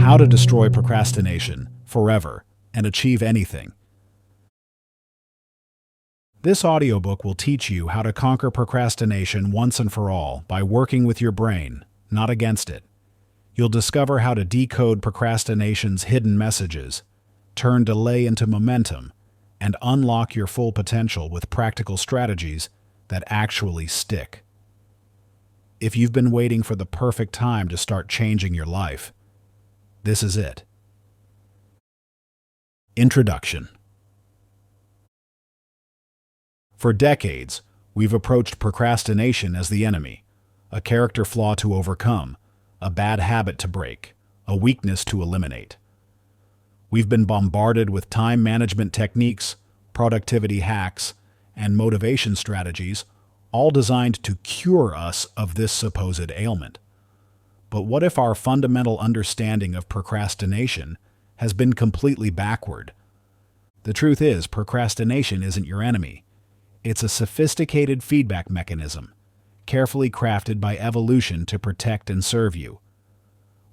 How to destroy procrastination forever and achieve anything. This audiobook will teach you how to conquer procrastination once and for all by working with your brain, not against it. You'll discover how to decode procrastination's hidden messages, turn delay into momentum, and unlock your full potential with practical strategies that actually stick. If you've been waiting for the perfect time to start changing your life, this is it. Introduction. For decades, we've approached procrastination as the enemy, a character flaw to overcome, a bad habit to break, a weakness to eliminate. We've been bombarded with time management techniques, productivity hacks, and motivation strategies, all designed to cure us of this supposed ailment. But what if our fundamental understanding of procrastination has been completely backward? The truth is, procrastination isn't your enemy. It's a sophisticated feedback mechanism, carefully crafted by evolution to protect and serve you.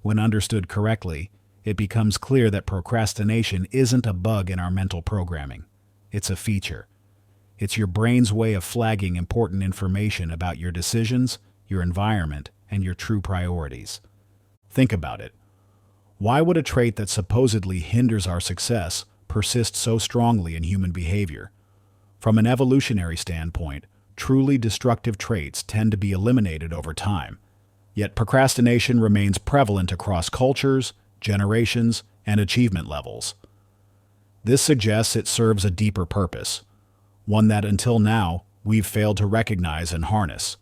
When understood correctly, it becomes clear that procrastination isn't a bug in our mental programming. It's a feature. It's your brain's way of flagging important information about your decisions, your environment, and your true priorities. Think about it. Why would a trait that supposedly hinders our success persist so strongly in human behavior? From an evolutionary standpoint, truly destructive traits tend to be eliminated over time. Yet procrastination remains prevalent across cultures, generations, and achievement levels. This suggests it serves a deeper purpose, one that until now we've failed to recognize and harness.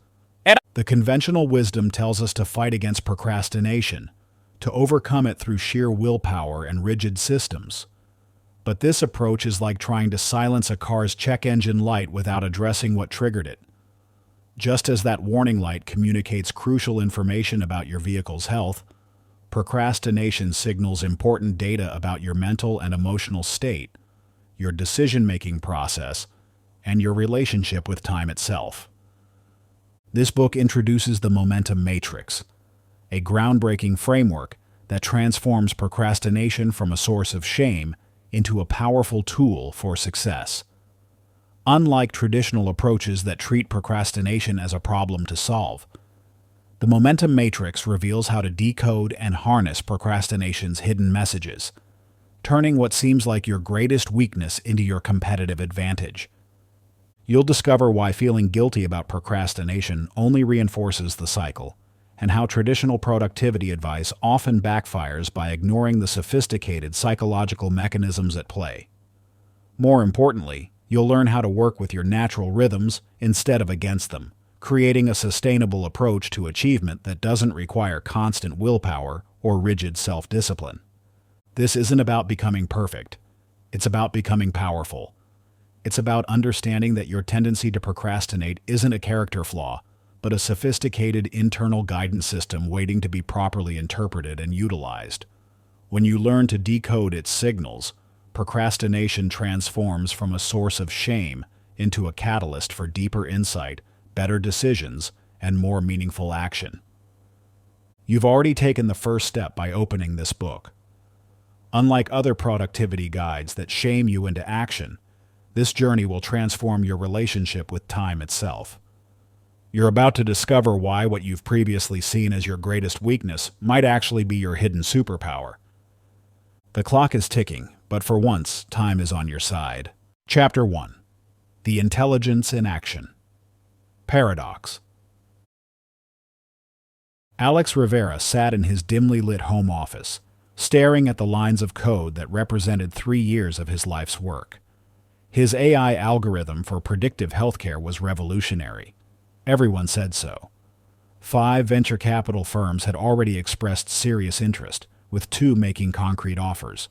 The conventional wisdom tells us to fight against procrastination, to overcome it through sheer willpower and rigid systems. But this approach is like trying to silence a car's check engine light without addressing what triggered it. Just as that warning light communicates crucial information about your vehicle's health, procrastination signals important data about your mental and emotional state, your decision-making process, and your relationship with time itself. This book introduces the momentum matrix, a groundbreaking framework that transforms procrastination from a source of shame into a powerful tool for success. Unlike traditional approaches that treat procrastination as a problem to solve, the momentum matrix reveals how to decode and harness procrastination's hidden messages, turning what seems like your greatest weakness into your competitive advantage. You'll discover why feeling guilty about procrastination only reinforces the cycle, and how traditional productivity advice often backfires by ignoring the sophisticated psychological mechanisms at play. More importantly, you'll learn how to work with your natural rhythms instead of against them, creating a sustainable approach to achievement that doesn't require constant willpower or rigid self-discipline. This isn't about becoming perfect. It's about becoming powerful. It's about understanding that your tendency to procrastinate isn't a character flaw, but a sophisticated internal guidance system waiting to be properly interpreted and utilized. When you learn to decode its signals, procrastination transforms from a source of shame into a catalyst for deeper insight, better decisions, and more meaningful action. You've already taken the first step by opening this book. Unlike other productivity guides that shame you into action, this journey will transform your relationship with time itself. You're about to discover why what you've previously seen as your greatest weakness might actually be your hidden superpower. The clock is ticking, but for once, time is on your side. Chapter 1. The Intelligence in Action. Paradox. Alex Rivera sat in his dimly lit home office, staring at the lines of code that represented 3 years of his life's work. His AI algorithm for predictive healthcare was revolutionary. Everyone said so. 5 venture capital firms had already expressed serious interest, with 2 making concrete offers.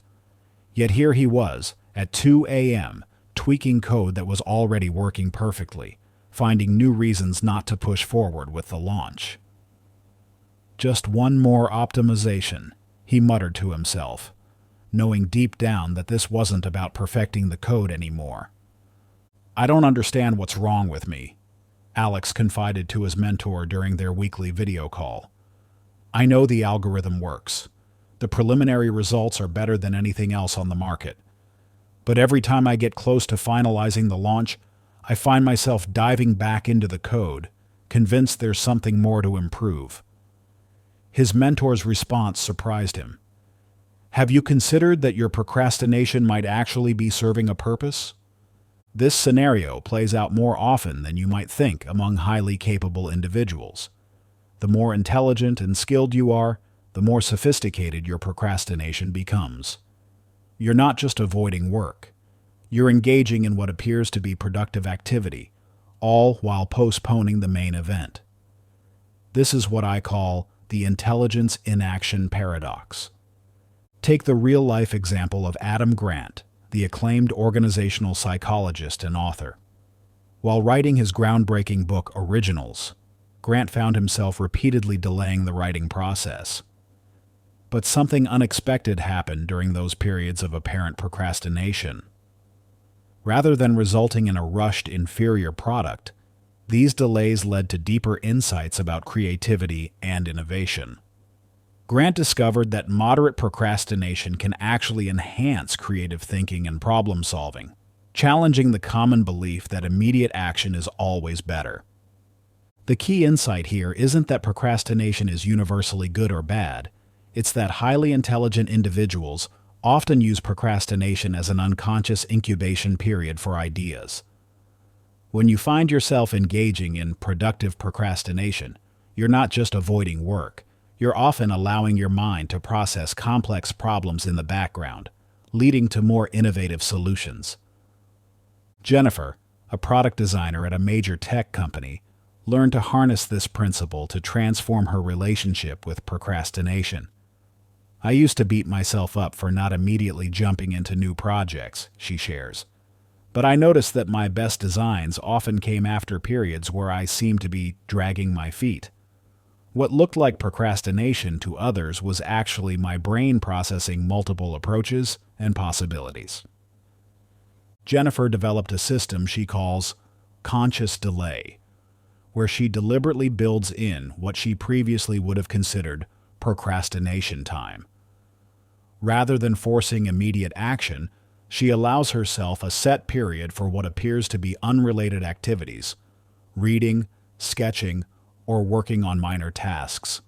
Yet here he was, at 2 a.m., tweaking code that was already working perfectly, finding new reasons not to push forward with the launch. Just one more optimization, he muttered to himself, knowing deep down that this wasn't about perfecting the code anymore. "I don't understand what's wrong with me," Alex confided to his mentor during their weekly video call. "I know the algorithm works. The preliminary results are better than anything else on the market. But every time I get close to finalizing the launch, I find myself diving back into the code, convinced there's something more to improve. His mentor's response surprised him. Have you considered that your procrastination might actually be serving a purpose? This scenario plays out more often than you might think among highly capable individuals. The more intelligent and skilled you are, the more sophisticated your procrastination becomes. You're not just avoiding work. You're engaging in what appears to be productive activity, all while postponing the main event. This is what I call the intelligence inaction paradox. Take the real-life example of Adam Grant, the acclaimed organizational psychologist and author. While writing his groundbreaking book Originals, Grant found himself repeatedly delaying the writing process. But something unexpected happened during those periods of apparent procrastination. Rather than resulting in a rushed, inferior product, these delays led to deeper insights about creativity and innovation. Grant discovered that moderate procrastination can actually enhance creative thinking and problem-solving, challenging the common belief that immediate action is always better. The key insight here isn't that procrastination is universally good or bad. It's that highly intelligent individuals often use procrastination as an unconscious incubation period for ideas. When you find yourself engaging in productive procrastination, you're not just avoiding work. You're often allowing your mind to process complex problems in the background, leading to more innovative solutions. Jennifer, a product designer at a major tech company, learned to harness this principle to transform her relationship with procrastination. I used to beat myself up for not immediately jumping into new projects, she shares. But I noticed that my best designs often came after periods where I seemed to be dragging my feet. What looked like procrastination to others was actually my brain processing multiple approaches and possibilities. Jennifer developed a system she calls conscious delay, where she deliberately builds in what she previously would have considered procrastination time. Rather than forcing immediate action, she allows herself a set period for what appears to be unrelated activities, reading, sketching, or working on minor tasks.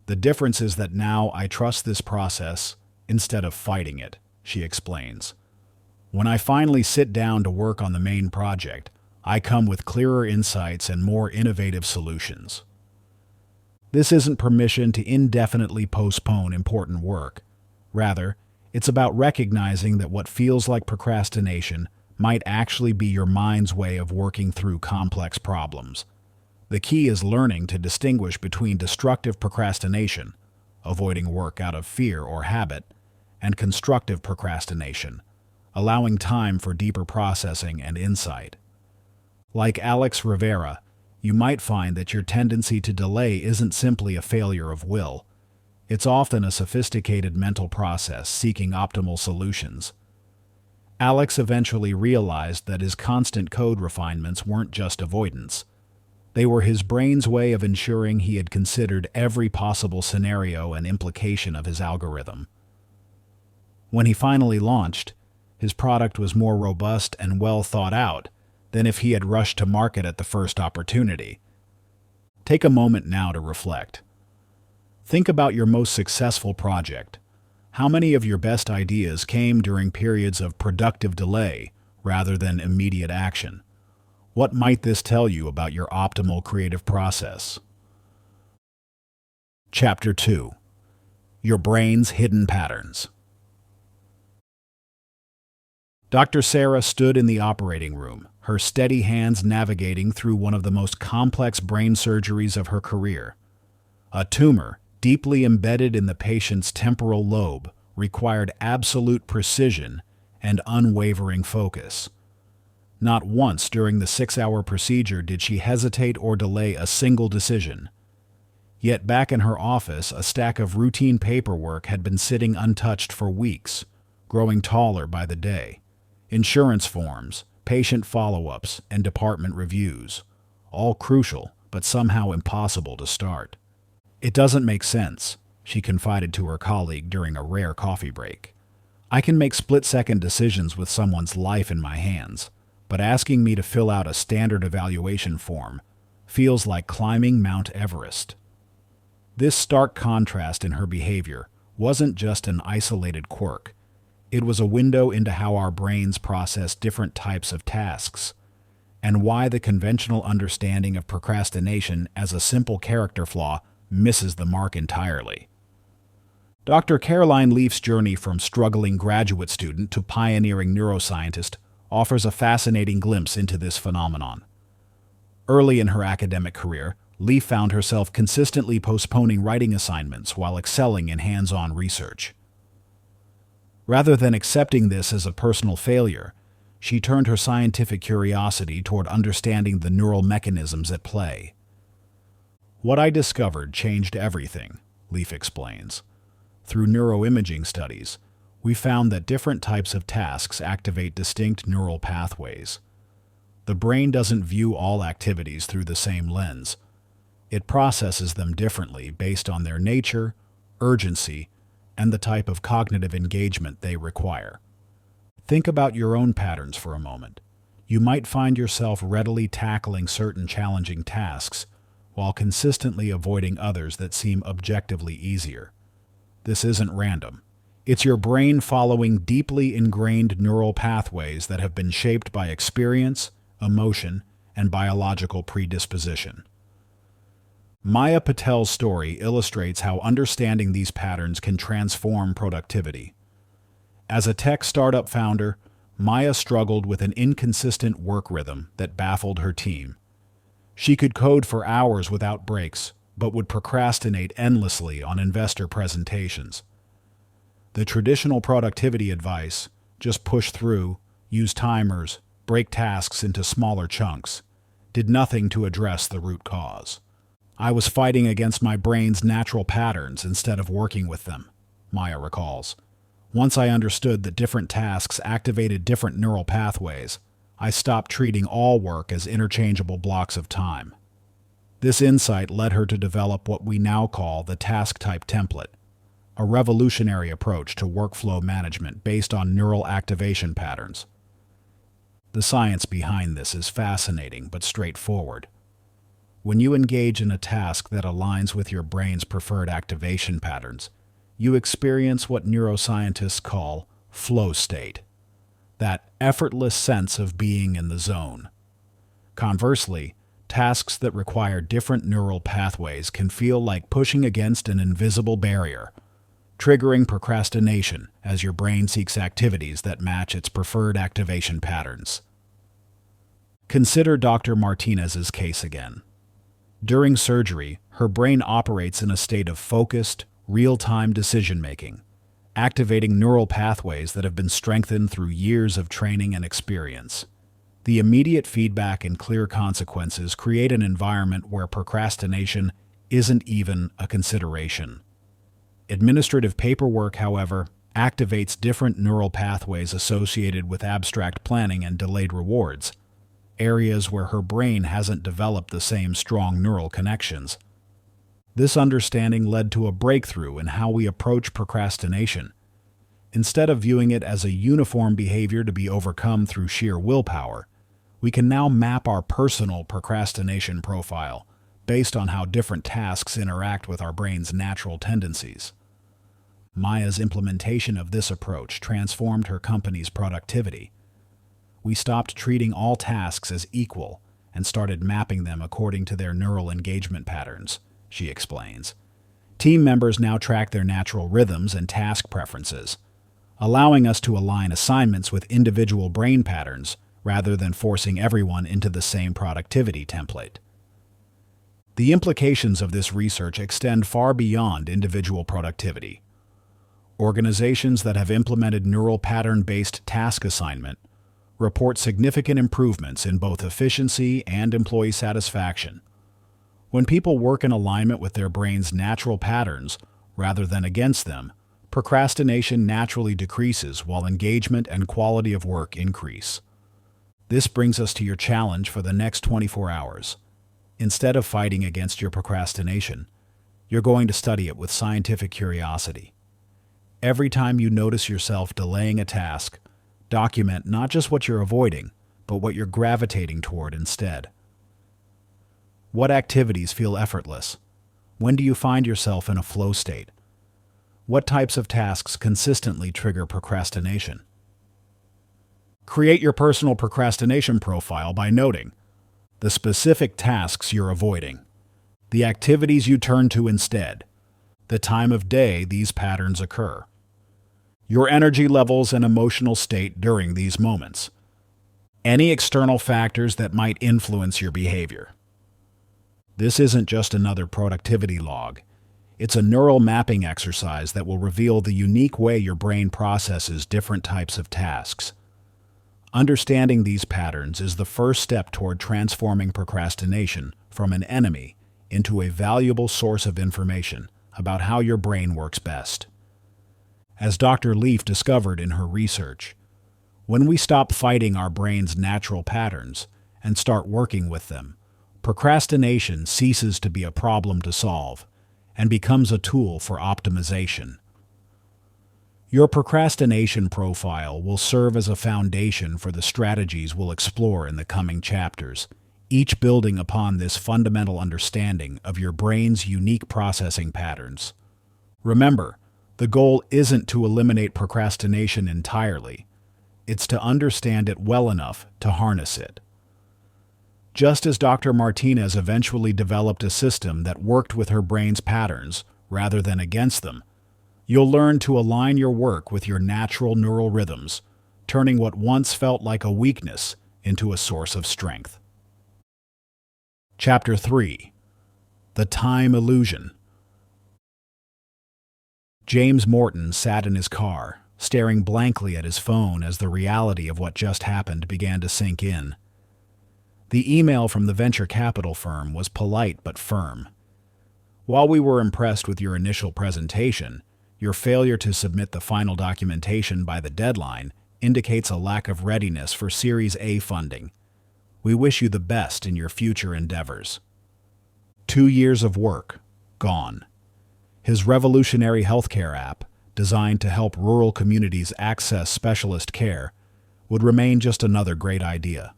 The difference is that now I trust this process instead of fighting it, she explains. When I finally sit down to work on the main project, I come with clearer insights and more innovative solutions. This isn't permission to indefinitely postpone important work. Rather, it's about recognizing that what feels like procrastination might actually be your mind's way of working through complex problems. The key is learning to distinguish between destructive procrastination, avoiding work out of fear or habit, and constructive procrastination, allowing time for deeper processing and insight. Like Alex Rivera, you might find that your tendency to delay isn't simply a failure of will. It's often a sophisticated mental process seeking optimal solutions. Alex eventually realized that his constant code refinements weren't just avoidance. They were his brain's way of ensuring he had considered every possible scenario and implication of his algorithm. When he finally launched, his product was more robust and well thought out than if he had rushed to market at the first opportunity. Take a moment now to reflect. Think about your most successful project. How many of your best ideas came during periods of productive delay rather than immediate action? What might this tell you about your optimal creative process? Chapter 2. Your Brain's Hidden Patterns. Dr. Sarah stood in the operating room, her steady hands navigating through one of the most complex brain surgeries of her career. A tumor, deeply embedded in the patient's temporal lobe, required absolute precision and unwavering focus. Not once during the 6-hour procedure did she hesitate or delay a single decision. Yet back in her office, a stack of routine paperwork had been sitting untouched for weeks, growing taller by the day. Insurance forms, patient follow-ups, and department reviews, all crucial but somehow impossible to start. It doesn't make sense. she confided to her colleague during a rare coffee break. I can make split-second decisions with someone's life in my hands, but asking me to fill out a standard evaluation form feels like climbing Mount Everest. This stark contrast in her behavior wasn't just an isolated quirk. It was a window into how our brains process different types of tasks, and why the conventional understanding of procrastination as a simple character flaw misses the mark entirely. Dr. Caroline Leaf's journey from struggling graduate student to pioneering neuroscientist offers a fascinating glimpse into this phenomenon. Early in her academic career, Leaf found herself consistently postponing writing assignments while excelling in hands-on research. Rather than accepting this as a personal failure, she turned her scientific curiosity toward understanding the neural mechanisms at play. What I discovered changed everything, Leaf explains. Through neuroimaging studies, we found that different types of tasks activate distinct neural pathways. The brain doesn't view all activities through the same lens. It processes them differently based on their nature, urgency, and the type of cognitive engagement they require. Think about your own patterns for a moment. You might find yourself readily tackling certain challenging tasks while consistently avoiding others that seem objectively easier. This isn't random. It's your brain following deeply ingrained neural pathways that have been shaped by experience, emotion, and biological predisposition. Maya Patel's story illustrates how understanding these patterns can transform productivity. As a tech startup founder, Maya struggled with an inconsistent work rhythm that baffled her team. She could code for hours without breaks, but would procrastinate endlessly on investor presentations. The traditional productivity advice, just push through, use timers, break tasks into smaller chunks, did nothing to address the root cause. I was fighting against my brain's natural patterns instead of working with them, Maya recalls. Once I understood that different tasks activated different neural pathways, I stopped treating all work as interchangeable blocks of time. This insight led her to develop what we now call the task type template, a revolutionary approach to workflow management based on neural activation patterns. The science behind this is fascinating but straightforward. When you engage in a task that aligns with your brain's preferred activation patterns, you experience what neuroscientists call flow state, that effortless sense of being in the zone. Conversely, tasks that require different neural pathways can feel like pushing against an invisible barrier, triggering procrastination as your brain seeks activities that match its preferred activation patterns. Consider Dr. Martinez's case again. During surgery, her brain operates in a state of focused, real-time decision-making, activating neural pathways that have been strengthened through years of training and experience. The immediate feedback and clear consequences create an environment where procrastination isn't even a consideration. Administrative paperwork, however, activates different neural pathways associated with abstract planning and delayed rewards, areas where her brain hasn't developed the same strong neural connections. This understanding led to a breakthrough in how we approach procrastination. Instead of viewing it as a uniform behavior to be overcome through sheer willpower, we can now map our personal procrastination profile based on how different tasks interact with our brain's natural tendencies. Maya's implementation of this approach transformed her company's productivity. We stopped treating all tasks as equal and started mapping them according to their neural engagement patterns, she explains. Team members now track their natural rhythms and task preferences, allowing us to align assignments with individual brain patterns rather than forcing everyone into the same productivity template. The implications of this research extend far beyond individual productivity. Organizations that have implemented neural pattern-based task assignment report significant improvements in both efficiency and employee satisfaction. When people work in alignment with their brain's natural patterns rather than against them, procrastination naturally decreases while engagement and quality of work increase. This brings us to your challenge for the next 24 hours. Instead of fighting against your procrastination, you're going to study it with scientific curiosity. Every time you notice yourself delaying a task, document not just what you're avoiding, but what you're gravitating toward instead. What activities feel effortless? When do you find yourself in a flow state? What types of tasks consistently trigger procrastination? Create your personal procrastination profile by noting the specific tasks you're avoiding, the activities you turn to instead, the time of day these patterns occur, your energy levels and emotional state during these moments, any external factors that might influence your behavior. This isn't just another productivity log. It's a neural mapping exercise that will reveal the unique way your brain processes different types of tasks. Understanding these patterns is the first step toward transforming procrastination from an enemy into a valuable source of information about how your brain works best. As Dr. Leaf discovered in her research, when we stop fighting our brain's natural patterns and start working with them, procrastination ceases to be a problem to solve and becomes a tool for optimization. Your procrastination profile will serve as a foundation for the strategies we'll explore in the coming chapters, each building upon this fundamental understanding of your brain's unique processing patterns. Remember, the goal isn't to eliminate procrastination entirely. It's to understand it well enough to harness it. Just as Dr. Martinez eventually developed a system that worked with her brain's patterns rather than against them, you'll learn to align your work with your natural neural rhythms, turning what once felt like a weakness into a source of strength. Chapter 3. The Time Illusion. James Morton sat in his car, staring blankly at his phone as the reality of what just happened began to sink in. The email from the venture capital firm was polite but firm. While we were impressed with your initial presentation, your failure to submit the final documentation by the deadline indicates a lack of readiness for Series A funding. We wish you the best in your future endeavors. 2 years of work, gone. His revolutionary healthcare app, designed to help rural communities access specialist care, would remain just another great idea.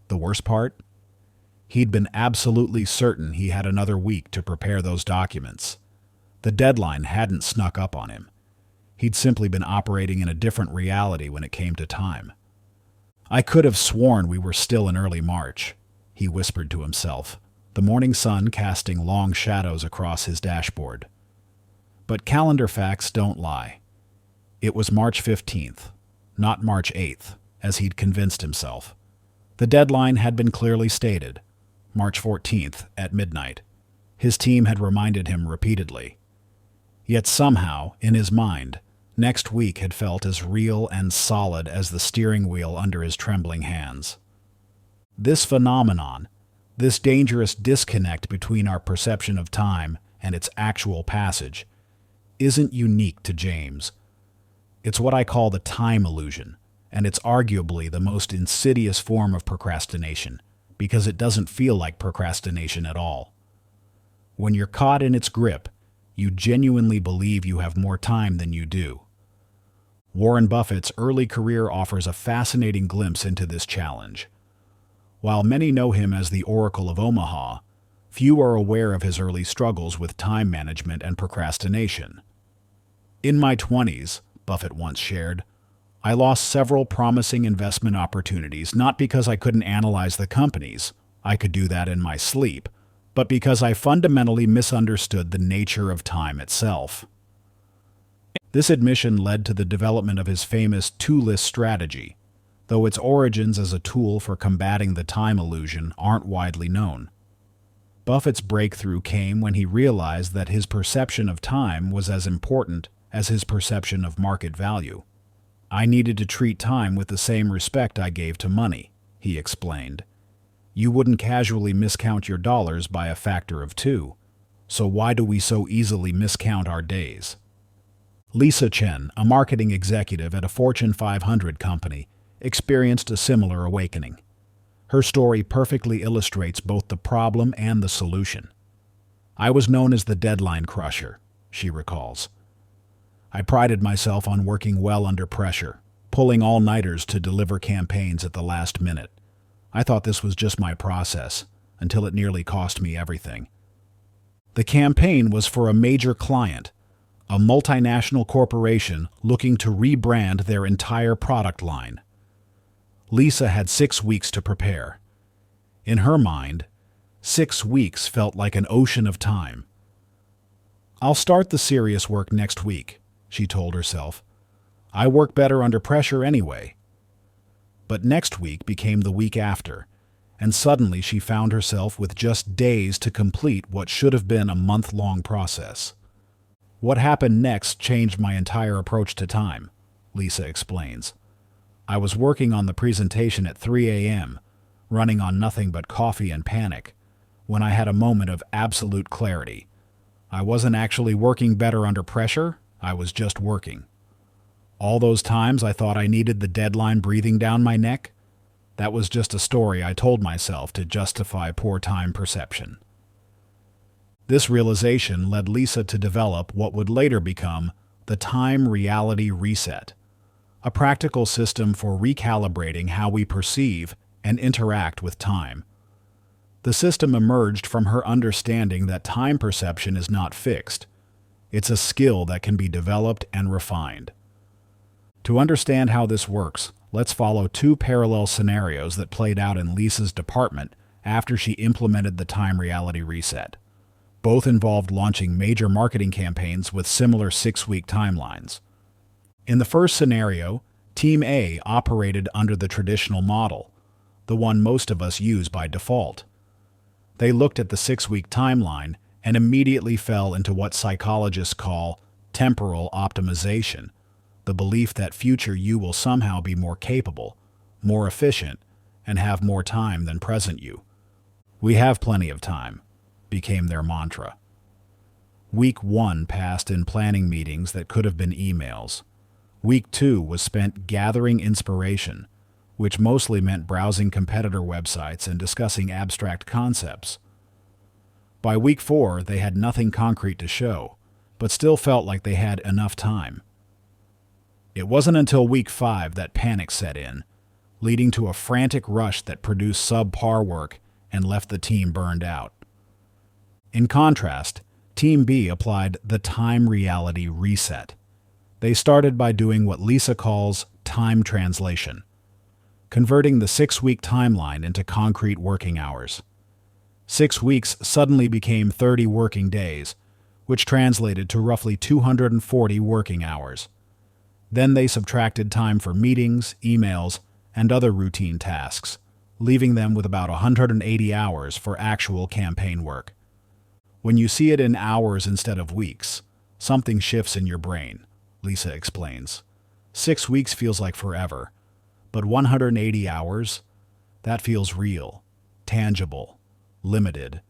The worst part? He'd been absolutely certain he had another week to prepare those documents. The deadline hadn't snuck up on him. He'd simply been operating in a different reality when it came to time. I could have sworn we were still in early March, he whispered to himself, the morning sun casting long shadows across his dashboard. But calendar facts don't lie. It was March 15th, not March 8th, as he'd convinced himself. The deadline had been clearly stated, March 14th at midnight. His team had reminded him repeatedly. Yet somehow, in his mind, next week had felt as real and solid as the steering wheel under his trembling hands. This phenomenon, this dangerous disconnect between our perception of time and its actual passage, isn't unique to James. It's what I call the time illusion, and it's arguably the most insidious form of procrastination, because it doesn't feel like procrastination at all. When you're caught in its grip, you genuinely believe you have more time than you do. Warren Buffett's early career offers a fascinating glimpse into this challenge. While many know him as the Oracle of Omaha, few are aware of his early struggles with time management and procrastination. In my 20s, Buffett once shared, I lost several promising investment opportunities not because I couldn't analyze the companies, I could do that in my sleep, but because I fundamentally misunderstood the nature of time itself. This admission led to the development of his famous two-list strategy, though its origins as a tool for combating the time illusion aren't widely known. Buffett's breakthrough came when he realized that his perception of time was as important as his perception of market value. I needed to treat time with the same respect I gave to money, he explained. You wouldn't casually miscount your dollars by a factor of 2, so why do we so easily miscount our days? Lisa Chen, a marketing executive at a Fortune 500 company, experienced a similar awakening. Her story perfectly illustrates both the problem and the solution. I was known as the deadline crusher, she recalls. I prided myself on working well under pressure, pulling all-nighters to deliver campaigns at the last minute. I thought this was just my process, until it nearly cost me everything. The campaign was for a major client, a multinational corporation looking to rebrand their entire product line. Lisa had 6 weeks to prepare. In her mind, 6 weeks felt like an ocean of time. I'll start the serious work next week, she told herself. I work better under pressure anyway. But next week became the week after, and suddenly she found herself with just days to complete what should have been a month-long process. What happened next changed my entire approach to time, Lisa explains. I was working on the presentation at 3 a.m., running on nothing but coffee and panic, when I had a moment of absolute clarity. I wasn't actually working better under pressure, I was just working. All those times I thought I needed the deadline breathing down my neck, that was just a story I told myself to justify poor time perception. This realization led Lisa to develop what would later become the Time Reality Reset, a practical system for recalibrating how we perceive and interact with time. The system emerged from her understanding that time perception is not fixed. It's a skill that can be developed and refined. To understand how this works, let's follow 2 parallel scenarios that played out in Lisa's department after she implemented the Time Reality Reset. Both involved launching major marketing campaigns with similar 6-week timelines. In the first scenario, Team A operated under the traditional model, the one most of us use by default. They looked at the 6-week timeline and immediately fell into what psychologists call temporal optimization, the belief that future you will somehow be more capable, more efficient, and have more time than present you. We have plenty of time, became their mantra. Week 1 passed in planning meetings that could have been emails. Week 2 was spent gathering inspiration, which mostly meant browsing competitor websites and discussing abstract concepts. By week 4, they had nothing concrete to show, but still felt like they had enough time. It wasn't until week 5 that panic set in, leading to a frantic rush that produced subpar work and left the team burned out. In contrast, Team B applied the Time Reality Reset. They started by doing what Lisa calls time translation, converting the 6-week timeline into concrete working hours. 6 weeks suddenly became 30 working days, which translated to roughly 240 working hours. Then they subtracted time for meetings, emails, and other routine tasks, leaving them with about 180 hours for actual campaign work. When you see it in hours instead of weeks, something shifts in your brain, Lisa explains. 6 weeks feels like forever, but 180 hours? That feels real, tangible, limited.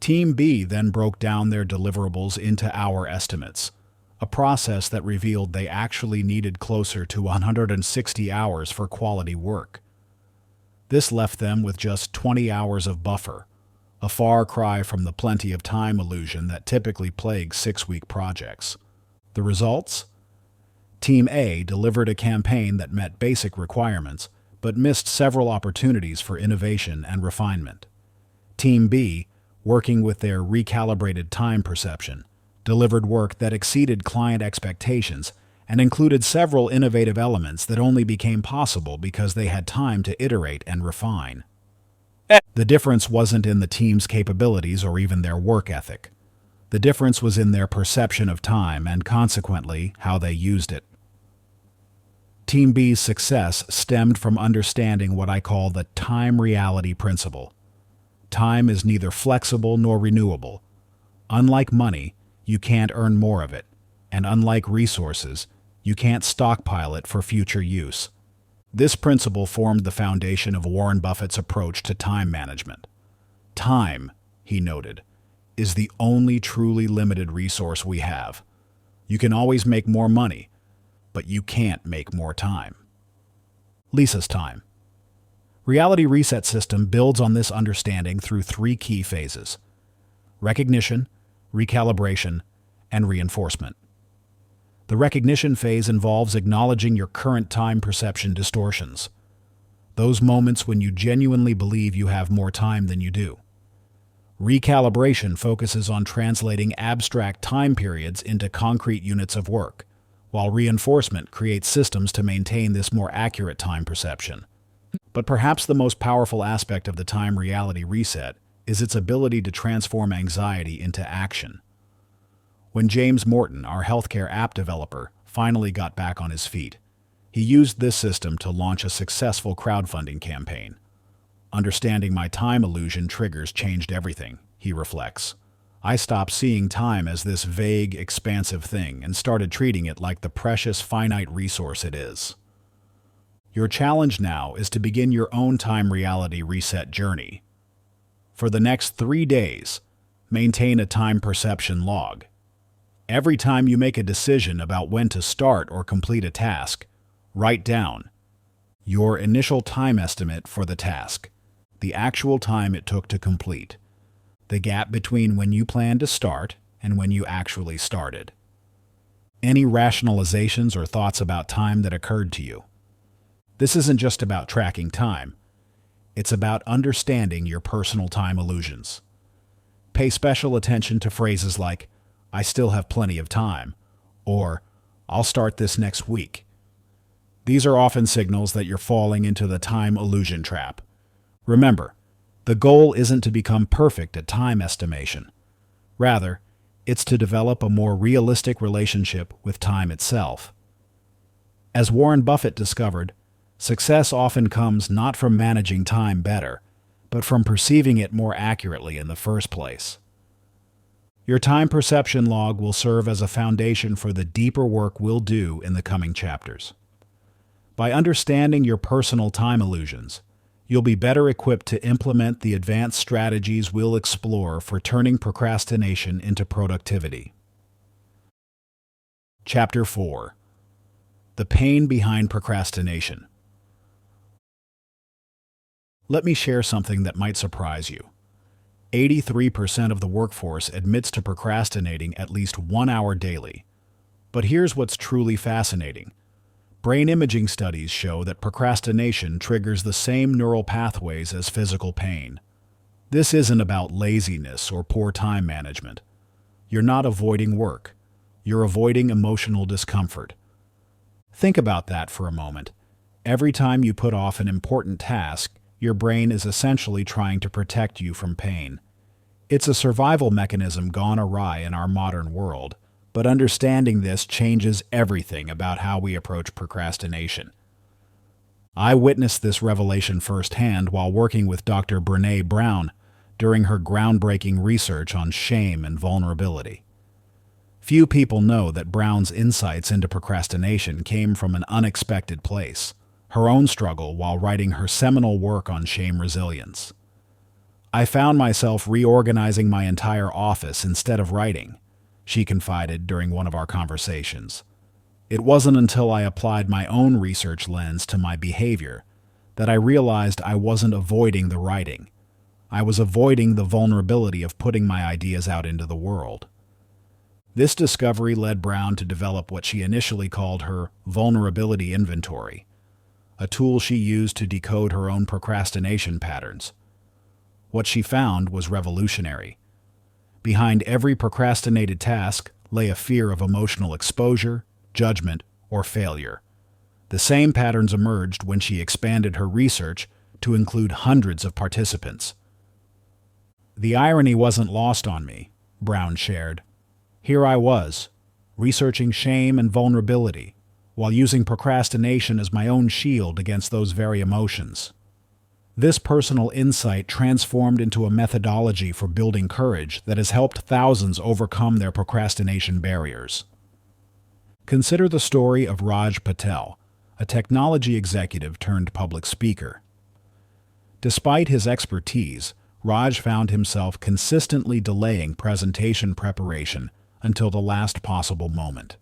Team B then broke down their deliverables into hour estimates, a process that revealed they actually needed closer to 160 hours for quality work. This left them with just 20 hours of buffer, a far cry from the plenty of time illusion that typically plagues 6-week projects. The results? Team A delivered a campaign that met basic requirements, but missed several opportunities for innovation and refinement. Team B, working with their recalibrated time perception, delivered work that exceeded client expectations and included several innovative elements that only became possible because they had time to iterate and refine. The difference wasn't in the team's capabilities or even their work ethic. The difference was in their perception of time and, consequently, how they used it. Team B's success stemmed from understanding what I call the time reality principle. Time is neither flexible nor renewable. Unlike money, you can't earn more of it, and unlike resources, you can't stockpile it for future use. This principle formed the foundation of Warren Buffett's approach to time management. Time, he noted, is the only truly limited resource we have. You can always make more money, but you can't make more time. Lisa's time. Reality Reset System builds on this understanding through 3 key phases. recognition, recalibration, and reinforcement. The recognition phase involves acknowledging your current time perception distortions, those moments when you genuinely believe you have more time than you do. Recalibration focuses on translating abstract time periods into concrete units of work, while reinforcement creates systems to maintain this more accurate time perception. But perhaps the most powerful aspect of the time reality reset is its ability to transform anxiety into action. When James Morton, our healthcare app developer, finally got back on his feet, he used this system to launch a successful crowdfunding campaign. Understanding my time illusion triggers changed everything, he reflects. I stopped seeing time as this vague, expansive thing and started treating it like the precious, finite resource it is. Your challenge now is to begin your own time reality reset journey. For the next 3 days, maintain a time perception log. Every time you make a decision about when to start or complete a task, write down your initial time estimate for the task, the actual time it took to complete, the gap between when you planned to start and when you actually started. Any rationalizations or thoughts about time that occurred to you. This isn't just about tracking time. It's about understanding your personal time illusions. Pay special attention to phrases like, "I still have plenty of time," or "I'll start this next week." These are often signals that you're falling into the time illusion trap. Remember, the goal isn't to become perfect at time estimation. Rather, it's to develop a more realistic relationship with time itself. As Warren Buffett discovered, success often comes not from managing time better, but from perceiving it more accurately in the first place. Your time perception log will serve as a foundation for the deeper work we'll do in the coming chapters. By understanding your personal time illusions, you'll be better equipped to implement the advanced strategies we'll explore for turning procrastination into productivity. Chapter 4. The Pain Behind Procrastination. Let me share something that might surprise you. 83% of the workforce admits to procrastinating at least 1 hour daily. But here's what's truly fascinating. Brain imaging studies show that procrastination triggers the same neural pathways as physical pain. This isn't about laziness or poor time management. You're not avoiding work. You're avoiding emotional discomfort. Think about that for a moment. Every time you put off an important task, your brain is essentially trying to protect you from pain. It's a survival mechanism gone awry in our modern world. But understanding this changes everything about how we approach procrastination. I witnessed this revelation firsthand while working with Dr. Brené Brown during her groundbreaking research on shame and vulnerability. Few people know that Brown's insights into procrastination came from an unexpected place, her own struggle while writing her seminal work on shame resilience. "I found myself reorganizing my entire office instead of writing," she confided during one of our conversations. "It wasn't until I applied my own research lens to my behavior that I realized I wasn't avoiding the writing. I was avoiding the vulnerability of putting my ideas out into the world." This discovery led Brown to develop what she initially called her vulnerability inventory, a tool she used to decode her own procrastination patterns. What she found was revolutionary. Behind every procrastinated task lay a fear of emotional exposure, judgment, or failure. The same patterns emerged when she expanded her research to include hundreds of participants. "The irony wasn't lost on me," Brown shared. "Here I was, researching shame and vulnerability, while using procrastination as my own shield against those very emotions." This personal insight transformed into a methodology for building courage that has helped thousands overcome their procrastination barriers. Consider the story of Raj Patel, a technology executive turned public speaker. Despite his expertise, Raj found himself consistently delaying presentation preparation until the last possible moment.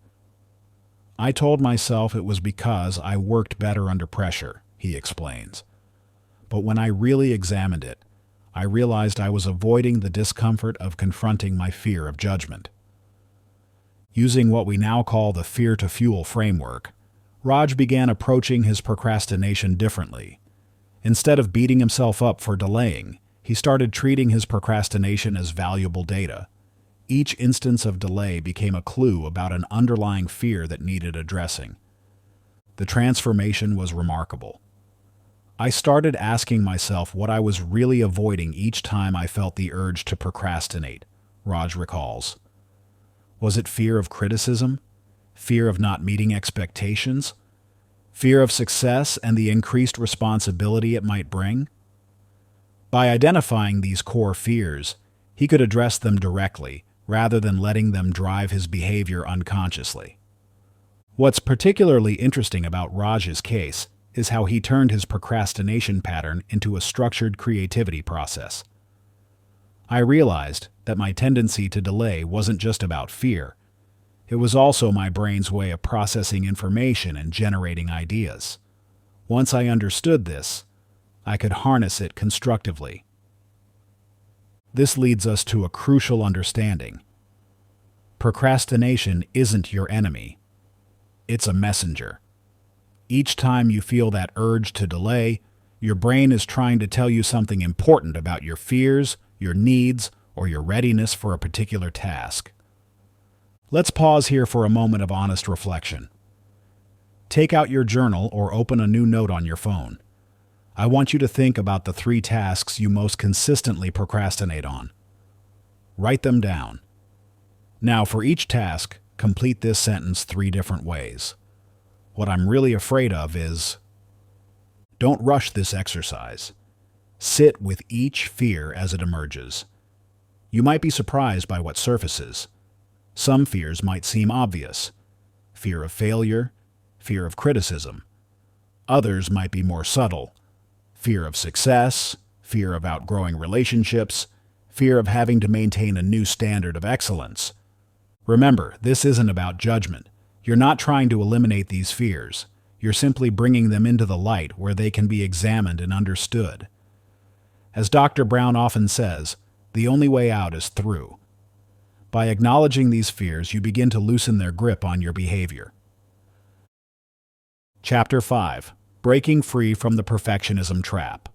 "I told myself it was because I worked better under pressure," he explains. "But when I really examined it, I realized I was avoiding the discomfort of confronting my fear of judgment. Using what we now call the fear-to-fuel framework, Raj began approaching his procrastination differently. Instead of beating himself up for delaying, he started treating his procrastination as valuable data. Each instance of delay became a clue about an underlying fear that needed addressing. The transformation was remarkable. I started asking myself what I was really avoiding each time I felt the urge to procrastinate, Raj recalls. Was it fear of criticism? Fear of not meeting expectations? Fear of success and the increased responsibility it might bring? By identifying these core fears, he could address them directly, rather than letting them drive his behavior unconsciously. What's particularly interesting about Raj's case is how he turned his procrastination pattern into a structured creativity process. I realized that my tendency to delay wasn't just about fear. It was also my brain's way of processing information and generating ideas. Once I understood this, I could harness it constructively. This leads us to a crucial understanding. Procrastination isn't your enemy. It's a messenger. Each time you feel that urge to delay, your brain is trying to tell you something important about your fears, your needs, or your readiness for a particular task. Let's pause here for a moment of honest reflection. Take out your journal or open a new note on your phone. I want you to think about the 3 tasks you most consistently procrastinate on. Write them down. Now, for each task, complete this sentence 3 different ways. What I'm really afraid of is... Don't rush this exercise. Sit with each fear as it emerges. You might be surprised by what surfaces. Some fears might seem obvious. Fear of failure, fear of criticism. Others might be more subtle. Fear of success, fear of outgrowing relationships, fear of having to maintain a new standard of excellence. Remember, this isn't about judgment. You're not trying to eliminate these fears. You're simply bringing them into the light where they can be examined and understood. As Dr. Brown often says, the only way out is through. By acknowledging these fears, you begin to loosen their grip on your behavior. Chapter 5. Breaking Free from the Perfectionism Trap.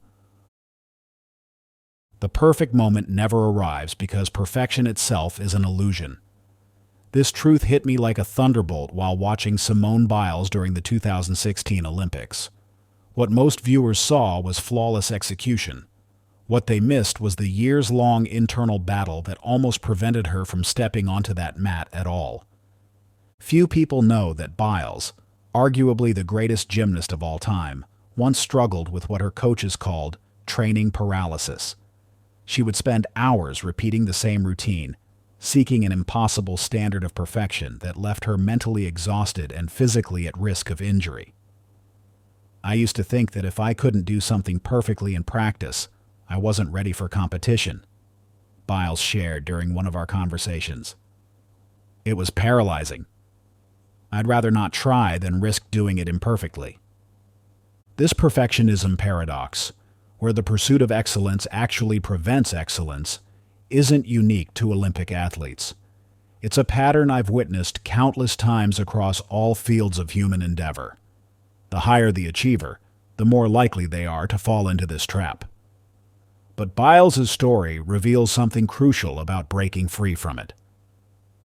The perfect moment never arrives because perfection itself is an illusion. This truth hit me like a thunderbolt while watching Simone Biles during the 2016 Olympics. What most viewers saw was flawless execution. What they missed was the years-long internal battle that almost prevented her from stepping onto that mat at all. Few people know that Biles, arguably the greatest gymnast of all time, once struggled with what her coaches called training paralysis. She would spend hours repeating the same routine, seeking an impossible standard of perfection that left her mentally exhausted and physically at risk of injury. I used to think that if I couldn't do something perfectly in practice, I wasn't ready for competition, Biles shared during one of our conversations. It was paralyzing. I'd rather not try than risk doing it imperfectly. This perfectionism paradox, where the pursuit of excellence actually prevents excellence, isn't unique to Olympic athletes. It's a pattern I've witnessed countless times across all fields of human endeavor. The higher the achiever, the more likely they are to fall into this trap. But Biles' story reveals something crucial about breaking free from it.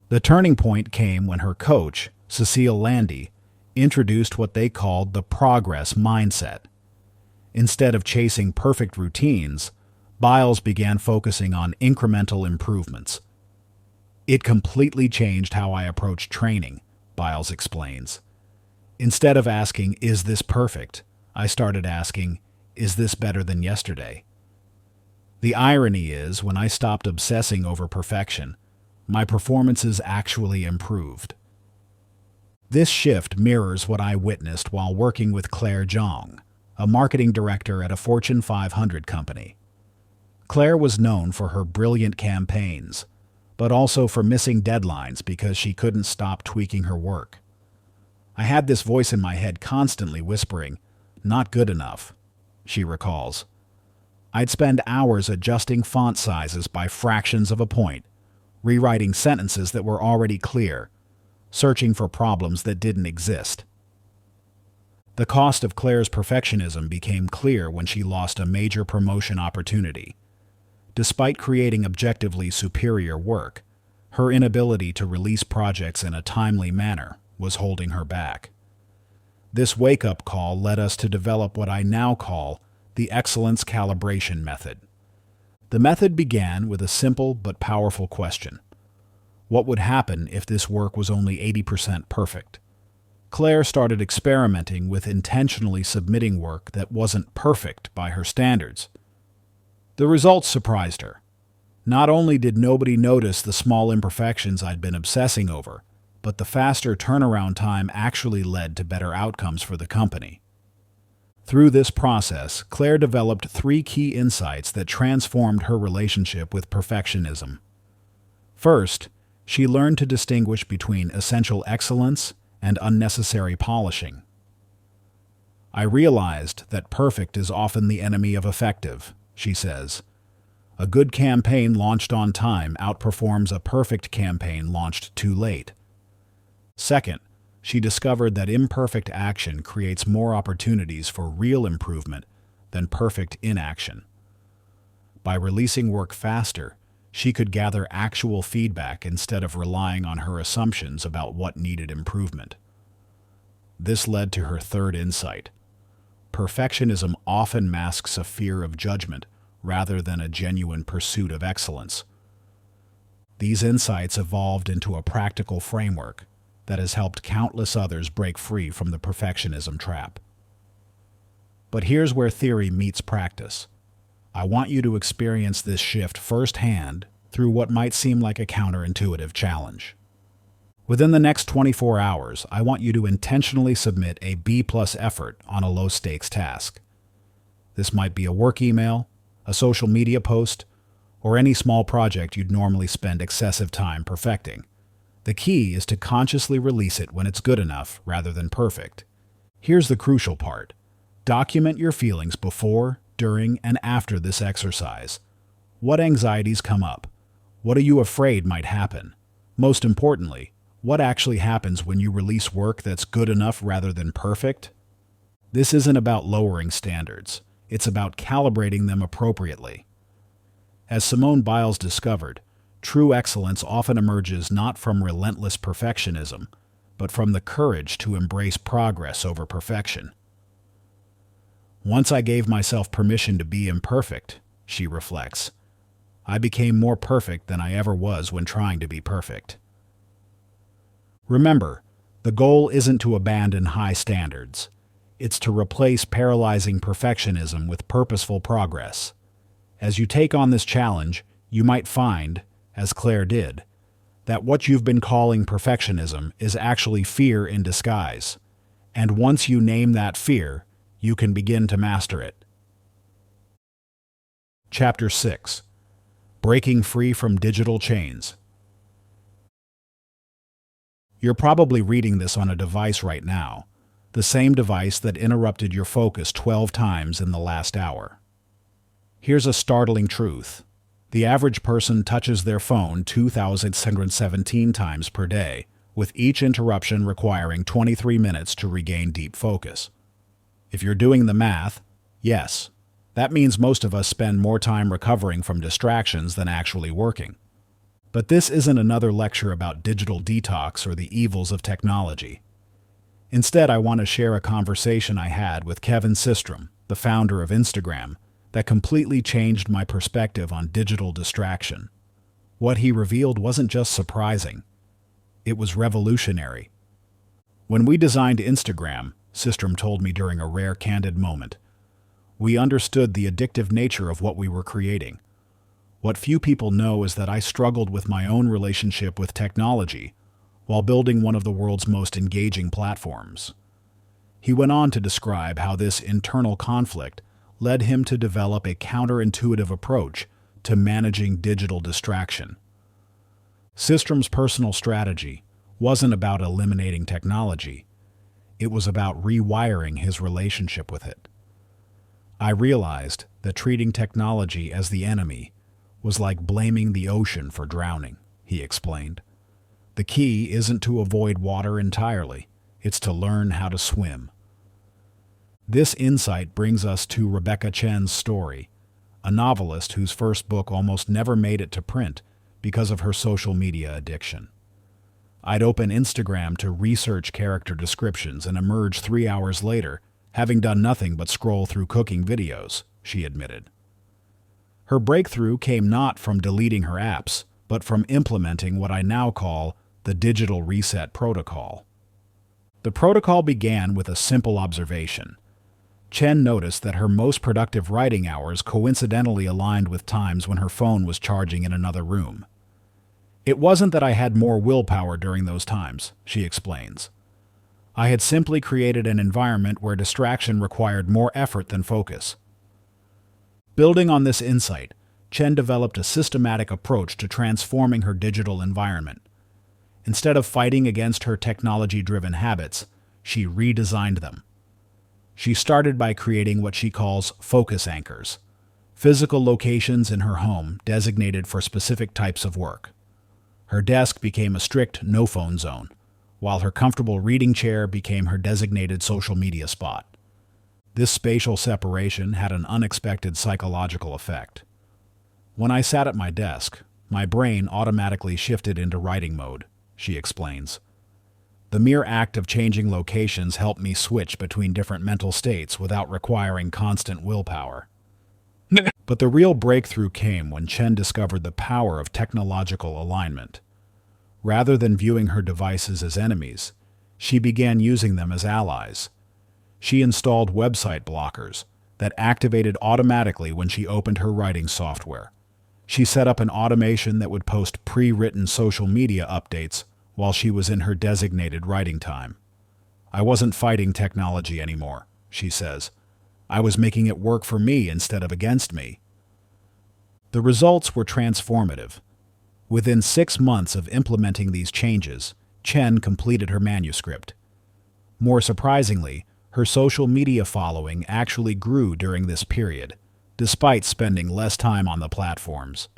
The turning point came when her coach, Cecile Landy, introduced what they called the progress mindset. Instead of chasing perfect routines, Biles began focusing on incremental improvements. It completely changed how I approach training, Biles explains. Instead of asking, "Is this perfect?" I started asking, "Is this better than yesterday?" The irony is, when I stopped obsessing over perfection, my performances actually improved. This shift mirrors what I witnessed while working with Claire Zhang, a marketing director at a Fortune 500 company. Claire was known for her brilliant campaigns, but also for missing deadlines because she couldn't stop tweaking her work. I had this voice in my head constantly whispering, "Not good enough," she recalls. I'd spend hours adjusting font sizes by fractions of a point, rewriting sentences that were already clear, searching for problems that didn't exist. The cost of Claire's perfectionism became clear when she lost a major promotion opportunity. Despite creating objectively superior work, her inability to release projects in a timely manner was holding her back. This wake-up call led us to develop what I now call the excellence calibration method. The method began with a simple but powerful question. What would happen if this work was only 80% perfect? Claire started experimenting with intentionally submitting work that wasn't perfect by her standards. The results surprised her. Not only did nobody notice the small imperfections I'd been obsessing over, but the faster turnaround time actually led to better outcomes for the company. Through this process, Claire developed 3 key insights that transformed her relationship with perfectionism. First, she learned to distinguish between essential excellence and unnecessary polishing. I realized that perfect is often the enemy of effective, she says. A good campaign launched on time outperforms a perfect campaign launched too late. Second, she discovered that imperfect action creates more opportunities for real improvement than perfect inaction. By releasing work faster, she could gather actual feedback instead of relying on her assumptions about what needed improvement. This led to her third insight. Perfectionism often masks a fear of judgment rather than a genuine pursuit of excellence. These insights evolved into a practical framework that has helped countless others break free from the perfectionism trap. But here's where theory meets practice. I want you to experience this shift firsthand through what might seem like a counterintuitive challenge. Within the next 24 hours, I want you to intentionally submit a B+ effort on a low-stakes task. This might be a work email, a social media post, or any small project you'd normally spend excessive time perfecting. The key is to consciously release it when it's good enough rather than perfect. Here's the crucial part. Document your feelings before, during, and after this exercise. What anxieties come up? What are you afraid might happen? Most importantly, what actually happens when you release work that's good enough rather than perfect? This isn't about lowering standards. It's about calibrating them appropriately. As Simone Biles discovered, true excellence often emerges not from relentless perfectionism, but from the courage to embrace progress over perfection. Once I gave myself permission to be imperfect, she reflects, I became more perfect than I ever was when trying to be perfect. Remember, the goal isn't to abandon high standards. It's to replace paralyzing perfectionism with purposeful progress. As you take on this challenge, you might find, as Claire did, that what you've been calling perfectionism is actually fear in disguise. And once you name that fear, you can begin to master it. Chapter 6. Breaking Free from Digital Chains. You're probably reading this on a device right now, the same device that interrupted your focus 12 times in the last hour. Here's a startling truth. The average person touches their phone 2,617 times per day, with each interruption requiring 23 minutes to regain deep focus. If you're doing the math, yes, that means most of us spend more time recovering from distractions than actually working. But this isn't another lecture about digital detox or the evils of technology. Instead, I want to share a conversation I had with Kevin Systrom, the founder of Instagram, that completely changed my perspective on digital distraction. What he revealed wasn't just surprising. It was revolutionary. When we designed Instagram, Systrom told me during a rare candid moment, we understood the addictive nature of what we were creating. What few people know is that I struggled with my own relationship with technology while building one of the world's most engaging platforms. He went on to describe how this internal conflict led him to develop a counterintuitive approach to managing digital distraction. Systrom's personal strategy wasn't about eliminating technology. It was about rewiring his relationship with it. I realized that treating technology as the enemy was like blaming the ocean for drowning, he explained. The key isn't to avoid water entirely, it's to learn how to swim. This insight brings us to Rebecca Chen's story, a novelist whose first book almost never made it to print because of her social media addiction. I'd open Instagram to research character descriptions and emerge 3 hours later, having done nothing but scroll through cooking videos, she admitted. Her breakthrough came not from deleting her apps, but from implementing what I now call the digital reset protocol. The protocol began with a simple observation. Chen noticed that her most productive writing hours coincidentally aligned with times when her phone was charging in another room. It wasn't that I had more willpower during those times, she explains. I had simply created an environment where distraction required more effort than focus. Building on this insight, Chen developed a systematic approach to transforming her digital environment. Instead of fighting against her technology-driven habits, she redesigned them. She started by creating what she calls focus anchors, physical locations in her home designated for specific types of work. Her desk became a strict no-phone zone, while her comfortable reading chair became her designated social media spot. This spatial separation had an unexpected psychological effect. When I sat at my desk, my brain automatically shifted into writing mode, she explains. The mere act of changing locations helped me switch between different mental states without requiring constant willpower. But the real breakthrough came when Chen discovered the power of technological alignment. Rather than viewing her devices as enemies, she began using them as allies. She installed website blockers that activated automatically when she opened her writing software. She set up an automation that would post pre-written social media updates while she was in her designated writing time. I wasn't fighting technology anymore, she says. I was making it work for me instead of against me. The results were transformative. Within 6 months of implementing these changes, Chen completed her manuscript. More surprisingly, her social media following actually grew during this period, despite spending less time on the platforms.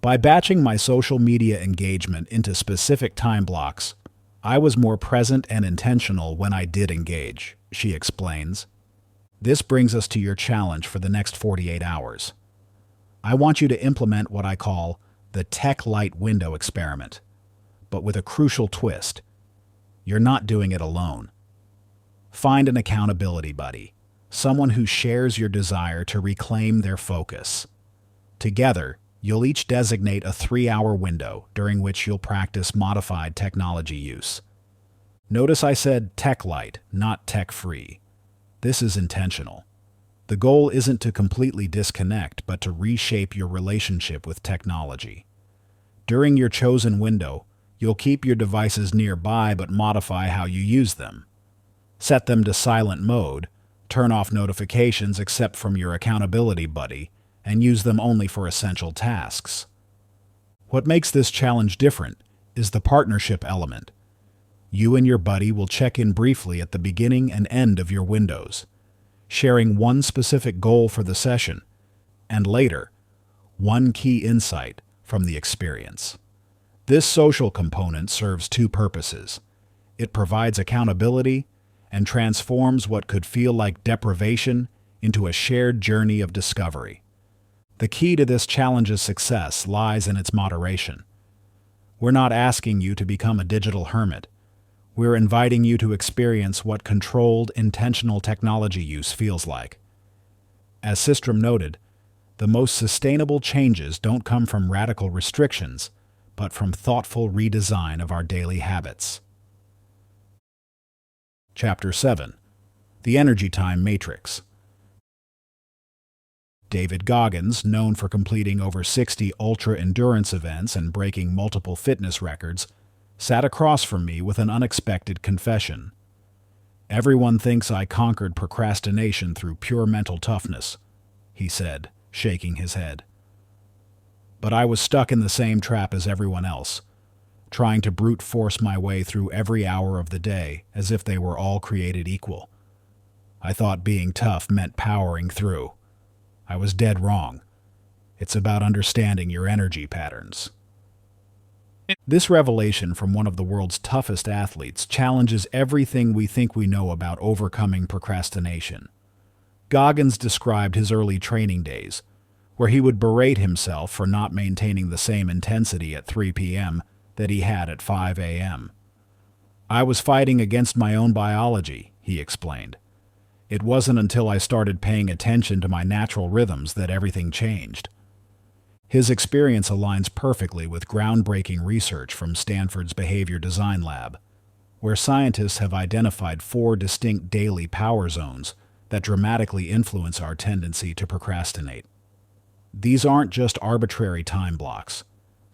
By batching my social media engagement into specific time blocks, I was more present and intentional when I did engage, she explains. This brings us to your challenge for the next 48 hours. I want you to implement what I call the tech light window experiment, but with a crucial twist. You're not doing it alone. Find an accountability buddy, someone who shares your desire to reclaim their focus. Together, you'll each designate a 3-hour window during which you'll practice modified technology use. Notice I said tech light, not tech-free. This is intentional. The goal isn't to completely disconnect, but to reshape your relationship with technology. During your chosen window, you'll keep your devices nearby but modify how you use them. Set them to silent mode, turn off notifications except from your accountability buddy, and use them only for essential tasks. What makes this challenge different is the partnership element. You and your buddy will check in briefly at the beginning and end of your windows, sharing one specific goal for the session, and later, one key insight from the experience. This social component serves 2 purposes. It provides accountability and transforms what could feel like deprivation into a shared journey of discovery. The key to this challenge's success lies in its moderation. We're not asking you to become a digital hermit. We're inviting you to experience what controlled, intentional technology use feels like. As Systrom noted, the most sustainable changes don't come from radical restrictions, but from thoughtful redesign of our daily habits. Chapter 7. The Energy Time Matrix. David Goggins, known for completing over 60 ultra-endurance events and breaking multiple fitness records, sat across from me with an unexpected confession. Everyone thinks I conquered procrastination through pure mental toughness, he said, shaking his head. But I was stuck in the same trap as everyone else, trying to brute force my way through every hour of the day as if they were all created equal. I thought being tough meant powering through. I was dead wrong. It's about understanding your energy patterns. This revelation from one of the world's toughest athletes challenges everything we think we know about overcoming procrastination. Goggins described his early training days, where he would berate himself for not maintaining the same intensity at 3 p.m. that he had at 5 a.m. I was fighting against my own biology, he explained. It wasn't until I started paying attention to my natural rhythms that everything changed. His experience aligns perfectly with groundbreaking research from Stanford's Behavior Design Lab, where scientists have identified 4 distinct daily power zones that dramatically influence our tendency to procrastinate. These aren't just arbitrary time blocks.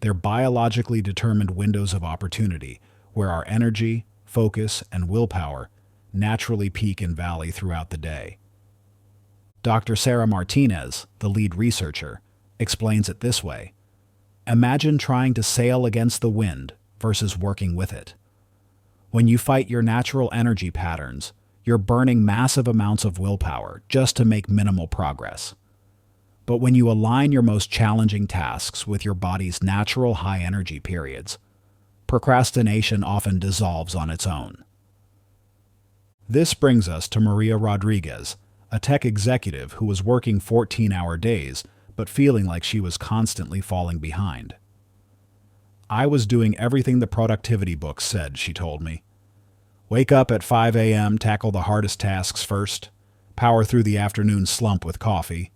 They're biologically determined windows of opportunity where our energy, focus, and willpower naturally peak and valley throughout the day. Dr. Sarah Martinez, the lead researcher, explains it this way. Imagine trying to sail against the wind versus working with it. When you fight your natural energy patterns, you're burning massive amounts of willpower just to make minimal progress. But when you align your most challenging tasks with your body's natural high-energy periods, procrastination often dissolves on its own. This brings us to Maria Rodriguez, a tech executive who was working 14-hour days but feeling like she was constantly falling behind. I was doing everything the productivity books said, she told me. Wake up at 5 a.m., tackle the hardest tasks first, power through the afternoon slump with coffee,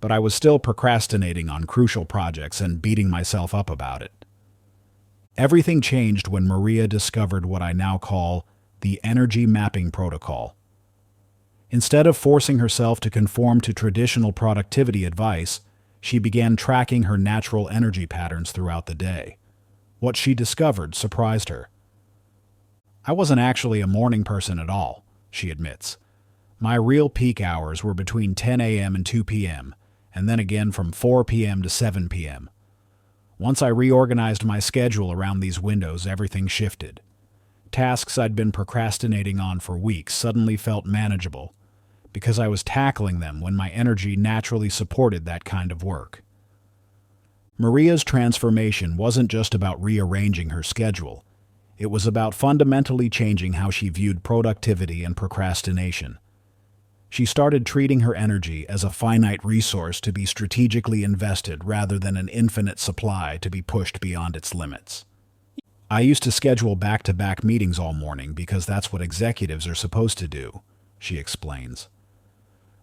but I was still procrastinating on crucial projects and beating myself up about it. Everything changed when Maria discovered what I now call the energy mapping protocol. Instead of forcing herself to conform to traditional productivity advice, she began tracking her natural energy patterns throughout the day. What she discovered surprised her. I wasn't actually a morning person at all, she admits. My real peak hours were between 10 a.m. and 2 p.m., and then again from 4 p.m. to 7 p.m. Once I reorganized my schedule around these windows, everything shifted. Tasks I'd been procrastinating on for weeks suddenly felt manageable, because I was tackling them when my energy naturally supported that kind of work. Maria's transformation wasn't just about rearranging her schedule. It was about fundamentally changing how she viewed productivity and procrastination. She started treating her energy as a finite resource to be strategically invested rather than an infinite supply to be pushed beyond its limits. I used to schedule back-to-back meetings all morning because that's what executives are supposed to do, she explains.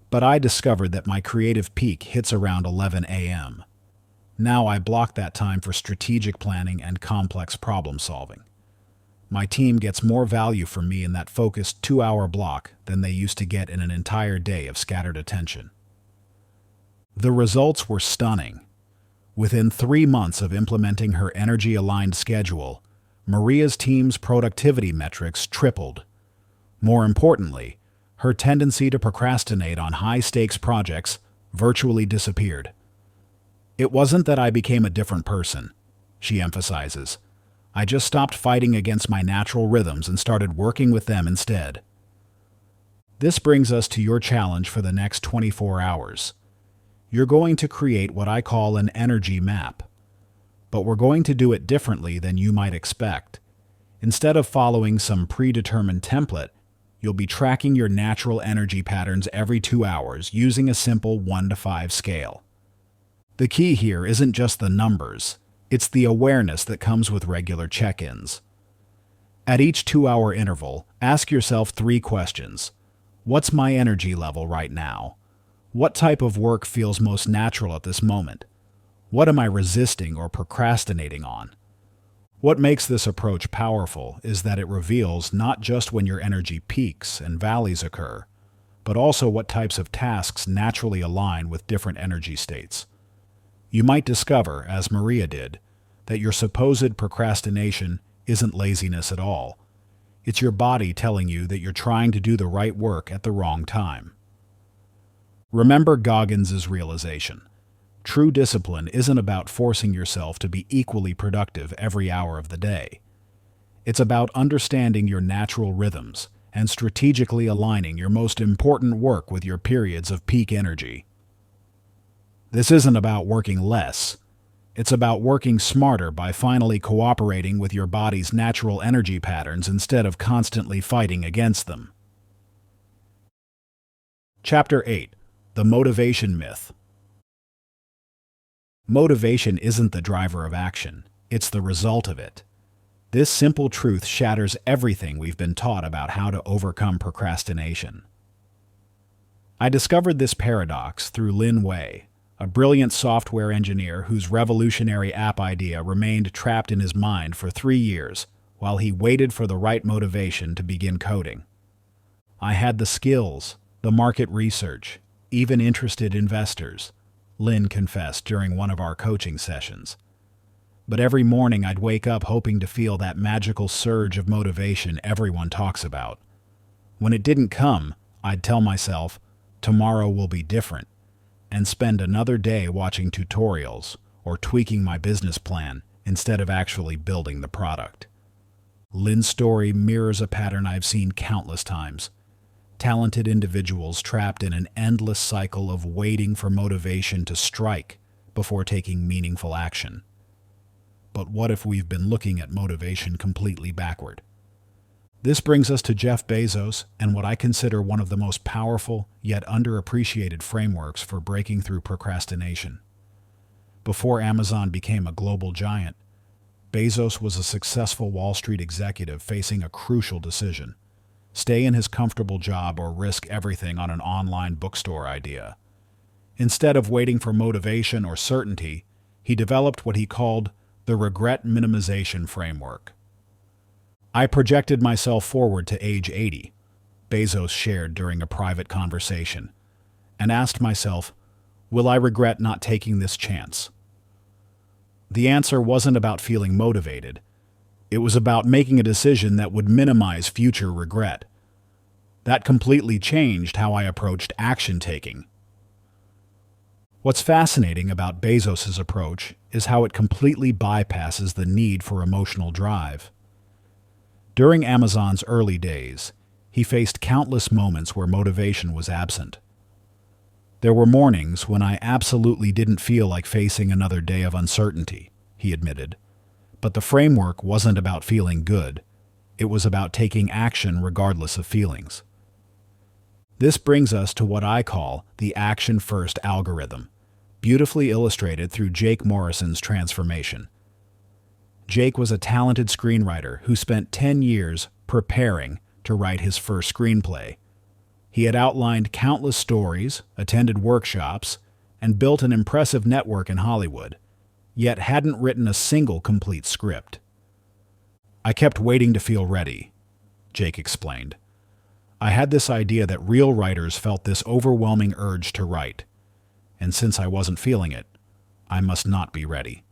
But I discovered that my creative peak hits around 11 a.m. Now I block that time for strategic planning and complex problem solving. My team gets more value from me in that focused 2-hour block than they used to get in an entire day of scattered attention. The results were stunning. Within 3 months of implementing her energy-aligned schedule, Maria's team's productivity metrics tripled. More importantly, her tendency to procrastinate on high-stakes projects virtually disappeared. It wasn't that I became a different person, she emphasizes. I just stopped fighting against my natural rhythms and started working with them instead. This brings us to your challenge for the next 24 hours. You're going to create what I call an energy map. But we're going to do it differently than you might expect. Instead of following some predetermined template, you'll be tracking your natural energy patterns every 2 hours using a simple 1 to 5 scale. The key here isn't just the numbers. It's the awareness that comes with regular check-ins. At each 2-hour interval, ask yourself 3 questions. What's my energy level right now? What type of work feels most natural at this moment? What am I resisting or procrastinating on? What makes this approach powerful is that it reveals not just when your energy peaks and valleys occur, but also what types of tasks naturally align with different energy states. You might discover, as Maria did, that your supposed procrastination isn't laziness at all. It's your body telling you that you're trying to do the right work at the wrong time. Remember Goggins' realization. True discipline isn't about forcing yourself to be equally productive every hour of the day. It's about understanding your natural rhythms and strategically aligning your most important work with your periods of peak energy. This isn't about working less. It's about working smarter by finally cooperating with your body's natural energy patterns instead of constantly fighting against them. Chapter 8. The Motivation Myth. Motivation isn't the driver of action, it's the result of it. This simple truth shatters everything we've been taught about how to overcome procrastination. I discovered this paradox through Lin Wei, a brilliant software engineer whose revolutionary app idea remained trapped in his mind for 3 years while he waited for the right motivation to begin coding. I had the skills, the market research, even interested investors, Lin confessed during one of our coaching sessions. But every morning I'd wake up hoping to feel that magical surge of motivation everyone talks about. When it didn't come, I'd tell myself, tomorrow will be different, and spend another day watching tutorials or tweaking my business plan instead of actually building the product. Lin's story mirrors a pattern I've seen countless times. Talented individuals trapped in an endless cycle of waiting for motivation to strike before taking meaningful action. But what if we've been looking at motivation completely backward? This brings us to Jeff Bezos and what I consider one of the most powerful yet underappreciated frameworks for breaking through procrastination. Before Amazon became a global giant, Bezos was a successful Wall Street executive facing a crucial decision: stay in his comfortable job or risk everything on an online bookstore idea. Instead of waiting for motivation or certainty, he developed what he called the regret minimization framework. I projected myself forward to age 80, Bezos shared during a private conversation, and asked myself, will I regret not taking this chance? The answer wasn't about feeling motivated. It was about making a decision that would minimize future regret. That completely changed how I approached action taking. What's fascinating about Bezos' approach is how it completely bypasses the need for emotional drive. During Amazon's early days, he faced countless moments where motivation was absent. There were mornings when I absolutely didn't feel like facing another day of uncertainty, he admitted. But the framework wasn't about feeling good. It was about taking action regardless of feelings. This brings us to what I call the action-first algorithm, beautifully illustrated through Jake Morrison's transformation. Jake was a talented screenwriter who spent 10 years preparing to write his first screenplay. He had outlined countless stories, attended workshops, and built an impressive network in Hollywood, yet hadn't written a single complete script. I kept waiting to feel ready, Jake explained. I had this idea that real writers felt this overwhelming urge to write, and since I wasn't feeling it, I must not be ready.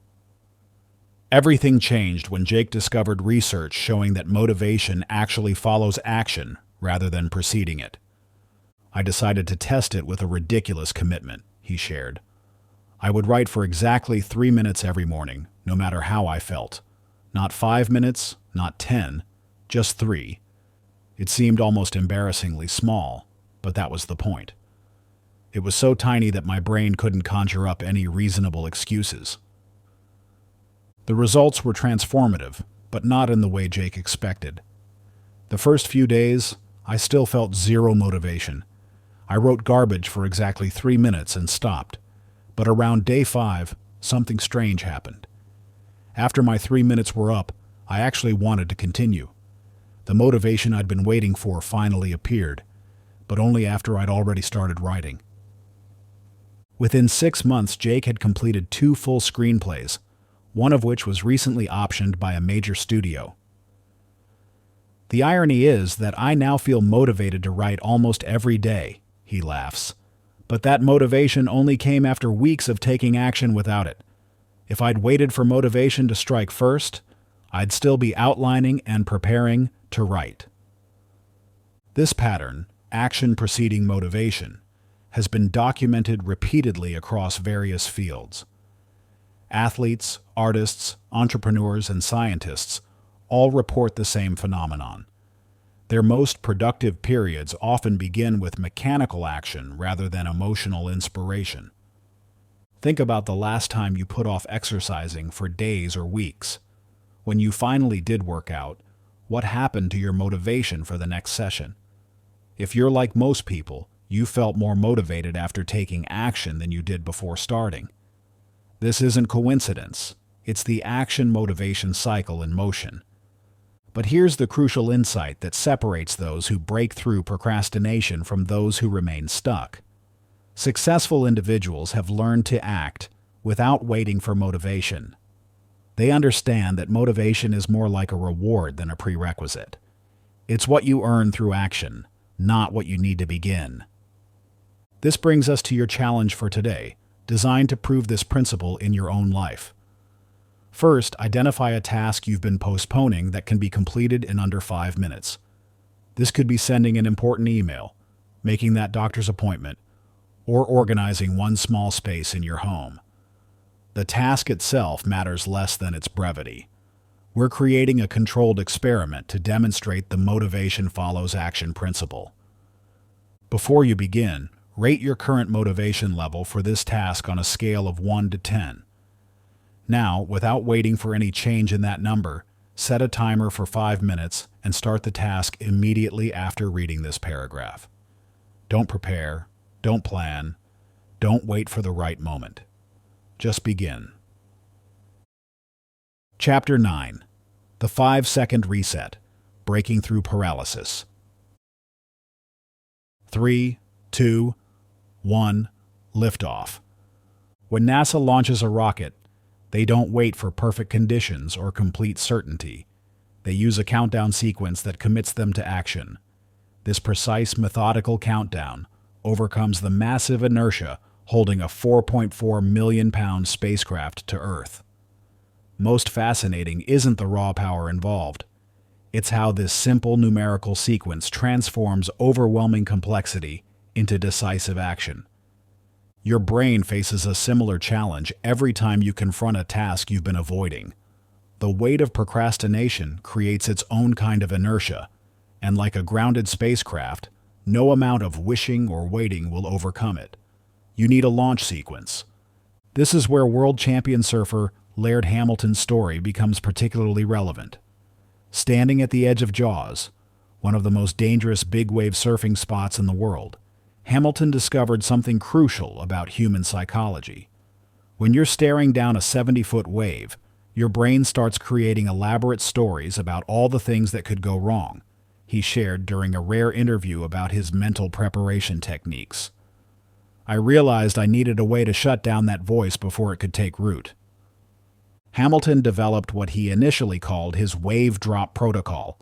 Everything changed when Jake discovered research showing that motivation actually follows action rather than preceding it. I decided to test it with a ridiculous commitment, he shared. I would write for exactly 3 minutes every morning, no matter how I felt. Not 5 minutes, not 10, just 3. It seemed almost embarrassingly small, but that was the point. It was so tiny that my brain couldn't conjure up any reasonable excuses. The results were transformative, but not in the way Jake expected. The first few days, I still felt zero motivation. I wrote garbage for exactly 3 minutes and stopped. But around day 5, something strange happened. After my 3 minutes were up, I actually wanted to continue. The motivation I'd been waiting for finally appeared, but only after I'd already started writing. Within 6 months, Jake had completed 2 full screenplays, one of which was recently optioned by a major studio. The irony is that I now feel motivated to write almost every day, he laughs. But that motivation only came after weeks of taking action without it. If I'd waited for motivation to strike first, I'd still be outlining and preparing to write. This pattern, action preceding motivation, has been documented repeatedly across various fields. Athletes, artists, entrepreneurs, and scientists all report the same phenomenon. Their most productive periods often begin with mechanical action rather than emotional inspiration. Think about the last time you put off exercising for days or weeks. When you finally did work out, what happened to your motivation for the next session? If you're like most people, you felt more motivated after taking action than you did before starting. This isn't coincidence. It's the action-motivation cycle in motion. But here's the crucial insight that separates those who break through procrastination from those who remain stuck. Successful individuals have learned to act without waiting for motivation. They understand that motivation is more like a reward than a prerequisite. It's what you earn through action, not what you need to begin. This brings us to your challenge for today, designed to prove this principle in your own life. First, identify a task you've been postponing that can be completed in under 5 minutes. This could be sending an important email, making that doctor's appointment, or organizing one small space in your home. The task itself matters less than its brevity. We're creating a controlled experiment to demonstrate the motivation follows action principle. Before you begin, rate your current motivation level for this task on a scale of 1 to 10. Now, without waiting for any change in that number, set a timer for 5 minutes and start the task immediately after reading this paragraph. Don't prepare, don't plan, don't wait for the right moment. Just begin. Chapter 9. The 5-Second Reset. Breaking Through Paralysis. 3, 2, 1, liftoff. When NASA launches a rocket, they don't wait for perfect conditions or complete certainty. They use a countdown sequence that commits them to action. This precise, methodical countdown overcomes the massive inertia holding a 4.4 million pound spacecraft to Earth. Most fascinating isn't the raw power involved. It's how this simple numerical sequence transforms overwhelming complexity into decisive action. Your brain faces a similar challenge every time you confront a task you've been avoiding. The weight of procrastination creates its own kind of inertia, and like a grounded spacecraft, no amount of wishing or waiting will overcome it. You need a launch sequence. This is where world champion surfer Laird Hamilton's story becomes particularly relevant. Standing at the edge of Jaws, one of the most dangerous big-wave surfing spots in the world, Hamilton discovered something crucial about human psychology. When you're staring down a 70-foot wave, your brain starts creating elaborate stories about all the things that could go wrong, he shared during a rare interview about his mental preparation techniques. I realized I needed a way to shut down that voice before it could take root. Hamilton developed what he initially called his wave drop protocol,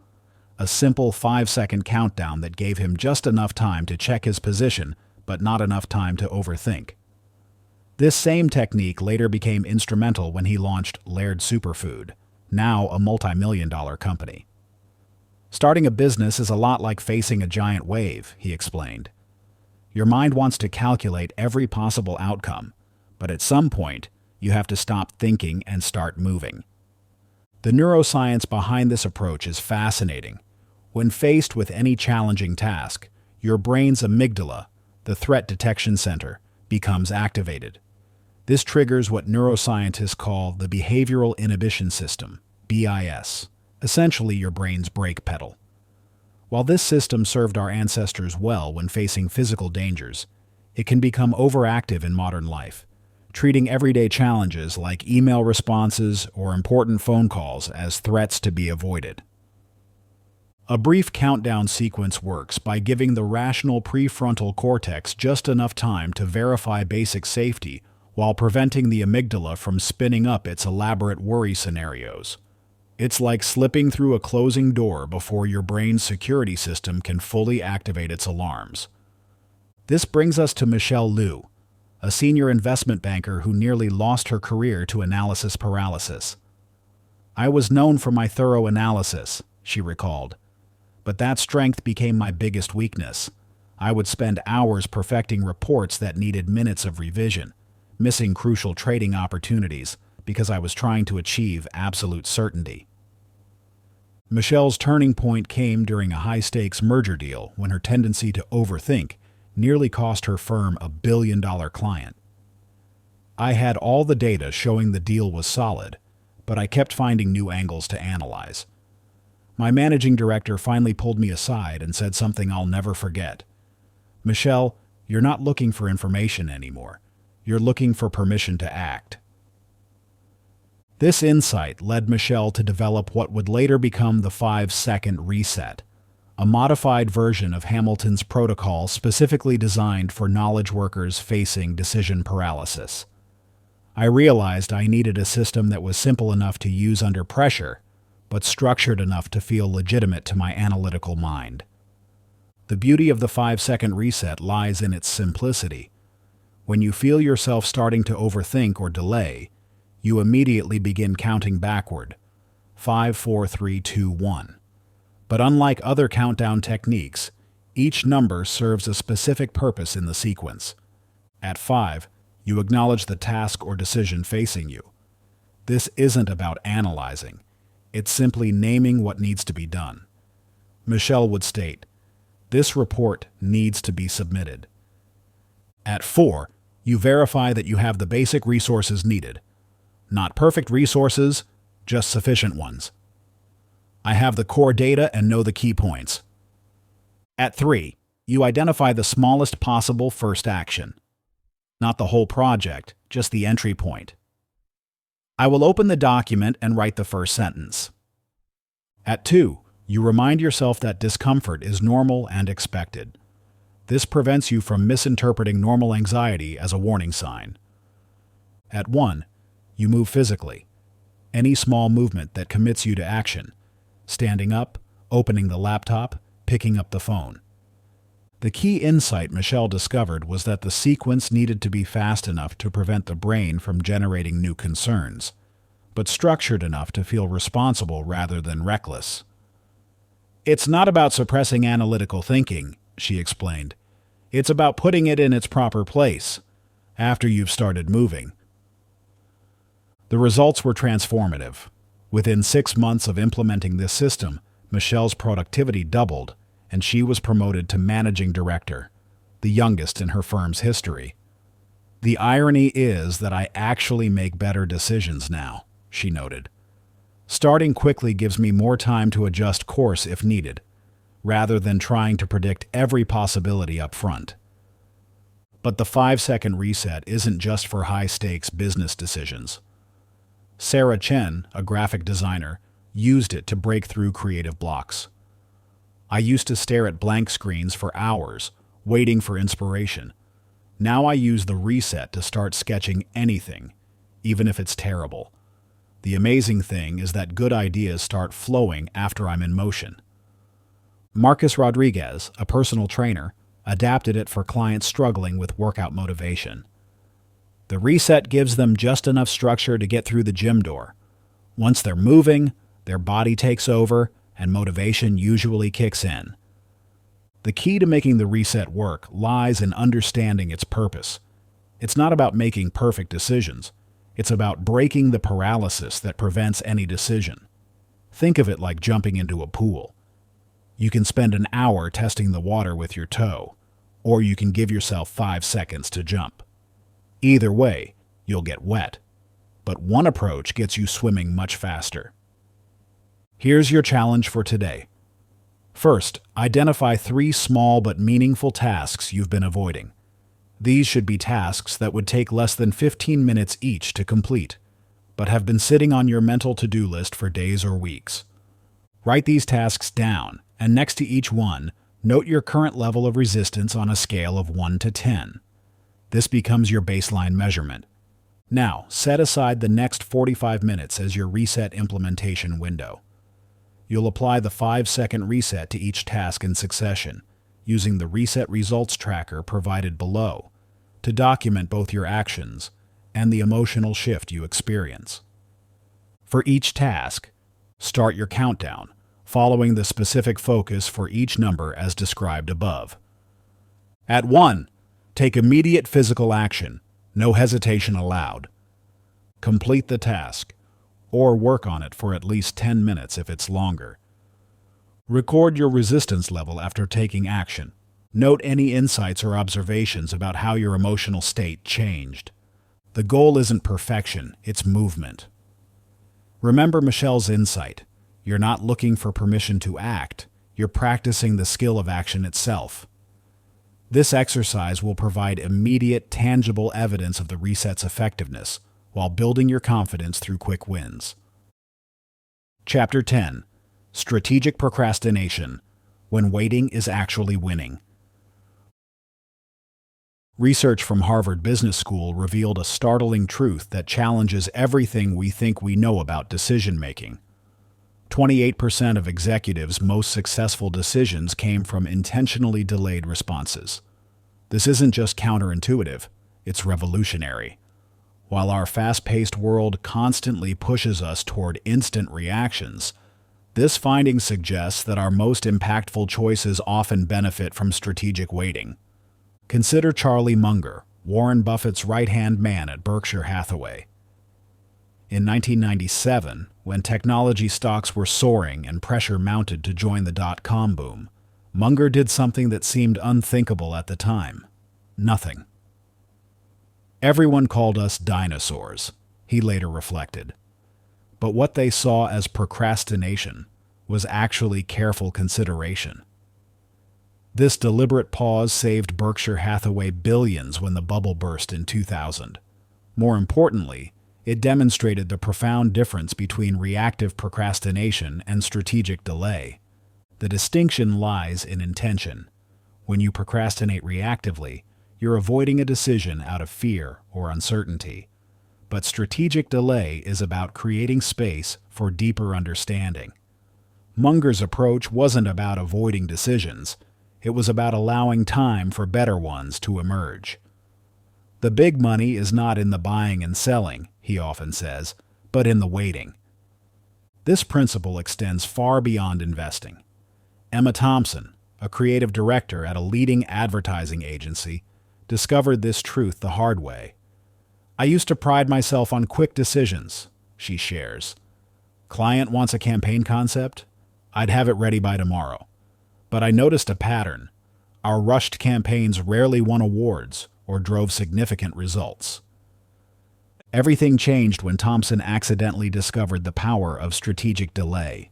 a simple 5-second countdown that gave him just enough time to check his position, but not enough time to overthink. This same technique later became instrumental when he launched Laird Superfood, now a multi-million-dollar company. Starting a business is a lot like facing a giant wave, he explained. Your mind wants to calculate every possible outcome, but at some point, you have to stop thinking and start moving. The neuroscience behind this approach is fascinating. When faced with any challenging task, your brain's amygdala, the threat detection center, becomes activated. This triggers what neuroscientists call the behavioral inhibition system, BIS, essentially your brain's brake pedal. While this system served our ancestors well when facing physical dangers, it can become overactive in modern life, treating everyday challenges like email responses or important phone calls as threats to be avoided. A brief countdown sequence works by giving the rational prefrontal cortex just enough time to verify basic safety while preventing the amygdala from spinning up its elaborate worry scenarios. It's like slipping through a closing door before your brain's security system can fully activate its alarms. This brings us to Michelle Liu, a senior investment banker who nearly lost her career to analysis paralysis. "I was known for my thorough analysis," she recalled. "But that strength became my biggest weakness. I would spend hours perfecting reports that needed minutes of revision, missing crucial trading opportunities because I was trying to achieve absolute certainty." Michelle's turning point came during a high-stakes merger deal when her tendency to overthink nearly cost her firm a billion-dollar client. I had all the data showing the deal was solid, but I kept finding new angles to analyze. My managing director finally pulled me aside and said something I'll never forget. "Michelle, you're not looking for information anymore. You're looking for permission to act." This insight led Michelle to develop what would later become the 5-second reset, a modified version of Hamilton's protocol specifically designed for knowledge workers facing decision paralysis. I realized I needed a system that was simple enough to use under pressure, but structured enough to feel legitimate to my analytical mind. The beauty of the 5-second reset lies in its simplicity. When you feel yourself starting to overthink or delay, you immediately begin counting backward. 5, 4, 3, 2, 1. But unlike other countdown techniques, each number serves a specific purpose in the sequence. At 5, you acknowledge the task or decision facing you. This isn't about analyzing. It's simply naming what needs to be done. Michelle would state, "This report needs to be submitted." At 4, you verify that you have the basic resources needed. Not perfect resources, just sufficient ones. I have the core data and know the key points. At 3, you identify the smallest possible first action. Not the whole project, just the entry point. I will open the document and write the first sentence. At 2, you remind yourself that discomfort is normal and expected. This prevents you from misinterpreting normal anxiety as a warning sign. At 1, you move physically. Any small movement that commits you to action. Standing up, opening the laptop, picking up the phone. The key insight Michelle discovered was that the sequence needed to be fast enough to prevent the brain from generating new concerns, but structured enough to feel responsible rather than reckless. "It's not about suppressing analytical thinking," she explained. "It's about putting it in its proper place, after you've started moving." The results were transformative. Within 6 months of implementing this system, Michelle's productivity doubled, and she was promoted to managing director, the youngest in her firm's history. "The irony is that I actually make better decisions now," she noted. "Starting quickly gives me more time to adjust course if needed, rather than trying to predict every possibility up front." But the 5-second reset isn't just for high-stakes business decisions. Sarah Chen, a graphic designer, used it to break through creative blocks. "I used to stare at blank screens for hours, waiting for inspiration. Now I use the reset to start sketching anything, even if it's terrible. The amazing thing is that good ideas start flowing after I'm in motion." Marcus Rodriguez, a personal trainer, adapted it for clients struggling with workout motivation. The reset gives them just enough structure to get through the gym door. Once they're moving, their body takes over, and motivation usually kicks in. The key to making the reset work lies in understanding its purpose. It's not about making perfect decisions. It's about breaking the paralysis that prevents any decision. Think of it like jumping into a pool. You can spend an hour testing the water with your toe, or you can give yourself 5 seconds to jump. Either way, you'll get wet. But one approach gets you swimming much faster. Here's your challenge for today. First, identify 3 small but meaningful tasks you've been avoiding. These should be tasks that would take less than 15 minutes each to complete, but have been sitting on your mental to-do list for days or weeks. Write these tasks down, and next to each one, note your current level of resistance on a scale of 1 to 10. This becomes your baseline measurement. Now, set aside the next 45 minutes as your reset implementation window. You'll apply the 5-second reset to each task in succession, using the reset results tracker provided below to document both your actions and the emotional shift you experience. For each task, start your countdown, following the specific focus for each number as described above. At 1, take immediate physical action, no hesitation allowed. Complete the task, or work on it for at least 10 minutes if it's longer. Record your resistance level after taking action. Note any insights or observations about how your emotional state changed. The goal isn't perfection, it's movement. Remember Michelle's insight. You're not looking for permission to act, you're practicing the skill of action itself. This exercise will provide immediate, tangible evidence of the reset's effectiveness, while building your confidence through quick wins. Chapter 10. Strategic Procrastination. When waiting is actually winning. Research from Harvard Business School revealed a startling truth that challenges everything we think we know about decision-making. 28% of executives' most successful decisions came from intentionally delayed responses. This isn't just counterintuitive, it's revolutionary. While our fast-paced world constantly pushes us toward instant reactions, this finding suggests that our most impactful choices often benefit from strategic waiting. Consider Charlie Munger, Warren Buffett's right-hand man at Berkshire Hathaway. In 1997, when technology stocks were soaring and pressure mounted to join the dot-com boom, Munger did something that seemed unthinkable at the time. Nothing. Everyone called us dinosaurs, he later reflected. But what they saw as procrastination was actually careful consideration. This deliberate pause saved Berkshire Hathaway billions when the bubble burst in 2000. More importantly, it demonstrated the profound difference between reactive procrastination and strategic delay. The distinction lies in intention. When you procrastinate reactively, you're avoiding a decision out of fear or uncertainty. But strategic delay is about creating space for deeper understanding. Munger's approach wasn't about avoiding decisions. It was about allowing time for better ones to emerge. The big money is not in the buying and selling, he often says, but in the waiting. This principle extends far beyond investing. Emma Thompson, a creative director at a leading advertising agency, discovered this truth the hard way. I used to pride myself on quick decisions, she shares. Client wants a campaign concept? I'd have it ready by tomorrow. But I noticed a pattern. Our rushed campaigns rarely won awards or drove significant results. Everything changed when Thompson accidentally discovered the power of strategic delay.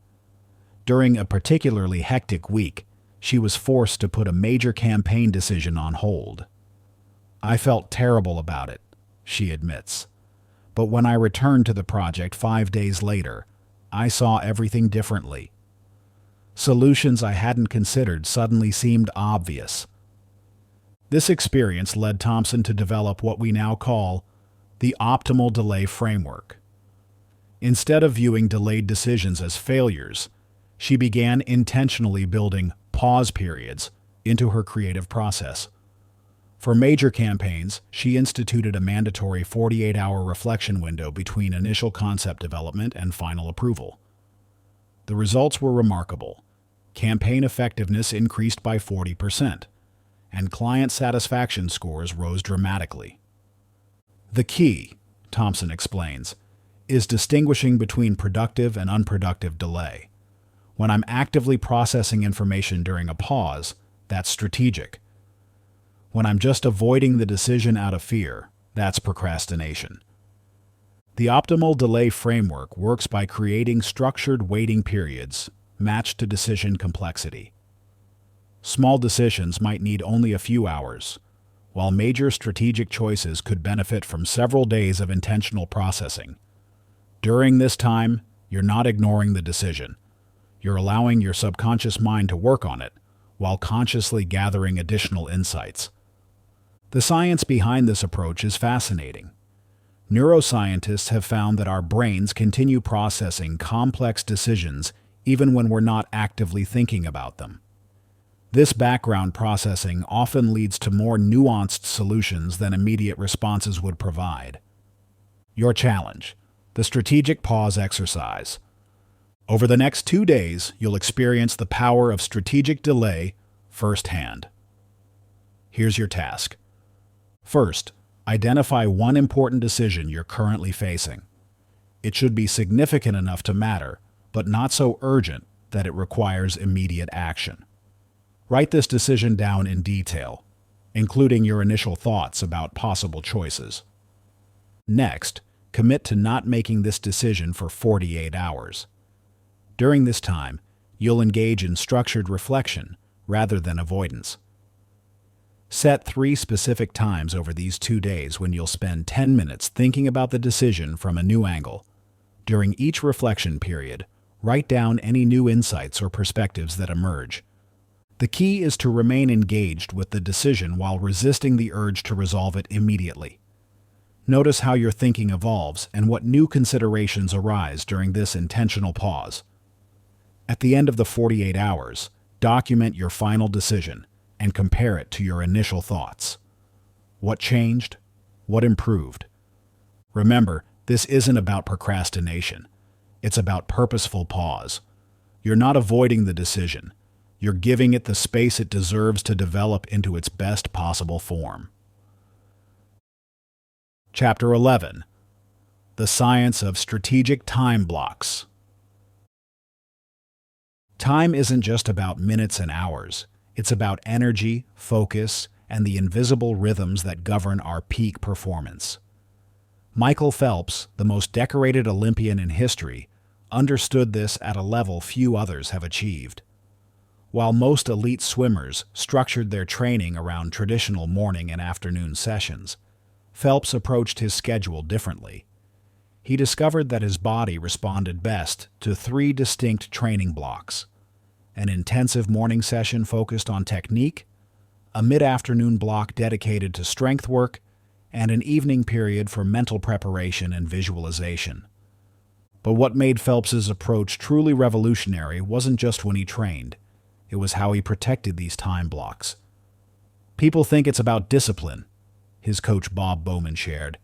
During a particularly hectic week, she was forced to put a major campaign decision on hold. I felt terrible about it, she admits. But when I returned to the project 5 days later, I saw everything differently. Solutions I hadn't considered suddenly seemed obvious. This experience led Thompson to develop what we now call the optimal delay framework. Instead of viewing delayed decisions as failures, she began intentionally building pause periods into her creative process. For major campaigns, she instituted a mandatory 48-hour reflection window between initial concept development and final approval. The results were remarkable. Campaign effectiveness increased by 40%, and client satisfaction scores rose dramatically. The key, Thompson explains, is distinguishing between productive and unproductive delay. When I'm actively processing information during a pause, that's strategic. When I'm just avoiding the decision out of fear, that's procrastination. The optimal delay framework works by creating structured waiting periods matched to decision complexity. Small decisions might need only a few hours, while major strategic choices could benefit from several days of intentional processing. During this time, you're not ignoring the decision. You're allowing your subconscious mind to work on it, while consciously gathering additional insights. The science behind this approach is fascinating. Neuroscientists have found that our brains continue processing complex decisions even when we're not actively thinking about them. This background processing often leads to more nuanced solutions than immediate responses would provide. Your challenge: the strategic pause exercise. Over the next 2 days, you'll experience the power of strategic delay firsthand. Here's your task. First, identify one important decision you're currently facing. It should be significant enough to matter, but not so urgent that it requires immediate action. Write this decision down in detail, including your initial thoughts about possible choices. Next, commit to not making this decision for 48 hours. During this time, you'll engage in structured reflection rather than avoidance. Set 3 specific times over these 2 days when you'll spend 10 minutes thinking about the decision from a new angle. During each reflection period, write down any new insights or perspectives that emerge. The key is to remain engaged with the decision while resisting the urge to resolve it immediately. Notice how your thinking evolves and what new considerations arise during this intentional pause. At the end of the 48 hours, document your final decision and compare it to your initial thoughts. What changed? What improved? Remember, this isn't about procrastination. It's about purposeful pause. You're not avoiding the decision. You're giving it the space it deserves to develop into its best possible form. Chapter 11. The Science of Strategic Time Blocks. Time isn't just about minutes and hours. It's about energy, focus, and the invisible rhythms that govern our peak performance. Michael Phelps, the most decorated Olympian in history, understood this at a level few others have achieved. While most elite swimmers structured their training around traditional morning and afternoon sessions, Phelps approached his schedule differently. He discovered that his body responded best to 3 distinct training blocks: an intensive morning session focused on technique, a mid-afternoon block dedicated to strength work, and an evening period for mental preparation and visualization. But what made Phelps's approach truly revolutionary wasn't just when he trained. It was how he protected these time blocks. People think it's about discipline, his coach Bob Bowman shared,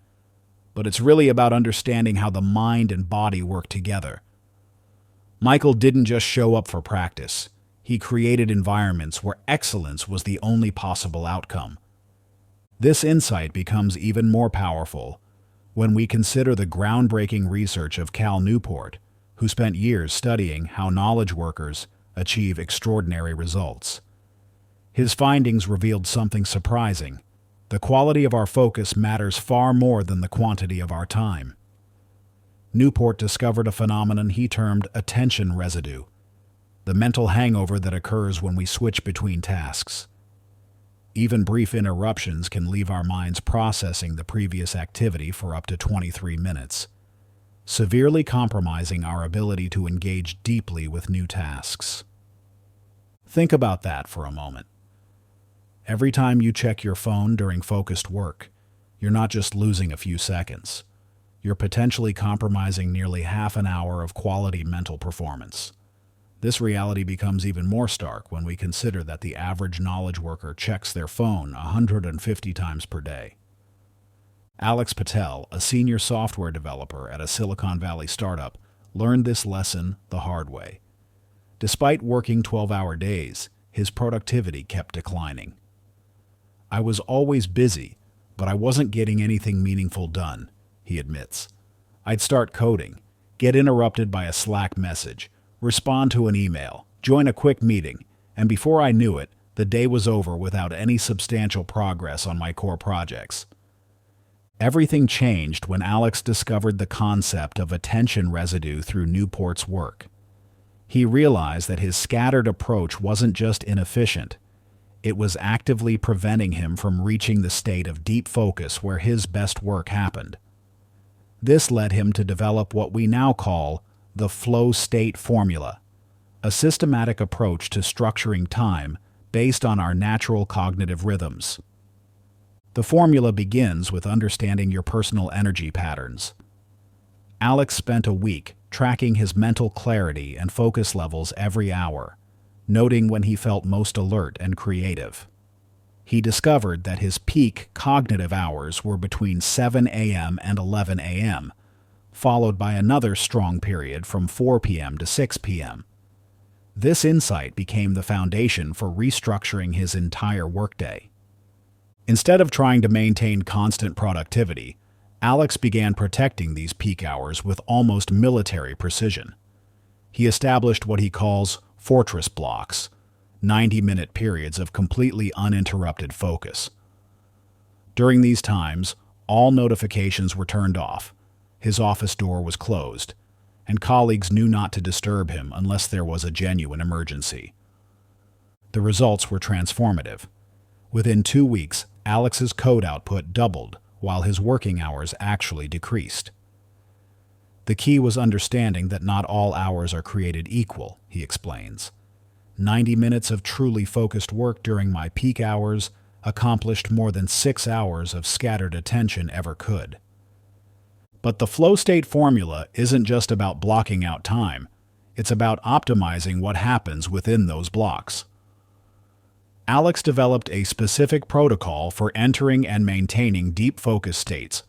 but it's really about understanding how the mind and body work together. Michael didn't just show up for practice. He created environments where excellence was the only possible outcome. This insight becomes even more powerful when we consider the groundbreaking research of Cal Newport, who spent years studying how knowledge workers achieve extraordinary results. His findings revealed something surprising. The quality of our focus matters far more than the quantity of our time. Newport discovered a phenomenon he termed attention residue, the mental hangover that occurs when we switch between tasks. Even brief interruptions can leave our minds processing the previous activity for up to 23 minutes, severely compromising our ability to engage deeply with new tasks. Think about that for a moment. Every time you check your phone during focused work, you're not just losing a few seconds. You're potentially compromising nearly half an hour of quality mental performance. This reality becomes even more stark when we consider that the average knowledge worker checks their phone 150 times per day. Alex Patel, a senior software developer at a Silicon Valley startup, learned this lesson the hard way. Despite working 12-hour days, his productivity kept declining. "I was always busy, but I wasn't getting anything meaningful done," he admits. "I'd start coding, get interrupted by a Slack message, respond to an email, join a quick meeting, and before I knew it, the day was over without any substantial progress on my core projects." Everything changed when Alex discovered the concept of attention residue through Newport's work. He realized that his scattered approach wasn't just inefficient, it was actively preventing him from reaching the state of deep focus where his best work happened. This led him to develop what we now call the flow state formula, a systematic approach to structuring time based on our natural cognitive rhythms. The formula begins with understanding your personal energy patterns. Alex spent a week tracking his mental clarity and focus levels every hour, noting when he felt most alert and creative. He discovered that his peak cognitive hours were between 7 a.m. and 11 a.m., followed by another strong period from 4 p.m. to 6 p.m. This insight became the foundation for restructuring his entire workday. Instead of trying to maintain constant productivity, Alex began protecting these peak hours with almost military precision. He established what he calls fortress blocks, 90-minute periods of completely uninterrupted focus. During these times, all notifications were turned off, his office door was closed, and colleagues knew not to disturb him unless there was a genuine emergency. The results were transformative. Within 2 weeks, Alex's code output doubled, while his working hours actually decreased. The key was understanding that not all hours are created equal, he explains. 90 minutes of truly focused work during my peak hours accomplished more than 6 hours of scattered attention ever could. But the flow state formula isn't just about blocking out time, it's about optimizing what happens within those blocks. Alex developed a specific protocol for entering and maintaining deep focus states.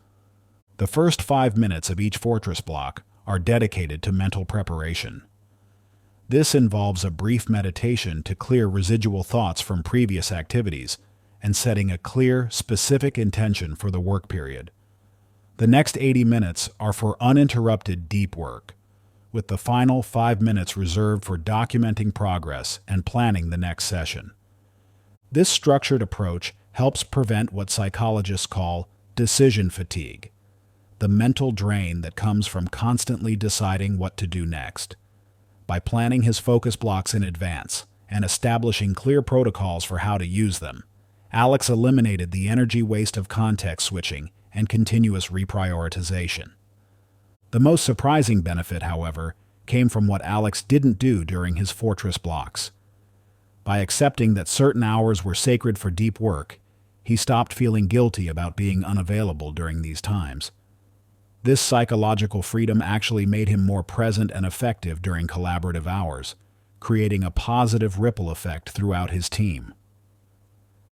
The first 5 minutes of each fortress block are dedicated to mental preparation. This involves a brief meditation to clear residual thoughts from previous activities and setting a clear, specific intention for the work period. The next 80 minutes are for uninterrupted deep work, with the final 5 minutes reserved for documenting progress and planning the next session. This structured approach helps prevent what psychologists call decision fatigue, the mental drain that comes from constantly deciding what to do next. By planning his focus blocks in advance and establishing clear protocols for how to use them, Alex eliminated the energy waste of context switching and continuous reprioritization. The most surprising benefit, however, came from what Alex didn't do during his fortress blocks. By accepting that certain hours were sacred for deep work, he stopped feeling guilty about being unavailable during these times. This psychological freedom actually made him more present and effective during collaborative hours, creating a positive ripple effect throughout his team.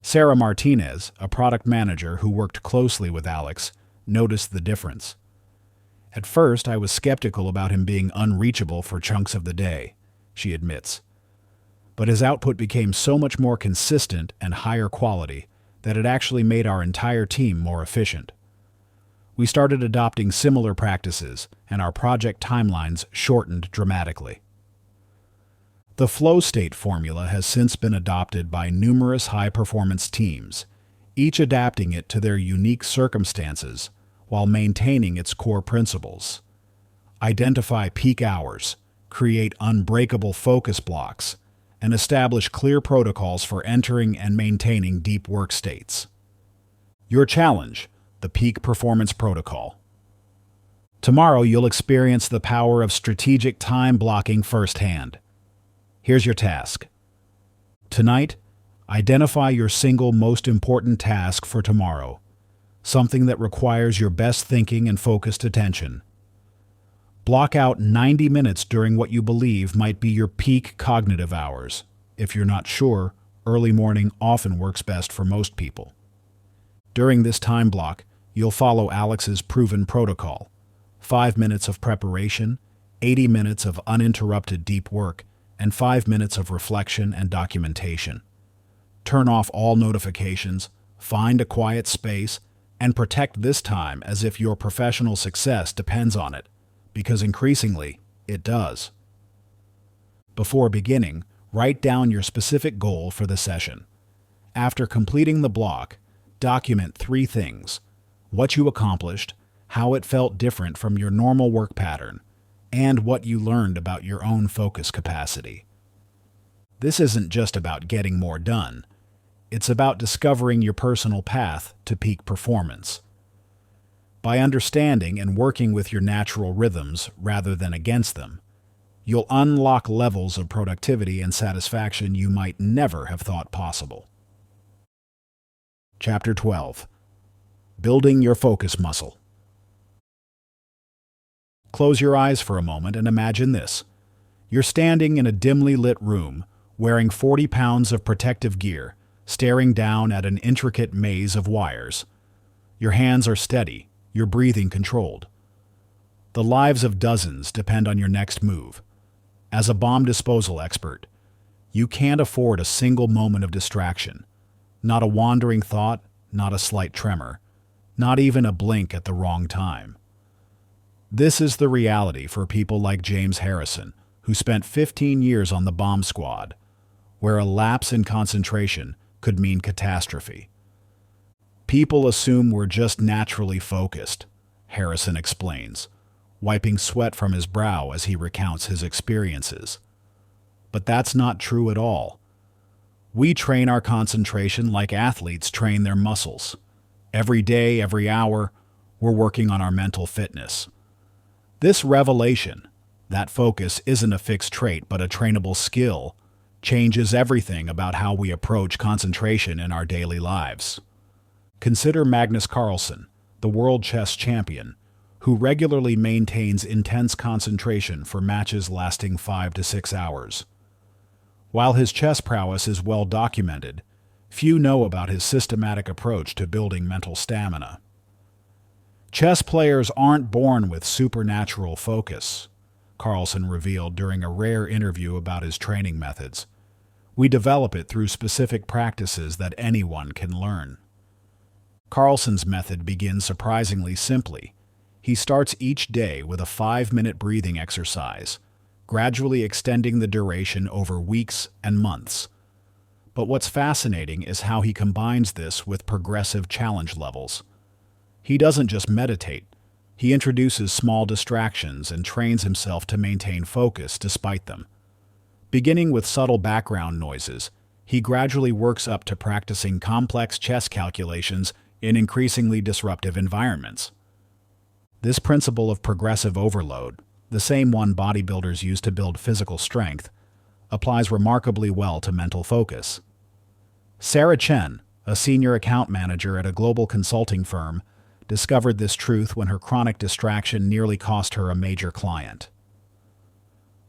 Sarah Martinez, a product manager who worked closely with Alex, noticed the difference. At first, I was skeptical about him being unreachable for chunks of the day, she admits. But his output became so much more consistent and higher quality that it actually made our entire team more efficient. We started adopting similar practices, and our project timelines shortened dramatically. The flow state formula has since been adopted by numerous high-performance teams, each adapting it to their unique circumstances while maintaining its core principles. Identify peak hours, create unbreakable focus blocks, and establish clear protocols for entering and maintaining deep work states. Your challenge: the Peak Performance Protocol. Tomorrow you'll experience the power of strategic time blocking firsthand. Here's your task. Tonight, identify your single most important task for tomorrow, something that requires your best thinking and focused attention. Block out 90 minutes during what you believe might be your peak cognitive hours. If you're not sure, early morning often works best for most people. During this time block, you'll follow Alex's proven protocol: 5 minutes of preparation, 80 minutes of uninterrupted deep work, and 5 minutes of reflection and documentation. Turn off all notifications, find a quiet space, and protect this time as if your professional success depends on it, because increasingly, it does. Before beginning, write down your specific goal for the session. After completing the block, document 3 things: what you accomplished, how it felt different from your normal work pattern, and what you learned about your own focus capacity. This isn't just about getting more done. It's about discovering your personal path to peak performance. By understanding and working with your natural rhythms rather than against them, you'll unlock levels of productivity and satisfaction you might never have thought possible. Chapter 12. Building your focus muscle. Close your eyes for a moment and imagine this. You're standing in a dimly lit room, wearing 40 pounds of protective gear, staring down at an intricate maze of wires. Your hands are steady, your breathing controlled. The lives of dozens depend on your next move. As a bomb disposal expert, you can't afford a single moment of distraction. Not a wandering thought, not a slight tremor, not even a blink at the wrong time. This is the reality for people like James Harrison, who spent 15 years on the bomb squad, where a lapse in concentration could mean catastrophe. People assume we're just naturally focused, Harrison explains, wiping sweat from his brow as he recounts his experiences. But that's not true at all. We train our concentration like athletes train their muscles. Every day, every hour, we're working on our mental fitness. This revelation, that focus isn't a fixed trait but a trainable skill, changes everything about how we approach concentration in our daily lives. Consider Magnus Carlsen, the world chess champion, who regularly maintains intense concentration for matches lasting 5 to 6 hours. While his chess prowess is well documented, few know about his systematic approach to building mental stamina. Chess players aren't born with supernatural focus, Carlsen revealed during a rare interview about his training methods. We develop it through specific practices that anyone can learn. Carlsen's method begins surprisingly simply. He starts each day with a 5-minute breathing exercise, gradually extending the duration over weeks and months. But what's fascinating is how he combines this with progressive challenge levels. He doesn't just meditate. He introduces small distractions and trains himself to maintain focus despite them. Beginning with subtle background noises, he gradually works up to practicing complex chess calculations in increasingly disruptive environments. This principle of progressive overload, the same one bodybuilders use to build physical strength, applies remarkably well to mental focus. Sarah Chen, a senior account manager at a global consulting firm, discovered this truth when her chronic distraction nearly cost her a major client.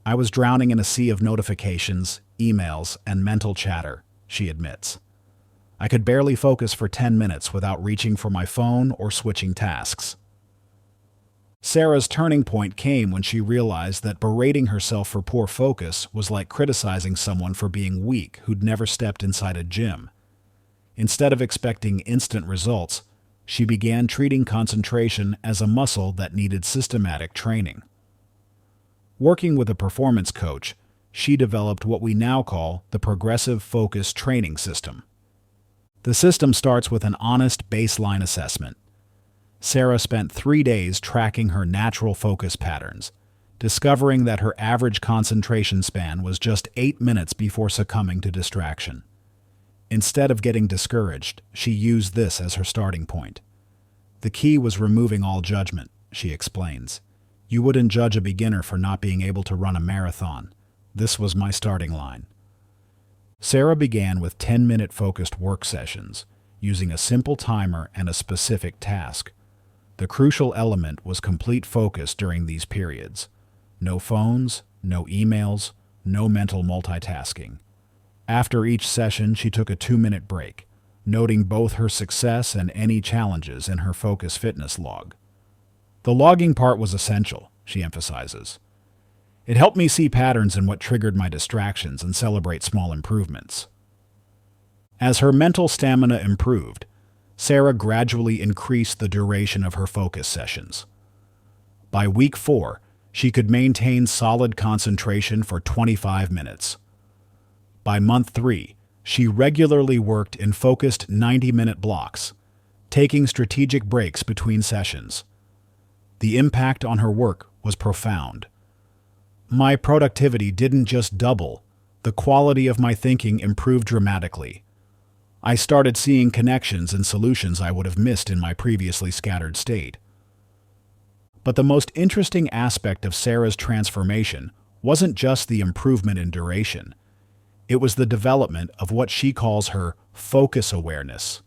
I was drowning in a sea of notifications, emails, and mental chatter, she admits. I could barely focus for 10 minutes without reaching for my phone or switching tasks. Sarah's turning point came when she realized that berating herself for poor focus was like criticizing someone for being weak who'd never stepped inside a gym. Instead of expecting instant results, she began treating concentration as a muscle that needed systematic training. Working with a performance coach, she developed what we now call the Progressive Focus Training System. The system starts with an honest baseline assessment. Sarah spent 3 days tracking her natural focus patterns, discovering that her average concentration span was just 8 minutes before succumbing to distraction. Instead of getting discouraged, she used this as her starting point. The key was removing all judgment, she explains. You wouldn't judge a beginner for not being able to run a marathon. This was my starting line. Sarah began with 10-minute focused work sessions, using a simple timer and a specific task. The crucial element was complete focus during these periods. No phones, no emails, no mental multitasking. After each session, she took a 2-minute break, noting both her success and any challenges in her focus fitness log. The logging part was essential, she emphasizes. It helped me see patterns in what triggered my distractions and celebrate small improvements. As her mental stamina improved, Sarah gradually increased the duration of her focus sessions. By week 4, she could maintain solid concentration for 25 minutes. By month 3, she regularly worked in focused 90-minute blocks, taking strategic breaks between sessions. The impact on her work was profound. My productivity didn't just double, the quality of my thinking improved dramatically. I started seeing connections and solutions I would have missed in my previously scattered state. But the most interesting aspect of Sarah's transformation wasn't just the improvement in duration. It was the development of what she calls her focus awareness.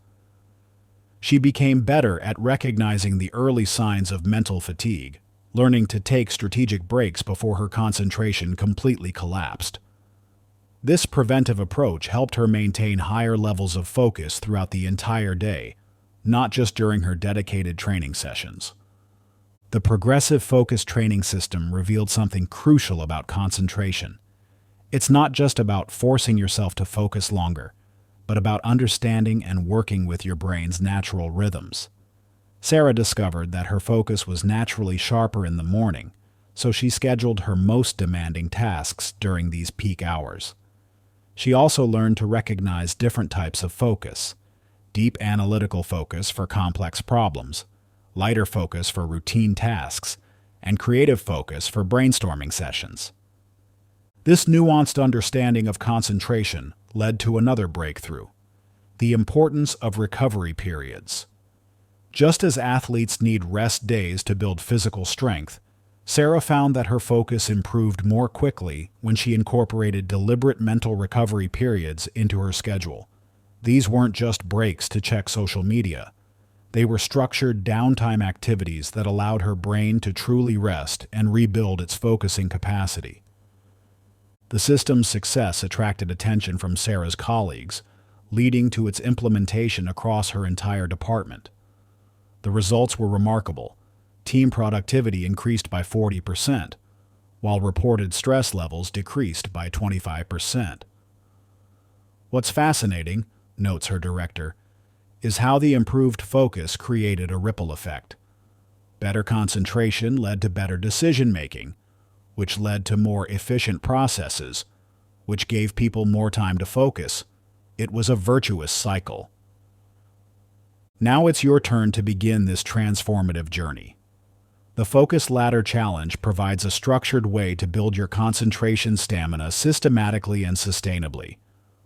She became better at recognizing the early signs of mental fatigue, learning to take strategic breaks before her concentration completely collapsed. This preventive approach helped her maintain higher levels of focus throughout the entire day, not just during her dedicated training sessions. The Progressive Focus Training System revealed something crucial about concentration. It's not just about forcing yourself to focus longer, but about understanding and working with your brain's natural rhythms. Sarah discovered that her focus was naturally sharper in the morning, so she scheduled her most demanding tasks during these peak hours. She also learned to recognize different types of focus: deep analytical focus for complex problems, lighter focus for routine tasks, and creative focus for brainstorming sessions. This nuanced understanding of concentration led to another breakthrough: the importance of recovery periods. Just as athletes need rest days to build physical strength, Sarah found that her focus improved more quickly when she incorporated deliberate mental recovery periods into her schedule. These weren't just breaks to check social media. They were structured downtime activities that allowed her brain to truly rest and rebuild its focusing capacity. The system's success attracted attention from Sarah's colleagues, leading to its implementation across her entire department. The results were remarkable. Team productivity increased by 40%, while reported stress levels decreased by 25%. What's fascinating, notes her director, is how the improved focus created a ripple effect. Better concentration led to better decision-making, which led to more efficient processes, which gave people more time to focus. It was a virtuous cycle. Now it's your turn to begin this transformative journey. The Focus Ladder Challenge provides a structured way to build your concentration stamina systematically and sustainably.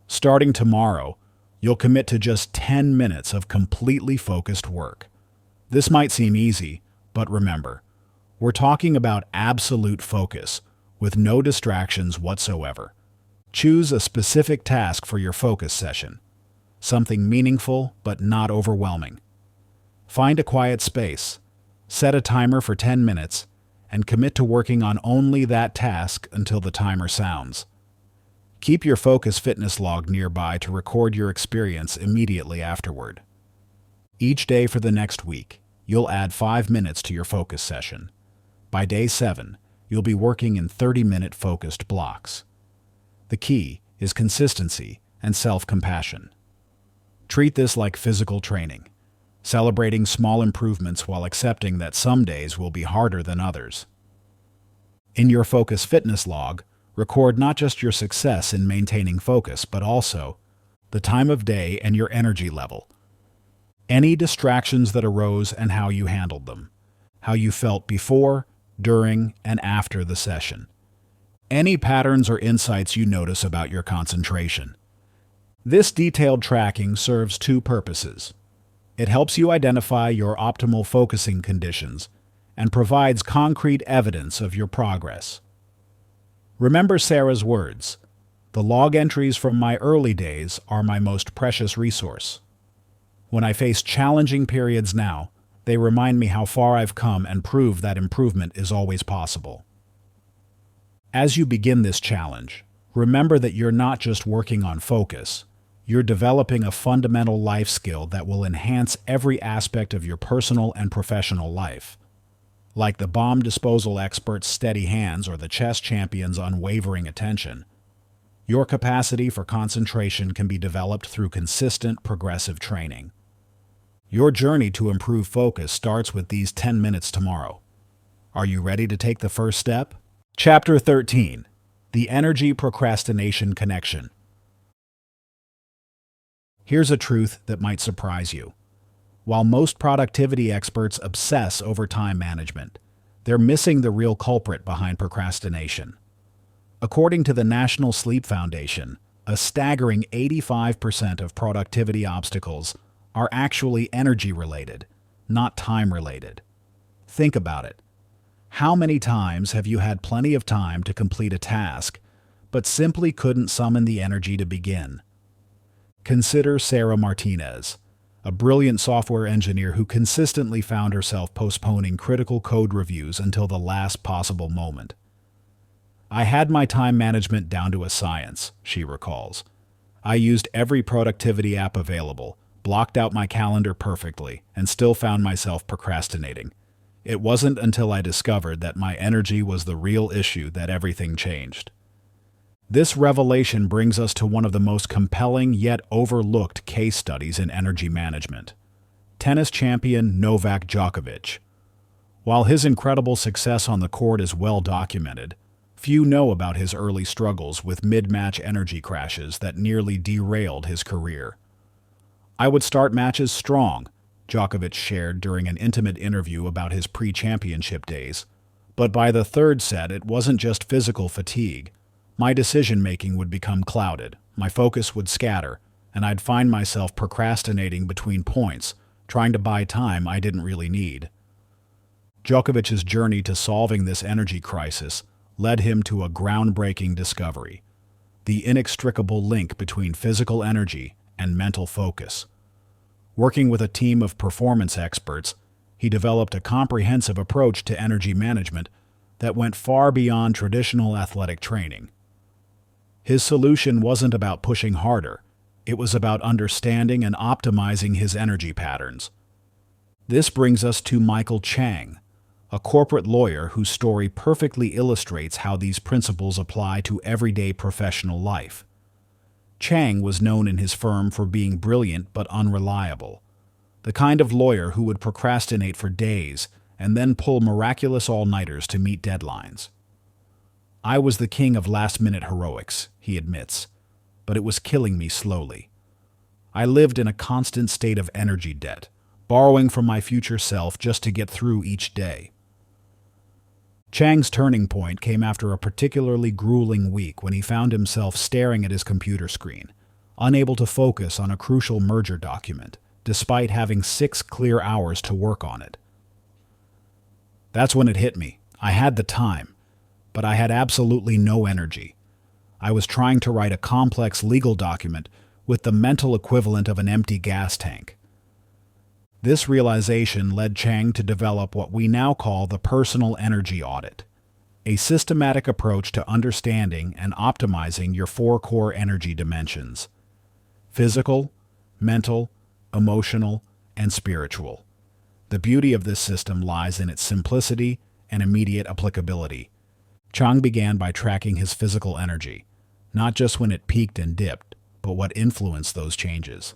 Starting tomorrow, you'll commit to just 10 minutes of completely focused work. This might seem easy, but remember, we're talking about absolute focus, with no distractions whatsoever. Choose a specific task for your focus session, something meaningful but not overwhelming. Find a quiet space, set a timer for 10 minutes, and commit to working on only that task until the timer sounds. Keep your focus fitness log nearby to record your experience immediately afterward. Each day for the next week, you'll add 5 minutes to your focus session. By day 7, you'll be working in 30-minute focused blocks. The key is consistency and self-compassion. Treat this like physical training, celebrating small improvements while accepting that some days will be harder than others. In your focus fitness log, record not just your success in maintaining focus, but also the time of day and your energy level. Any distractions that arose and how you handled them. How you felt before, during, and after the session. Any patterns or insights you notice about your concentration. This detailed tracking serves two purposes. It helps you identify your optimal focusing conditions and provides concrete evidence of your progress. Remember Sarah's words, "The log entries from my early days are my most precious resource. When I face challenging periods now, they remind me how far I've come and prove that improvement is always possible." As you begin this challenge, remember that you're not just working on focus. You're developing a fundamental life skill that will enhance every aspect of your personal and professional life. Like the bomb disposal expert's steady hands or the chess champion's unwavering attention, your capacity for concentration can be developed through consistent, progressive training. Your journey to improve focus starts with these 10 minutes tomorrow. Are you ready to take the first step? Chapter 13: The Energy-Procrastination Connection. Here's a truth that might surprise you. While most productivity experts obsess over time management, they're missing the real culprit behind procrastination. According to the National Sleep Foundation, a staggering 85% of productivity obstacles are actually energy-related, not time-related. Think about it. How many times have you had plenty of time to complete a task, but simply couldn't summon the energy to begin? Consider Sarah Martinez, a brilliant software engineer who consistently found herself postponing critical code reviews until the last possible moment. "I had my time management down to a science," she recalls. "I used every productivity app available, blocked out my calendar perfectly, and still found myself procrastinating. It wasn't until I discovered that my energy was the real issue that everything changed." This revelation brings us to one of the most compelling yet overlooked case studies in energy management: tennis champion Novak Djokovic. While his incredible success on the court is well documented, few know about his early struggles with mid-match energy crashes that nearly derailed his career. "I would start matches strong," Djokovic shared during an intimate interview about his pre-championship days. "But by the third set, it wasn't just physical fatigue. My decision-making would become clouded, my focus would scatter, and I'd find myself procrastinating between points, trying to buy time I didn't really need." Djokovic's journey to solving this energy crisis led him to a groundbreaking discovery: the inextricable link between physical energy and mental focus. Working with a team of performance experts, he developed a comprehensive approach to energy management that went far beyond traditional athletic training. His solution wasn't about pushing harder, it was about understanding and optimizing his energy patterns. This brings us to Michael Chang, a corporate lawyer whose story perfectly illustrates how these principles apply to everyday professional life. Chang was known in his firm for being brilliant but unreliable, the kind of lawyer who would procrastinate for days and then pull miraculous all-nighters to meet deadlines. "I was the king of last-minute heroics," he admits, "but it was killing me slowly. I lived in a constant state of energy debt, borrowing from my future self just to get through each day." Chang's turning point came after a particularly grueling week when he found himself staring at his computer screen, unable to focus on a crucial merger document, despite having 6 clear hours to work on it. "That's when it hit me. I had the time, but I had absolutely no energy. I was trying to write a complex legal document with the mental equivalent of an empty gas tank." This realization led Chang to develop what we now call the personal energy audit, a systematic approach to understanding and optimizing your 4 core energy dimensions: physical, mental, emotional, and spiritual. The beauty of this system lies in its simplicity and immediate applicability. Chang began by tracking his physical energy, not just when it peaked and dipped, but what influenced those changes.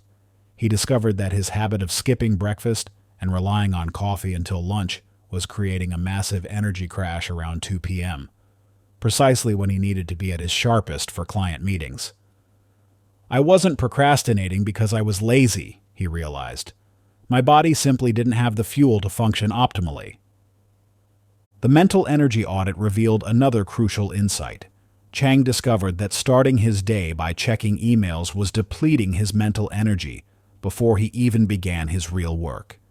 He discovered that his habit of skipping breakfast and relying on coffee until lunch was creating a massive energy crash around 2 p.m., precisely when he needed to be at his sharpest for client meetings. "I wasn't procrastinating because I was lazy," he realized. "My body simply didn't have the fuel to function optimally." The mental energy audit revealed another crucial insight. Chang discovered that starting his day by checking emails was depleting his mental energy before he even began his real work.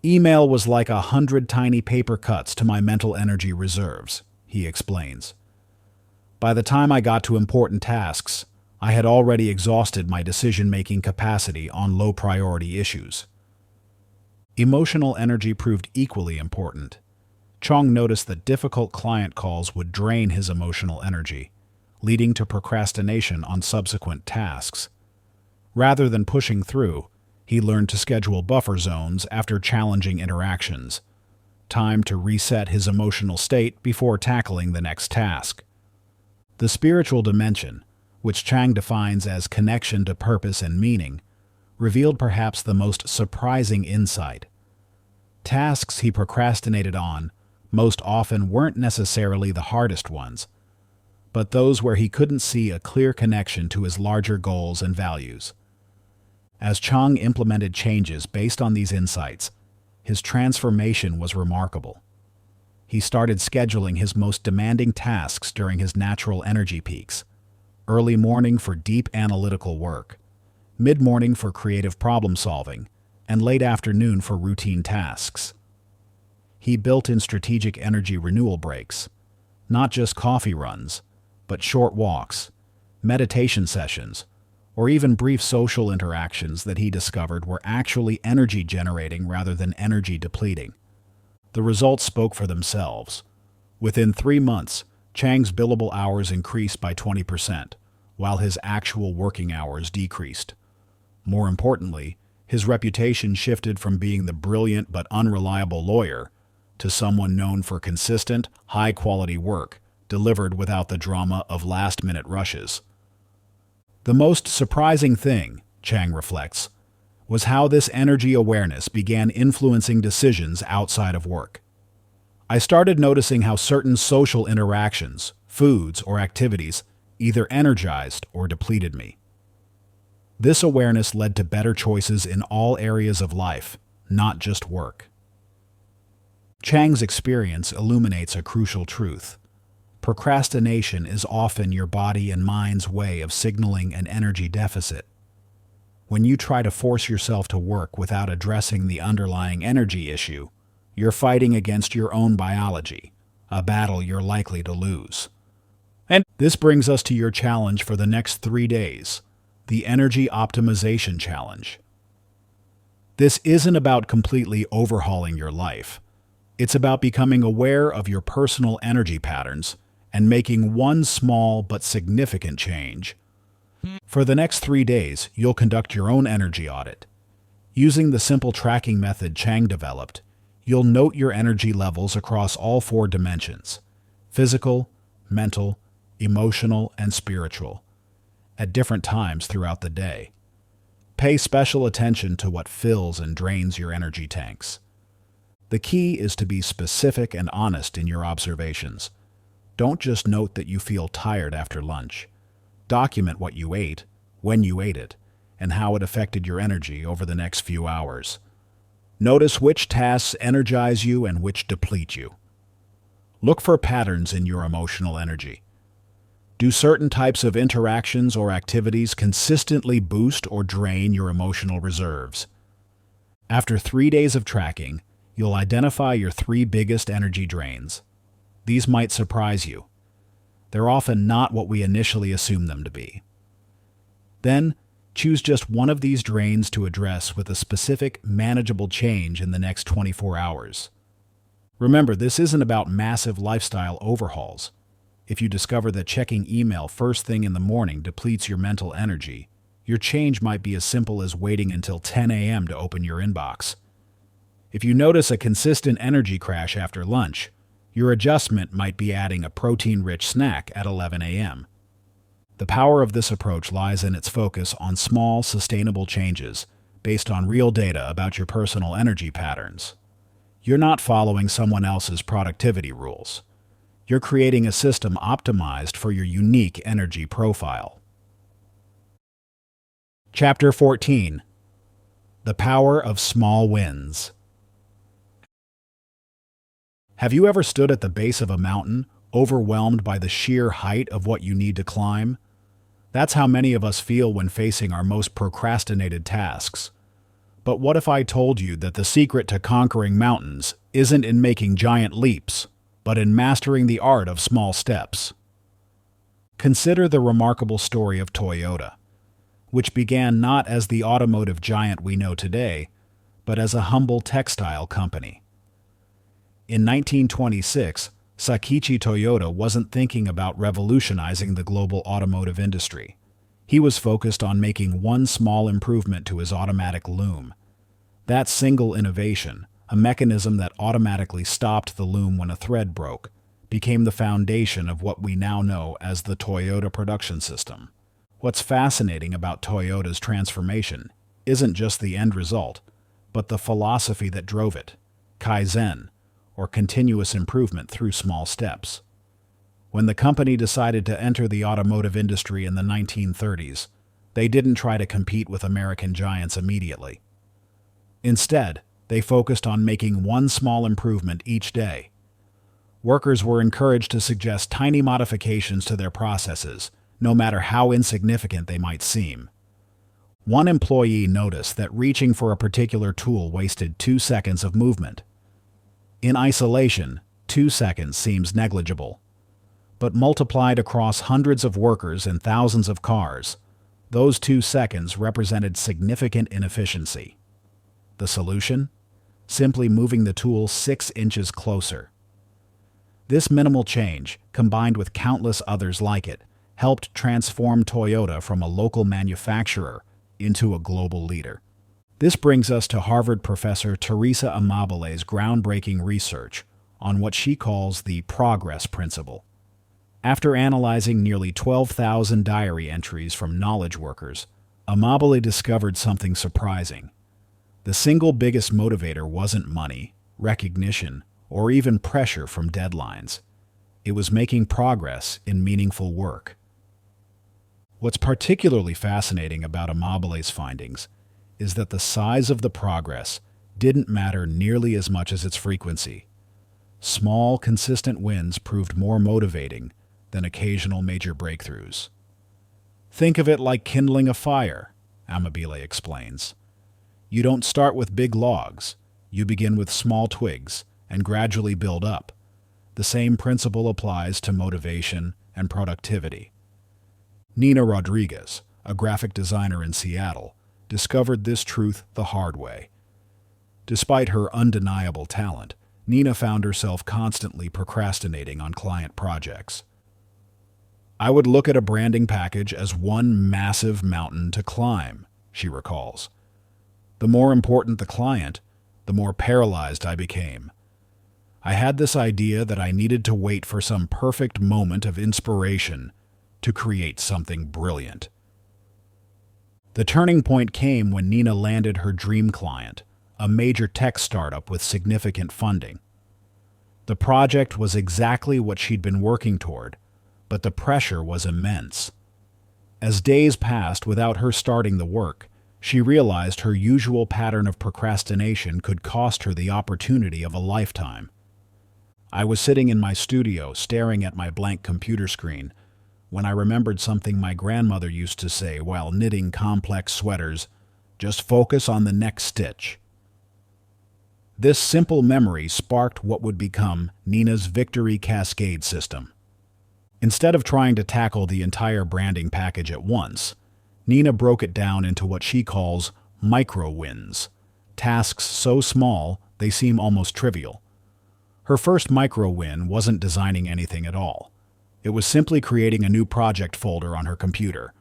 "Email was like 100 tiny paper cuts to my mental energy reserves," he explains. "By the time I got to important tasks, I had already exhausted my decision-making capacity on low-priority issues." Emotional energy proved equally important. Chang noticed that difficult client calls would drain his emotional energy, leading to procrastination on subsequent tasks. Rather than pushing through, he learned to schedule buffer zones after challenging interactions, time to reset his emotional state before tackling the next task. The spiritual dimension, which Chang defines as connection to purpose and meaning, revealed perhaps the most surprising insight. Tasks he procrastinated on most often weren't necessarily the hardest ones, but those where he couldn't see a clear connection to his larger goals and values. As Chang implemented changes based on these insights, his transformation was remarkable. He started scheduling his most demanding tasks during his natural energy peaks: early morning for deep analytical work, mid-morning for creative problem-solving, and late afternoon for routine tasks. He built in strategic energy renewal breaks, not just coffee runs, but short walks, meditation sessions, or even brief social interactions that he discovered were actually energy-generating rather than energy-depleting. The results spoke for themselves. Within 3 months, Chang's billable hours increased by 20%, while his actual working hours decreased. More importantly, his reputation shifted from being the brilliant but unreliable lawyer to someone known for consistent, high-quality work, delivered without the drama of last-minute rushes. The most surprising thing, Chang reflects, was how this energy awareness began influencing decisions outside of work. I started noticing how certain social interactions, foods, or activities either energized or depleted me. This awareness led to better choices in all areas of life, not just work. Chang's experience illuminates a crucial truth. Procrastination is often your body and mind's way of signaling an energy deficit. When you try to force yourself to work without addressing the underlying energy issue, you're fighting against your own biology, a battle you're likely to lose. And this brings us to your challenge for the next 3 days, the Energy Optimization Challenge. This isn't about completely overhauling your life. It's about becoming aware of your personal energy patterns and making one small but significant change. For the next 3 days, you'll conduct your own energy audit. Using the simple tracking method Chang developed, you'll note your energy levels across all 4 dimensions: physical, mental, emotional, and spiritual, at different times throughout the day. Pay special attention to what fills and drains your energy tanks. The key is to be specific and honest in your observations. Don't just note that you feel tired after lunch. Document what you ate, when you ate it, and how it affected your energy over the next few hours. Notice which tasks energize you and which deplete you. Look for patterns in your emotional energy. Do certain types of interactions or activities consistently boost or drain your emotional reserves? After 3 days of tracking, you'll identify your 3 biggest energy drains. These might surprise you. They're often not what we initially assume them to be. Then, choose just one of these drains to address with a specific, manageable change in the next 24 hours. Remember, this isn't about massive lifestyle overhauls. If you discover that checking email first thing in the morning depletes your mental energy, your change might be as simple as waiting until 10 a.m. to open your inbox. If you notice a consistent energy crash after lunch, your adjustment might be adding a protein-rich snack at 11 a.m. The power of this approach lies in its focus on small, sustainable changes based on real data about your personal energy patterns. You're not following someone else's productivity rules. You're creating a system optimized for your unique energy profile. Chapter 14. The Power of Small Wins. Have you ever stood at the base of a mountain, overwhelmed by the sheer height of what you need to climb? That's how many of us feel when facing our most procrastinated tasks. But what if I told you that the secret to conquering mountains isn't in making giant leaps, but in mastering the art of small steps? Consider the remarkable story of Toyota, which began not as the automotive giant we know today, but as a humble textile company. In 1926, Sakichi Toyoda wasn't thinking about revolutionizing the global automotive industry. He was focused on making one small improvement to his automatic loom. That single innovation, a mechanism that automatically stopped the loom when a thread broke, became the foundation of what we now know as the Toyota production system. What's fascinating about Toyota's transformation isn't just the end result, but the philosophy that drove it: Kaizen, or continuous improvement through small steps. When the company decided to enter the automotive industry in the 1930s, they didn't try to compete with American giants immediately. Instead, they focused on making one small improvement each day. Workers were encouraged to suggest tiny modifications to their processes, no matter how insignificant they might seem. One employee noticed that reaching for a particular tool wasted 2 seconds of movement. In isolation, 2 seconds seems negligible. But multiplied across hundreds of workers and thousands of cars, those 2 seconds represented significant inefficiency. The solution? Simply moving the tool 6 inches closer. This minimal change, combined with countless others like it, helped transform Toyota from a local manufacturer into a global leader. This brings us to Harvard professor Teresa Amabile's groundbreaking research on what she calls the progress principle. After analyzing nearly 12,000 diary entries from knowledge workers, Amabile discovered something surprising. The single biggest motivator wasn't money, recognition, or even pressure from deadlines. It was making progress in meaningful work. What's particularly fascinating about Amabile's findings is that the size of the progress didn't matter nearly as much as its frequency. Small, consistent wins proved more motivating than occasional major breakthroughs. Think of it like kindling a fire, Amabile explains. You don't start with big logs. You begin with small twigs and gradually build up. The same principle applies to motivation and productivity. Nina Rodriguez, a graphic designer in Seattle, discovered this truth the hard way. Despite her undeniable talent, Nina found herself constantly procrastinating on client projects. I would look at a branding package as one massive mountain to climb, she recalls. The more important the client, the more paralyzed I became. I had this idea that I needed to wait for some perfect moment of inspiration to create something brilliant. The turning point came when Nina landed her dream client, a major tech startup with significant funding. The project was exactly what she'd been working toward, but the pressure was immense. As days passed without her starting the work, she realized her usual pattern of procrastination could cost her the opportunity of a lifetime. I was sitting in my studio staring at my blank computer screen when I remembered something my grandmother used to say while knitting complex sweaters: just focus on the next stitch. This simple memory sparked what would become Nina's Victory Cascade system. Instead of trying to tackle the entire branding package at once, Nina broke it down into what she calls micro-wins, tasks so small they seem almost trivial. Her first micro-win wasn't designing anything at all. It was simply creating a new project folder on her computer.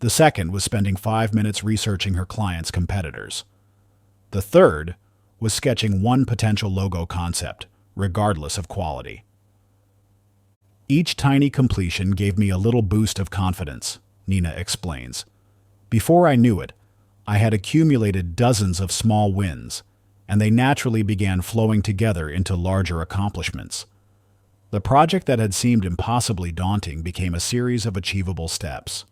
The second was spending 5 minutes researching her client's competitors. The third was sketching one potential logo concept, regardless of quality. Each tiny completion gave me a little boost of confidence, Nina explains. Before I knew it, I had accumulated dozens of small wins, and they naturally began flowing together into larger accomplishments. The project that had seemed impossibly daunting became a series of achievable steps.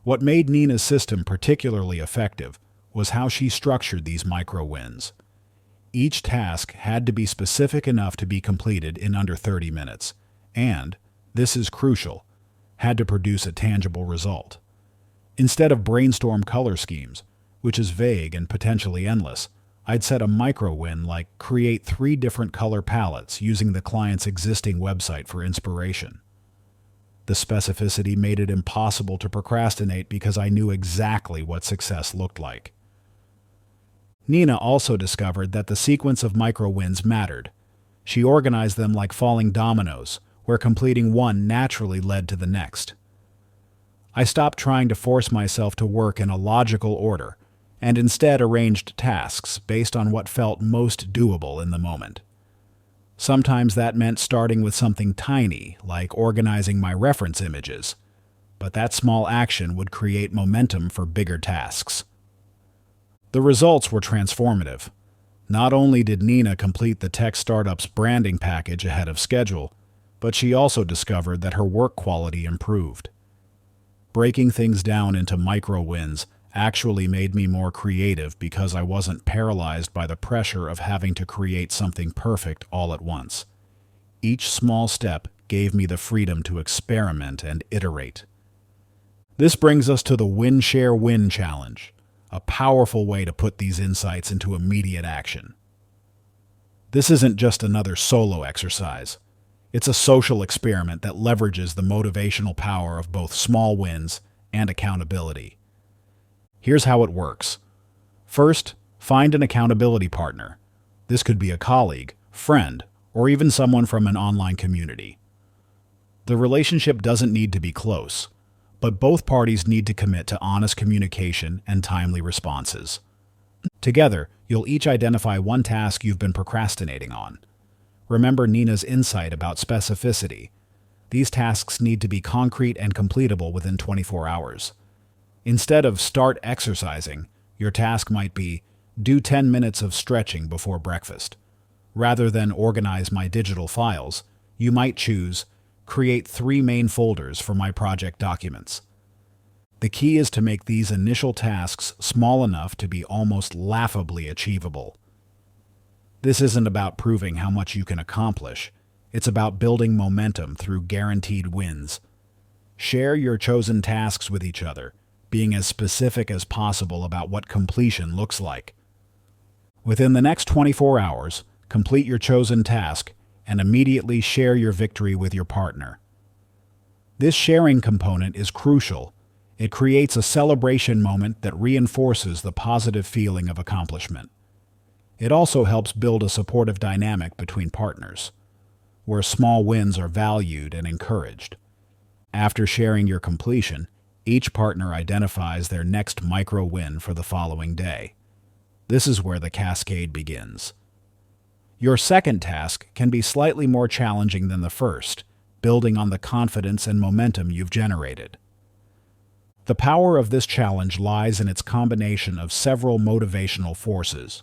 What made Nina's system particularly effective was how she structured these micro-wins. Each task had to be specific enough to be completed in under 30 minutes, and, this is crucial, had to produce a tangible result. Instead of brainstorm color schemes, which is vague and potentially endless, I'd set a micro-win like create 3 different color palettes using the client's existing website for inspiration. The specificity made it impossible to procrastinate because I knew exactly what success looked like. Nina also discovered that the sequence of micro-wins mattered. She organized them like falling dominoes, where completing one naturally led to the next. I stopped trying to force myself to work in a logical order, and instead arranged tasks based on what felt most doable in the moment. Sometimes that meant starting with something tiny, like organizing my reference images, but that small action would create momentum for bigger tasks. The results were transformative. Not only did Nina complete the tech startup's branding package ahead of schedule, but she also discovered that her work quality improved. Breaking things down into micro-wins actually made me more creative because I wasn't paralyzed by the pressure of having to create something perfect all at once. Each small step gave me the freedom to experiment and iterate. This brings us to the Win Share Win Challenge, a powerful way to put these insights into immediate action. This isn't just another solo exercise. It's a social experiment that leverages the motivational power of both small wins and accountability. Here's how it works. First, find an accountability partner. This could be a colleague, friend, or even someone from an online community. The relationship doesn't need to be close, but both parties need to commit to honest communication and timely responses. Together, you'll each identify one task you've been procrastinating on. Remember Nina's insight about specificity. These tasks need to be concrete and completable within 24 hours. Instead of start exercising, your task might be do 10 minutes of stretching before breakfast. Rather than organize my digital files, you might choose create 3 main folders for my project documents. The key is to make these initial tasks small enough to be almost laughably achievable. This isn't about proving how much you can accomplish. It's about building momentum through guaranteed wins. Share your chosen tasks with each other, being as specific as possible about what completion looks like. Within the next 24 hours, complete your chosen task and immediately share your victory with your partner. This sharing component is crucial. It creates a celebration moment that reinforces the positive feeling of accomplishment. It also helps build a supportive dynamic between partners, where small wins are valued and encouraged. After sharing your completion, each partner identifies their next micro win for the following day. This is where the cascade begins. Your second task can be slightly more challenging than the first, building on the confidence and momentum you've generated. The power of this challenge lies in its combination of several motivational forces: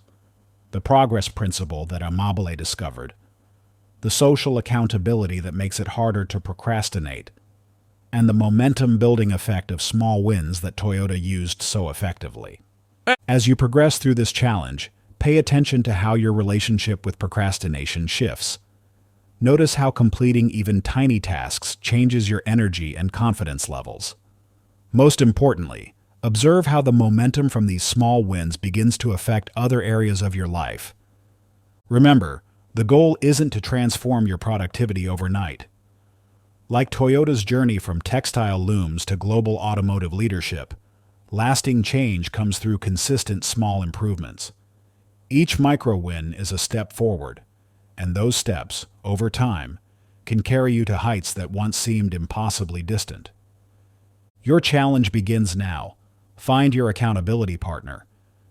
the progress principle that Amabile discovered, the social accountability that makes it harder to procrastinate, and the momentum-building effect of small wins that Toyota used so effectively. As you progress through this challenge, pay attention to how your relationship with procrastination shifts. Notice how completing even tiny tasks changes your energy and confidence levels. Most importantly, observe how the momentum from these small wins begins to affect other areas of your life. Remember, the goal isn't to transform your productivity overnight. Like Toyota's journey from textile looms to global automotive leadership, lasting change comes through consistent small improvements. Each micro-win is a step forward, and those steps, over time, can carry you to heights that once seemed impossibly distant. Your challenge begins now. Find your accountability partner,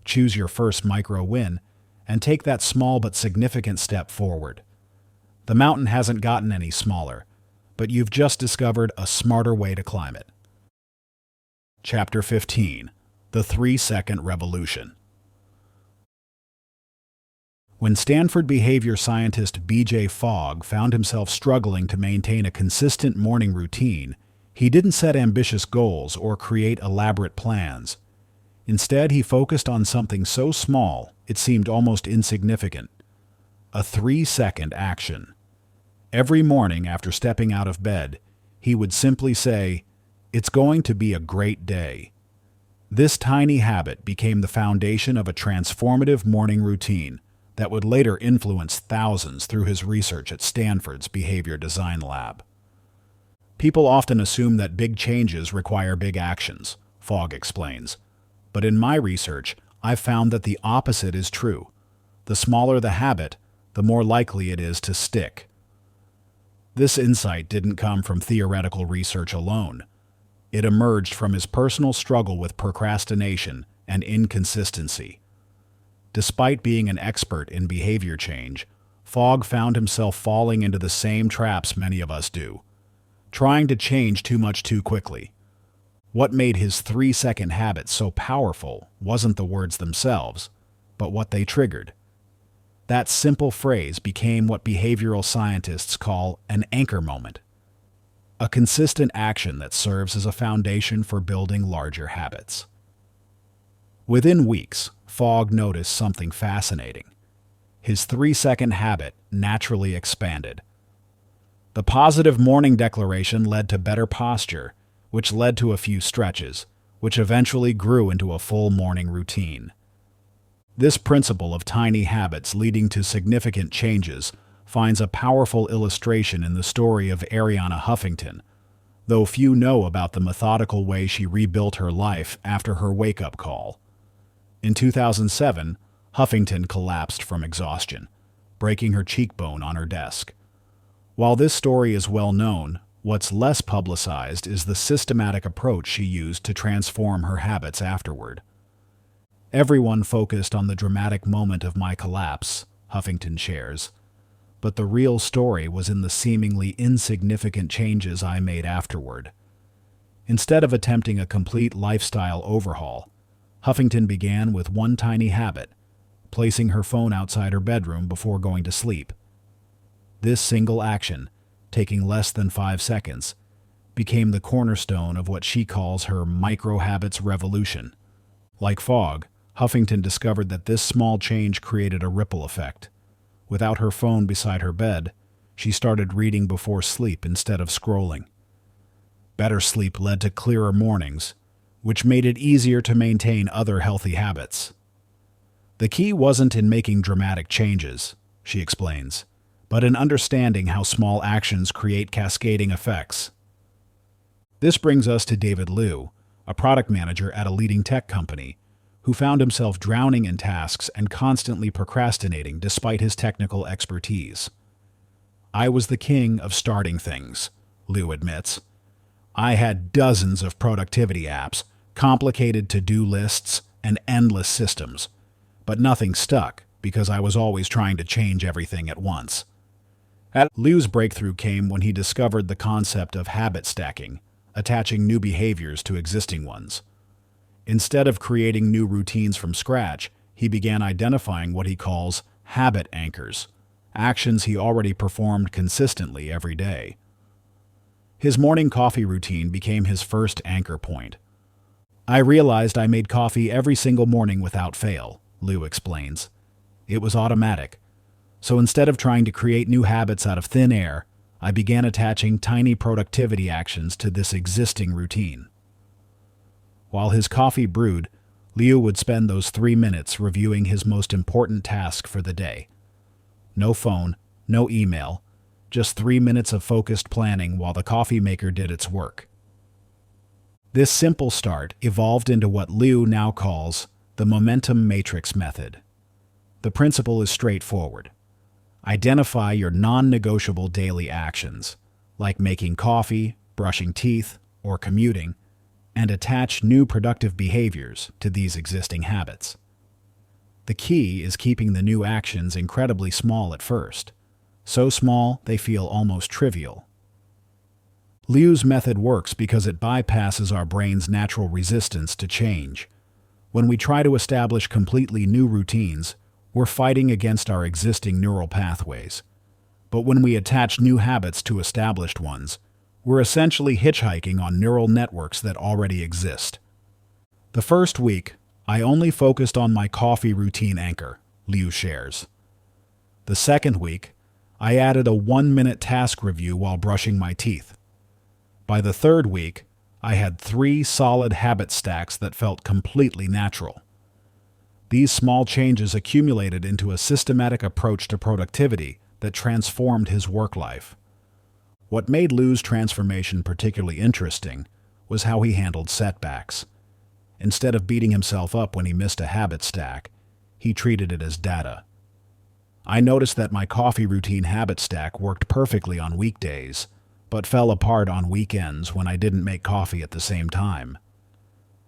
choose your first micro-win, and take that small but significant step forward. The mountain hasn't gotten any smaller, but you've just discovered a smarter way to climb it. Chapter 15: The 3-Second Revolution. When Stanford behavior scientist B.J. Fogg found himself struggling to maintain a consistent morning routine, he didn't set ambitious goals or create elaborate plans. Instead, he focused on something so small it seemed almost insignificant: a 3-second action. Every morning after stepping out of bed, he would simply say, "It's going to be a great day." This tiny habit became the foundation of a transformative morning routine that would later influence thousands through his research at Stanford's Behavior Design Lab. People often assume that big changes require big actions, Fogg explains. But in my research, I've found that the opposite is true. The smaller the habit, the more likely it is to stick. This insight didn't come from theoretical research alone. It emerged from his personal struggle with procrastination and inconsistency. Despite being an expert in behavior change, Fogg found himself falling into the same traps many of us do, trying to change too much too quickly. What made his 3-second habit so powerful wasn't the words themselves, but what they triggered. That simple phrase became what behavioral scientists call an anchor moment, a consistent action that serves as a foundation for building larger habits. Within weeks, Fogg noticed something fascinating. His 3-second habit naturally expanded. The positive morning declaration led to better posture, which led to a few stretches, which eventually grew into a full morning routine. This principle of tiny habits leading to significant changes finds a powerful illustration in the story of Arianna Huffington, though few know about the methodical way she rebuilt her life after her wake-up call. In 2007, Huffington collapsed from exhaustion, breaking her cheekbone on her desk. While this story is well known, what's less publicized is the systematic approach she used to transform her habits afterward. Everyone focused on the dramatic moment of my collapse, Huffington shares, but the real story was in the seemingly insignificant changes I made afterward. Instead of attempting a complete lifestyle overhaul, Huffington began with one tiny habit: placing her phone outside her bedroom before going to sleep. This single action, taking less than 5 seconds, became the cornerstone of what she calls her micro-habits revolution. Like fog, Huffington discovered that this small change created a ripple effect. Without her phone beside her bed, she started reading before sleep instead of scrolling. Better sleep led to clearer mornings, which made it easier to maintain other healthy habits. The key wasn't in making dramatic changes, she explains, but in understanding how small actions create cascading effects. This brings us to David Liu, a product manager at a leading tech company, who found himself drowning in tasks and constantly procrastinating despite his technical expertise. "I was the king of starting things," Liu admits. "I had dozens of productivity apps, complicated to-do lists, and endless systems, but nothing stuck because I was always trying to change everything at once." Liu's breakthrough came when he discovered the concept of habit stacking, attaching new behaviors to existing ones. Instead of creating new routines from scratch, he began identifying what he calls habit anchors, actions he already performed consistently every day. His morning coffee routine became his first anchor point. "I realized I made coffee every single morning without fail," Liu explains. "It was automatic. So instead of trying to create new habits out of thin air, I began attaching tiny productivity actions to this existing routine." While his coffee brewed, Liu would spend those 3 minutes reviewing his most important task for the day. No phone, no email, just 3 minutes of focused planning while the coffee maker did its work. This simple start evolved into what Liu now calls the momentum matrix method. The principle is straightforward. Identify your non-negotiable daily actions, like making coffee, brushing teeth, or commuting, and attach new productive behaviors to these existing habits. The key is keeping the new actions incredibly small at first, so small they feel almost trivial. Liu's method works because it bypasses our brain's natural resistance to change. When we try to establish completely new routines, we're fighting against our existing neural pathways. But when we attach new habits to established ones, we're essentially hitchhiking on neural networks that already exist. "The first week, I only focused on my coffee routine anchor," Liu shares. "The second week, I added a 1-minute task review while brushing my teeth. By the third week, I had 3 solid habit stacks that felt completely natural." These small changes accumulated into a systematic approach to productivity that transformed his work life. What made Liu's transformation particularly interesting was how he handled setbacks. Instead of beating himself up when he missed a habit stack, he treated it as data. "I noticed that my coffee routine habit stack worked perfectly on weekdays, but fell apart on weekends when I didn't make coffee at the same time.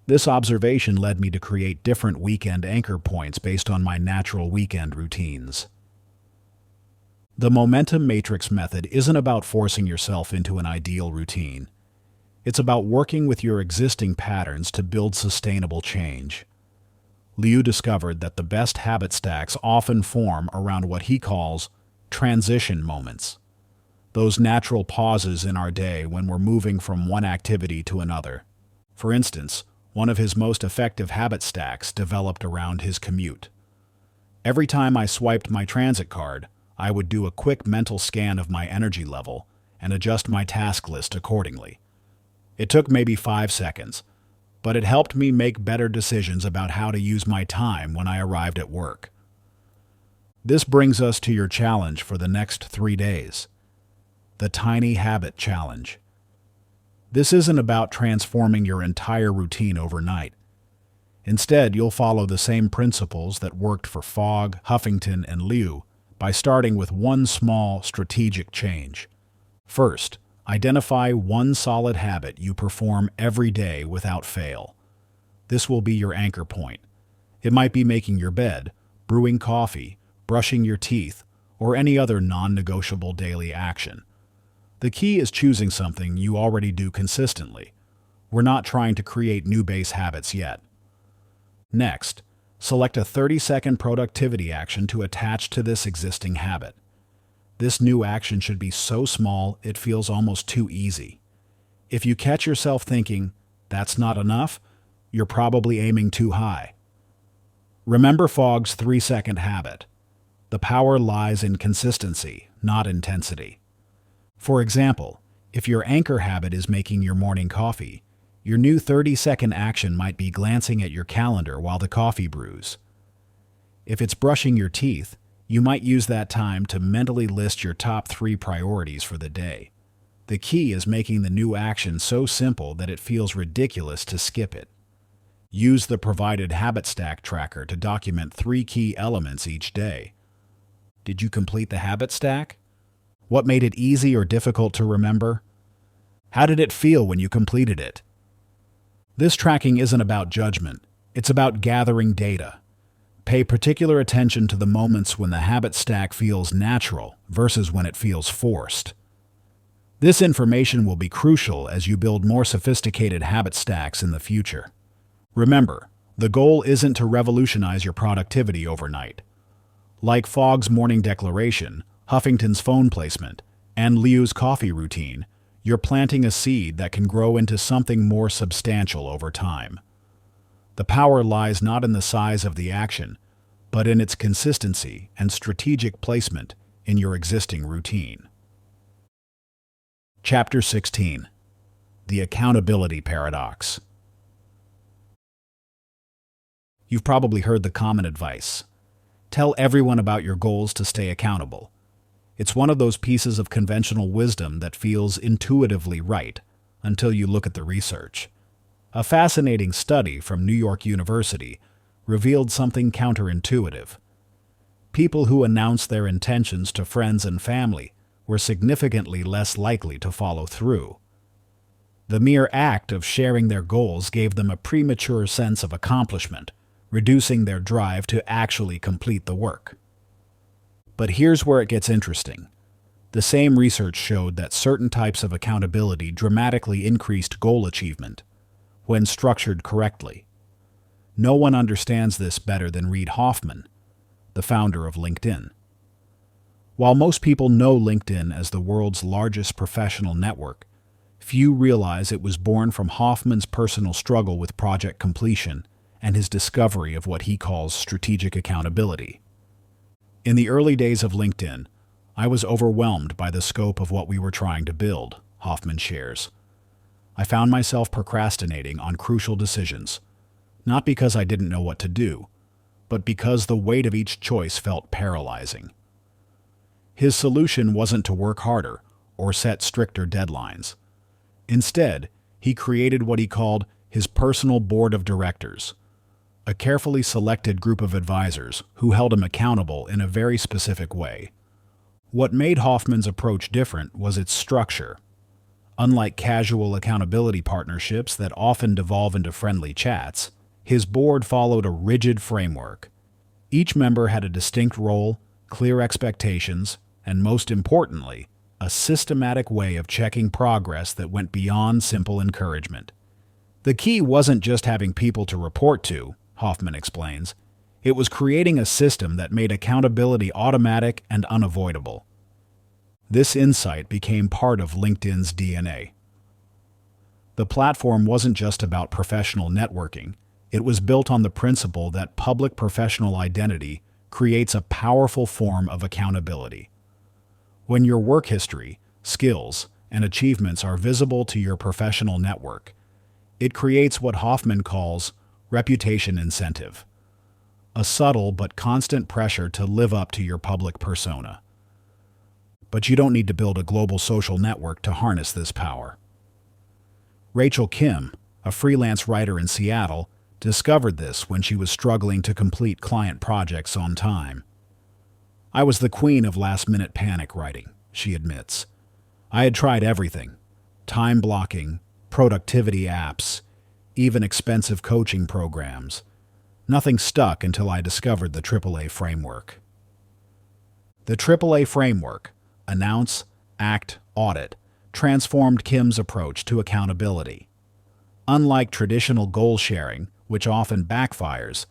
This observation led me to create different weekend anchor points based on my natural weekend routines." The momentum matrix method isn't about forcing yourself into an ideal routine. It's about working with your existing patterns to build sustainable change. Liu discovered that the best habit stacks often form around what he calls transition moments, those natural pauses in our day when we're moving from one activity to another. For instance, one of his most effective habit stacks developed around his commute. Every time I swiped my transit card, I would do a quick mental scan of my energy level and adjust my task list accordingly. It took maybe 5 seconds, but it helped me make better decisions about how to use my time when I arrived at work. This brings us to your challenge for the next 3 days. The Tiny Habit Challenge. This isn't about transforming your entire routine overnight. Instead, you'll follow the same principles that worked for Fogg, Huffington, and Liu by starting with one small, strategic change. First, identify one solid habit you perform every day without fail. This will be your anchor point. It might be making your bed, brewing coffee, brushing your teeth, or any other non-negotiable daily action. The key is choosing something you already do consistently. We're not trying to create new base habits yet. Next, Select a 30-second productivity action to attach to this existing habit. This new action should be so small it feels almost too easy. If you catch yourself thinking, "That's not enough," you're probably aiming too high. Remember Fogg's 3-second habit. The power lies in consistency, not intensity. For example, if your anchor habit is making your morning coffee, your new 30-second action might be glancing at your calendar while the coffee brews. If it's brushing your teeth, you might use that time to mentally list your top 3 priorities for the day. The key is making the new action so simple that it feels ridiculous to skip it. Use the provided habit stack tracker to document 3 key elements each day. Did you complete the habit stack? What made it easy or difficult to remember? How did it feel when you completed it? This tracking isn't about judgment, it's about gathering data. Pay particular attention to the moments when the habit stack feels natural versus when it feels forced. This information will be crucial as you build more sophisticated habit stacks in the future. Remember, the goal isn't to revolutionize your productivity overnight. Like Fogg's morning declaration, Huffington's phone placement, and Liu's coffee routine, you're planting a seed that can grow into something more substantial over time. The power lies not in the size of the action, but in its consistency and strategic placement in your existing routine. Chapter 16. The Accountability Paradox. You've probably heard the common advice: tell everyone about your goals to stay accountable. It's one of those pieces of conventional wisdom that feels intuitively right until you look at the research. A fascinating study from New York University revealed something counterintuitive. People who announced their intentions to friends and family were significantly less likely to follow through. The mere act of sharing their goals gave them a premature sense of accomplishment, reducing their drive to actually complete the work. But here's where it gets interesting. The same research showed that certain types of accountability dramatically increased goal achievement when structured correctly. No one understands this better than Reid Hoffman, the founder of LinkedIn. While most people know LinkedIn as the world's largest professional network, few realize it was born from Hoffman's personal struggle with project completion and his discovery of what he calls strategic accountability. In the early days of LinkedIn, I was overwhelmed by the scope of what we were trying to build, Hoffman shares. I found myself procrastinating on crucial decisions, not because I didn't know what to do, but because the weight of each choice felt paralyzing. His solution wasn't to work harder or set stricter deadlines. Instead, he created what he called his personal board of directors, a carefully selected group of advisors who held him accountable in a very specific way. What made Hoffman's approach different was its structure. Unlike casual accountability partnerships that often devolve into friendly chats, his board followed a rigid framework. Each member had a distinct role, clear expectations, and most importantly, a systematic way of checking progress that went beyond simple encouragement. The key wasn't just having people to report to, Hoffman explains. It was creating a system that made accountability automatic and unavoidable. This insight became part of LinkedIn's DNA. The platform wasn't just about professional networking. It was built on the principle that public professional identity creates a powerful form of accountability. When your work history, skills, and achievements are visible to your professional network, it creates what Hoffman calls reputation incentive, a subtle but constant pressure to live up to your public persona. But you don't need to build a global social network to harness this power. Rachel Kim, a freelance writer in Seattle, discovered this when she was struggling to complete client projects on time. "I was the queen of last-minute panic writing," she admits. "I had tried everything: time blocking, productivity apps, even expensive coaching programs. Nothing stuck until I discovered the AAA framework." The AAA framework, Announce, Act, Audit, transformed Kim's approach to accountability. Unlike traditional goal sharing, which often backfires,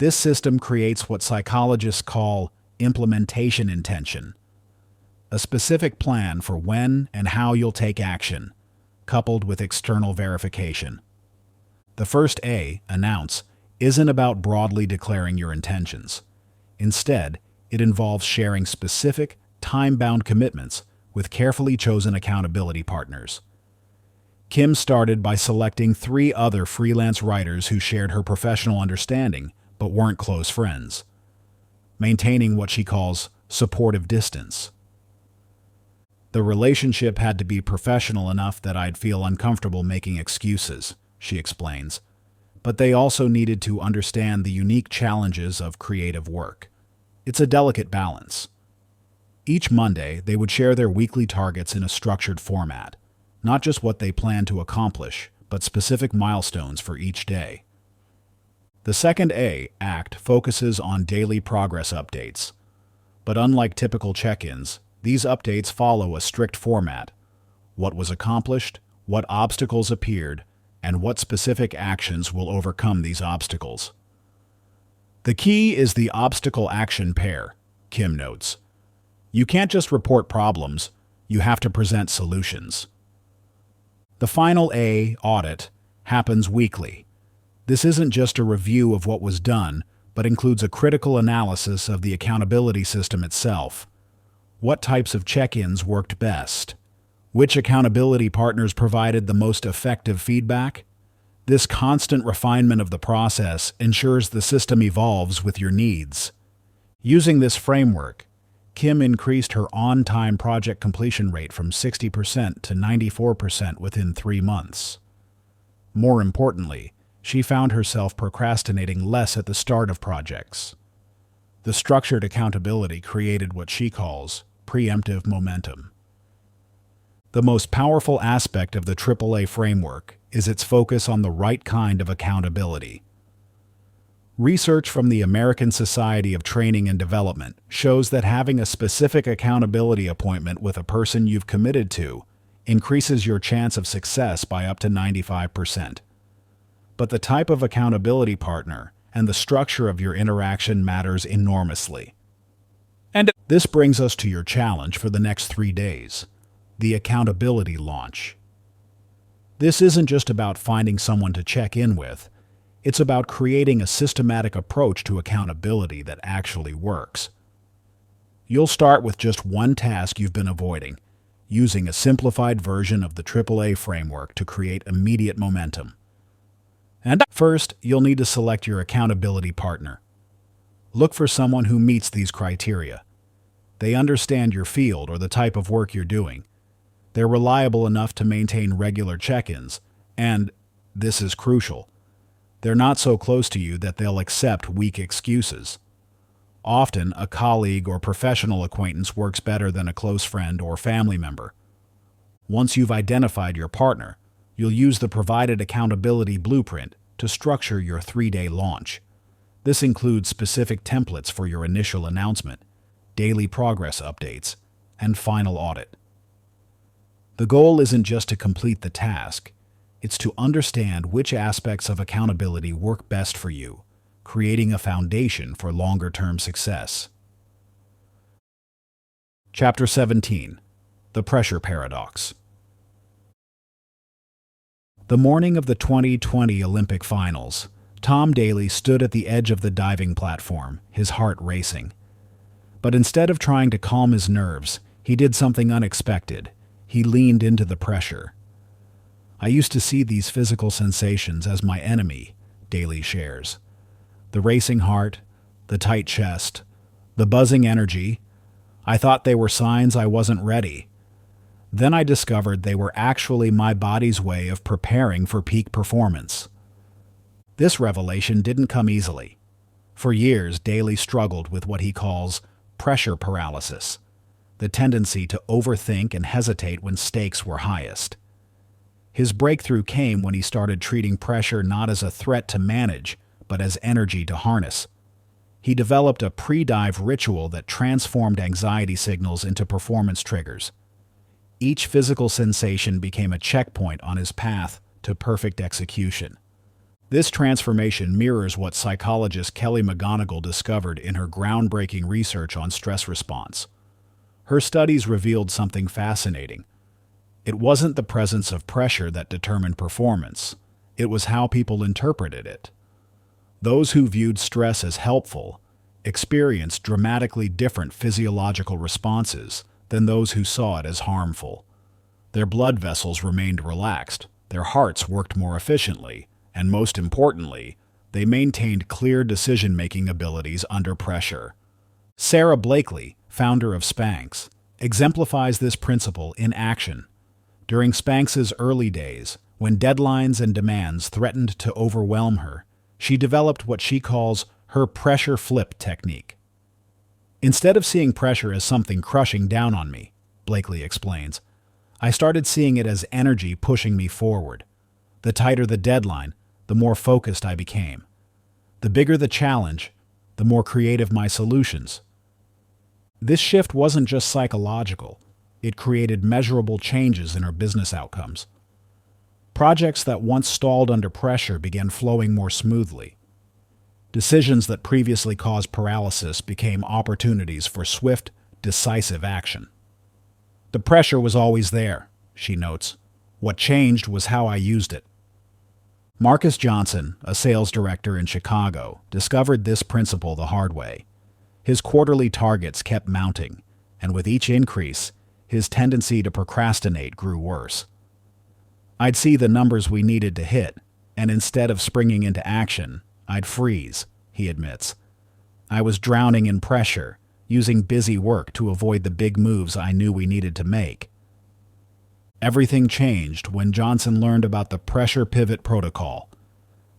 This system creates what psychologists call implementation intention, a specific plan for when and how you'll take action, coupled with external verification. The first A, announce, isn't about broadly declaring your intentions. Instead, it involves sharing specific, time-bound commitments with carefully chosen accountability partners. Kim started by selecting 3 other freelance writers who shared her professional understanding but weren't close friends, maintaining what she calls supportive distance. The relationship had to be professional enough that I'd feel uncomfortable making excuses, she explains, but they also needed to understand the unique challenges of creative work. It's a delicate balance. Each Monday, they would share their weekly targets in a structured format, not just what they plan to accomplish, but specific milestones for each day. The second A, act, focuses on daily progress updates. But unlike typical check-ins, these updates follow a strict format: what was accomplished, what obstacles appeared, and what specific actions will overcome these obstacles. The key is the obstacle-action pair, Kim notes. You can't just report problems, you have to present solutions. The final A, audit, happens weekly. This isn't just a review of what was done, but includes a critical analysis of the accountability system itself. What types of check-ins worked best? Which accountability partners provided the most effective feedback? This constant refinement of the process ensures the system evolves with your needs. Using this framework, Kim increased her on-time project completion rate from 60% to 94% within 3 months. More importantly, she found herself procrastinating less at the start of projects. The structured accountability created what she calls preemptive momentum. The most powerful aspect of the AAA framework is its focus on the right kind of accountability. Research from the American Society of Training and Development shows that having a specific accountability appointment with a person you've committed to increases your chance of success by up to 95%. But the type of accountability partner and the structure of your interaction matters enormously. And this brings us to your challenge for the next 3 days, the accountability launch. This isn't just about finding someone to check in with. It's about creating a systematic approach to accountability that actually works. You'll start with just one task you've been avoiding, using a simplified version of the AAA framework to create immediate momentum. And first, you'll need to select your accountability partner. Look for someone who meets these criteria. They understand your field or the type of work you're doing. They're reliable enough to maintain regular check-ins, and, this is crucial, they're not so close to you that they'll accept weak excuses. Often, a colleague or professional acquaintance works better than a close friend or family member. Once you've identified your partner, you'll use the provided accountability blueprint to structure your 3-day launch. This includes specific templates for your initial announcement, daily progress updates, and final audit. The goal isn't just to complete the task, it's to understand which aspects of accountability work best for you, creating a foundation for longer-term success. Chapter 17. The Pressure Paradox. The morning of the 2020 Olympic Finals, Tom Daley stood at the edge of the diving platform, his heart racing. But instead of trying to calm his nerves, he did something unexpected. He leaned into the pressure. I used to see these physical sensations as my enemy, Daley shares. The racing heart, the tight chest, the buzzing energy. I thought they were signs I wasn't ready. Then I discovered they were actually my body's way of preparing for peak performance. This revelation didn't come easily. For years, Daley struggled with what he calls pressure paralysis, the tendency to overthink and hesitate when stakes were highest. His breakthrough came when he started treating pressure not as a threat to manage, but as energy to harness. He developed a pre-dive ritual that transformed anxiety signals into performance triggers. Each physical sensation became a checkpoint on his path to perfect execution. This transformation mirrors what psychologist Kelly McGonigal discovered in her groundbreaking research on stress response. Her studies revealed something fascinating. It wasn't the presence of pressure that determined performance. It was how people interpreted it. Those who viewed stress as helpful experienced dramatically different physiological responses than those who saw it as harmful. Their blood vessels remained relaxed, their hearts worked more efficiently, and most importantly, they maintained clear decision-making abilities under pressure. Sarah Blakely, founder of Spanx, exemplifies this principle in action. During Spanx's early days, when deadlines and demands threatened to overwhelm her, she developed what she calls her pressure flip technique. Instead of seeing pressure as something crushing down on me, Blakely explains, I started seeing it as energy pushing me forward. The tighter the deadline, the more focused I became. The bigger the challenge, the more creative my solutions. This shift wasn't just psychological. It created measurable changes in her business outcomes. Projects that once stalled under pressure began flowing more smoothly. Decisions that previously caused paralysis became opportunities for swift, decisive action. The pressure was always there, she notes. What changed was how I used it. Marcus Johnson, a sales director in Chicago, discovered this principle the hard way. His quarterly targets kept mounting, and with each increase, his tendency to procrastinate grew worse. I'd see the numbers we needed to hit, and instead of springing into action, I'd freeze, he admits. I was drowning in pressure, using busy work to avoid the big moves I knew we needed to make. Everything changed when Johnson learned about the pressure pivot protocol,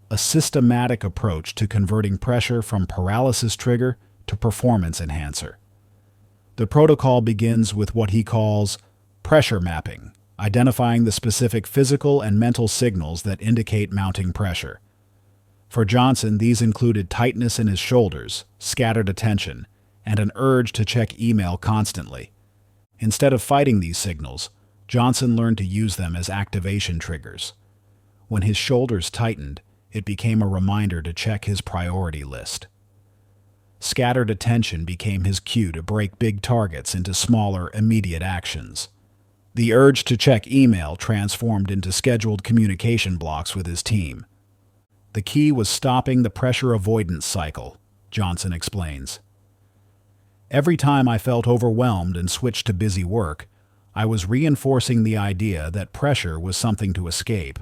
a systematic approach to converting pressure from paralysis trigger to performance enhancer. The protocol begins with what he calls pressure mapping, identifying the specific physical and mental signals that indicate mounting pressure. For Johnson, these included tightness in his shoulders, scattered attention, and an urge to check email constantly. Instead of fighting these signals, Johnson learned to use them as activation triggers. When his shoulders tightened, it became a reminder to check his priority list. Scattered attention became his cue to break big targets into smaller, immediate actions. The urge to check email transformed into scheduled communication blocks with his team. The key was stopping the pressure avoidance cycle, Johnson explains. Every time I felt overwhelmed and switched to busy work, I was reinforcing the idea that pressure was something to escape.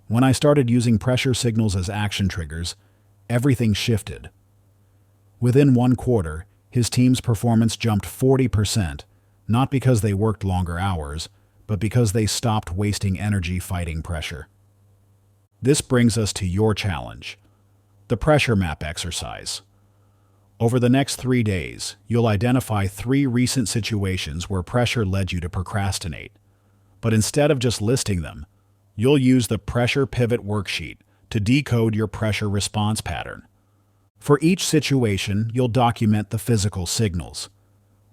When I started using pressure signals as action triggers, everything shifted. Within 1 quarter, his team's performance jumped 40%, not because they worked longer hours, but because they stopped wasting energy fighting pressure. This brings us to your challenge, the pressure map exercise. Over the next 3 days, you'll identify 3 recent situations where pressure led you to procrastinate. But instead of just listing them, you'll use the Pressure Pivot worksheet to decode your pressure response pattern. For each situation, you'll document the physical signals.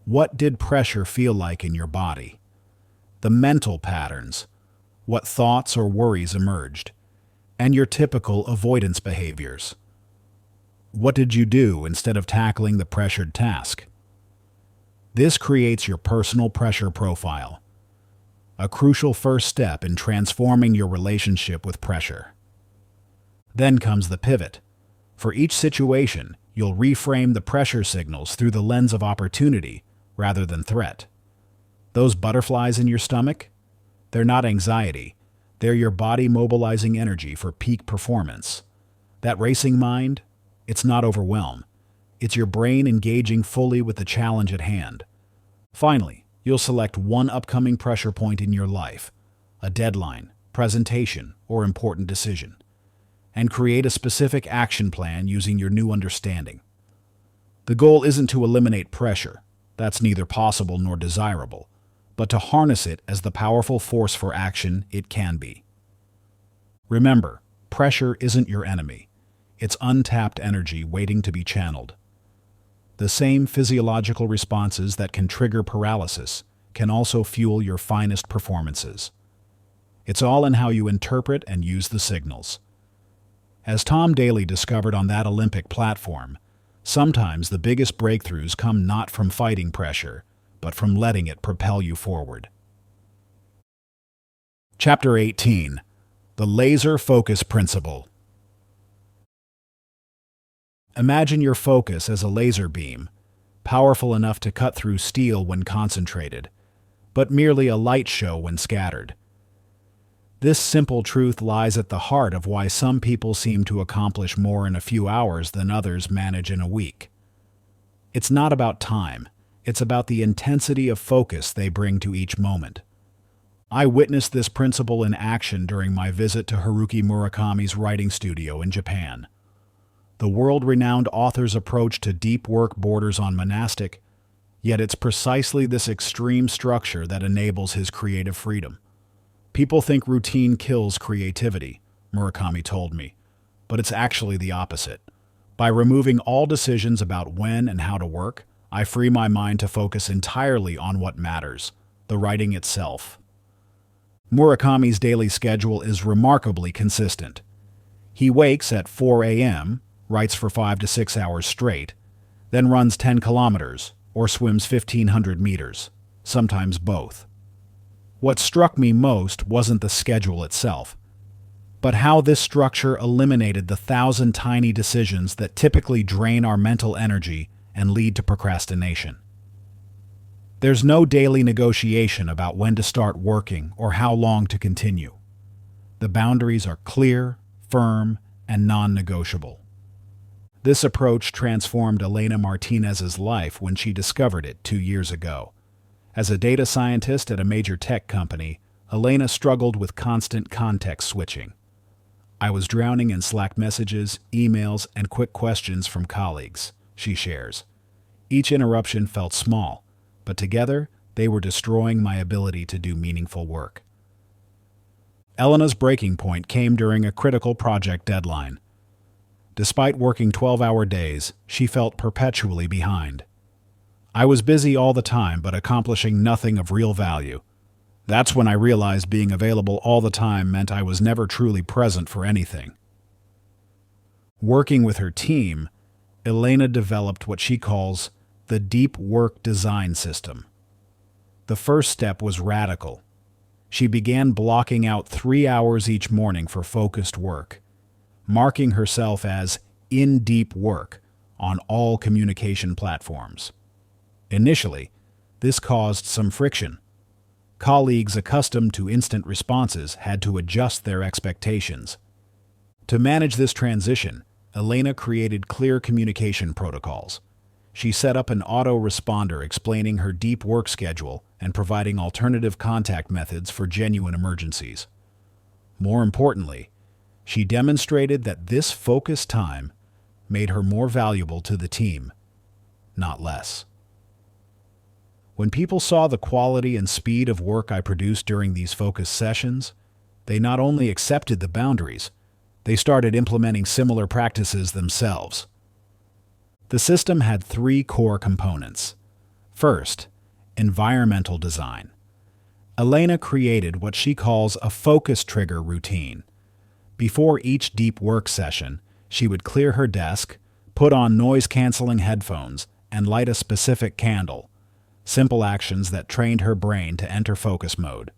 What did pressure feel like in your body? The mental patterns, what thoughts or worries emerged, and your typical avoidance behaviors. What did you do instead of tackling the pressured task? This creates your personal pressure profile, a crucial first step in transforming your relationship with pressure. Then comes the pivot. For each situation, you'll reframe the pressure signals through the lens of opportunity rather than threat. Those butterflies in your stomach? They're not anxiety. They're your body mobilizing energy for peak performance. That racing mind? It's not overwhelm. It's your brain engaging fully with the challenge at hand. Finally, you'll select one upcoming pressure point in your life, a deadline, presentation, or important decision, and create a specific action plan using your new understanding. The goal isn't to eliminate pressure. That's neither possible nor desirable, but to harness it as the powerful force for action it can be. Remember, pressure isn't your enemy. It's untapped energy waiting to be channeled. The same physiological responses that can trigger paralysis can also fuel your finest performances. It's all in how you interpret and use the signals. As Tom Daly discovered on that Olympic platform, sometimes the biggest breakthroughs come not from fighting pressure, but from letting it propel you forward. Chapter 18. The Laser Focus Principle. Imagine your focus as a laser beam, powerful enough to cut through steel when concentrated, but merely a light show when scattered. This simple truth lies at the heart of why some people seem to accomplish more in a few hours than others manage in a week. It's not about time, it's about the intensity of focus they bring to each moment. I witnessed this principle in action during my visit to Haruki Murakami's writing studio in Japan. The world-renowned author's approach to deep work borders on monastic, yet it's precisely this extreme structure that enables his creative freedom. People think routine kills creativity, Murakami told me, but it's actually the opposite. By removing all decisions about when and how to work, I free my mind to focus entirely on what matters, the writing itself. Murakami's daily schedule is remarkably consistent. He wakes at 4 a.m., writes for 5 to 6 hours straight, then runs 10 kilometers or swims 1,500 meters, sometimes both. What struck me most wasn't the schedule itself, but how this structure eliminated the 1,000 tiny decisions that typically drain our mental energy and lead to procrastination. There's no daily negotiation about when to start working or how long to continue. The boundaries are clear, firm, and non-negotiable. This approach transformed Elena Martinez's life when she discovered it 2 years ago. As a data scientist at a major tech company, Elena struggled with constant context switching. I was drowning in Slack messages, emails, and quick questions from colleagues, she shares. Each interruption felt small, but together they were destroying my ability to do meaningful work. Elena's breaking point came during a critical project deadline. Despite working 12-hour days, she felt perpetually behind. I was busy all the time, but accomplishing nothing of real value. That's when I realized being available all the time meant I was never truly present for anything. Working with her team, Elena developed what she calls the deep work design system. The first step was radical. She began blocking out 3 hours each morning for focused work, marking herself as in deep work on all communication platforms. Initially, this caused some friction. Colleagues accustomed to instant responses had to adjust their expectations. To manage this transition, Elena created clear communication protocols. She set up an autoresponder explaining her deep work schedule and providing alternative contact methods for genuine emergencies. More importantly, she demonstrated that this focused time made her more valuable to the team, not less. When people saw the quality and speed of work I produced during these focused sessions, they not only accepted the boundaries, they started implementing similar practices themselves. The system had 3 core components. First, environmental design. Elena created what she calls a focus trigger routine. Before each deep work session, she would clear her desk, put on noise-canceling headphones, and light a specific candle. Simple actions that trained her brain to enter focus mode.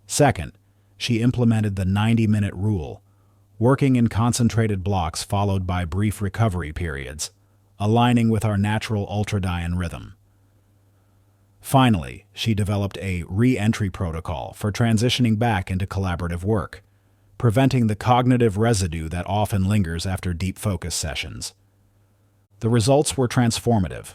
Second, she implemented the 90-minute rule, working in concentrated blocks followed by brief recovery periods, aligning with our natural ultradian rhythm. Finally, she developed a re-entry protocol for transitioning back into collaborative work, preventing the cognitive residue that often lingers after deep focus sessions. The results were transformative.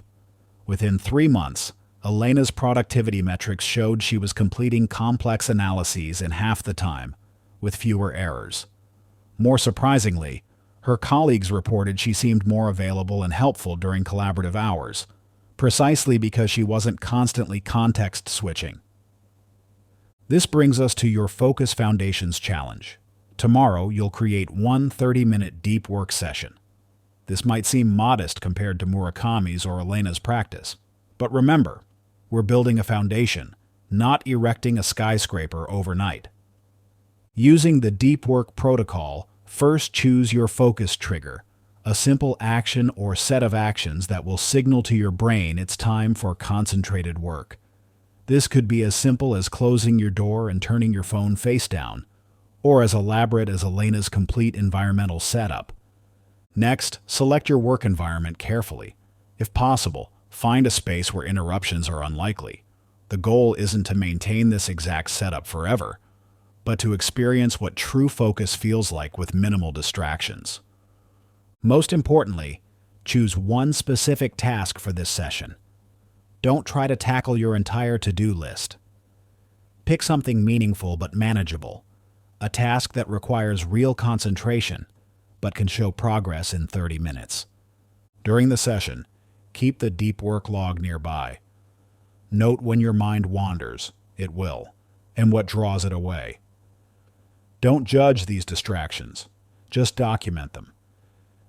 Within 3 months, Elena's productivity metrics showed she was completing complex analyses in half the time, with fewer errors. More surprisingly, her colleagues reported she seemed more available and helpful during collaborative hours, precisely because she wasn't constantly context switching. This brings us to your Focus Foundations Challenge. Tomorrow, you'll create one 30-minute deep work session. This might seem modest compared to Murakami's or Elena's practice, but remember, we're building a foundation, not erecting a skyscraper overnight. Using the deep work protocol, First, choose your focus trigger, a simple action or set of actions that will signal to your brain it's time for concentrated work. This could be as simple as closing your door and turning your phone face down, or as elaborate as Elena's complete environmental setup. Next, select your work environment carefully. If possible, find a space where interruptions are unlikely. The goal isn't to maintain this exact setup forever, but to experience what true focus feels like with minimal distractions. Most importantly, choose one specific task for this session. Don't try to tackle your entire to-do list. Pick something meaningful but manageable, a task that requires real concentration but can show progress in 30 minutes. During the session, keep the deep work log nearby. Note when your mind wanders, it will, and what draws it away. Don't judge these distractions, just document them.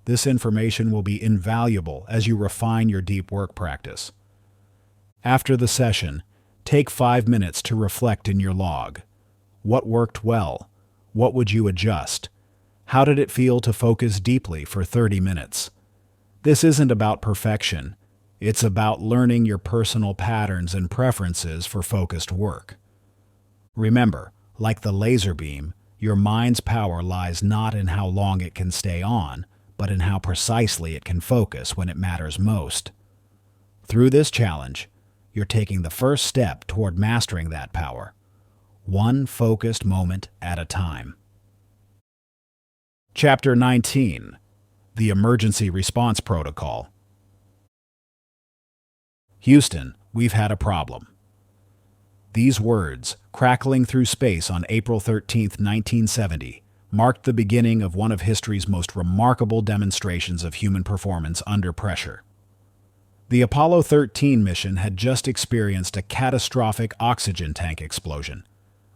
This information will be invaluable as you refine your deep work practice. After the session, take 5 minutes to reflect in your log. What worked well? What would you adjust? How did it feel to focus deeply for 30 minutes? This isn't about perfection. It's about learning your personal patterns and preferences for focused work. Remember, like the laser beam, your mind's power lies not in how long it can stay on, but in how precisely it can focus when it matters most. Through this challenge, you're taking the first step toward mastering that power, one focused moment at a time. Chapter 19. The Emergency Response Protocol. Houston, we've had a problem. These words, crackling through space on April 13, 1970, marked the beginning of one of history's most remarkable demonstrations of human performance under pressure. The Apollo 13 mission had just experienced a catastrophic oxygen tank explosion,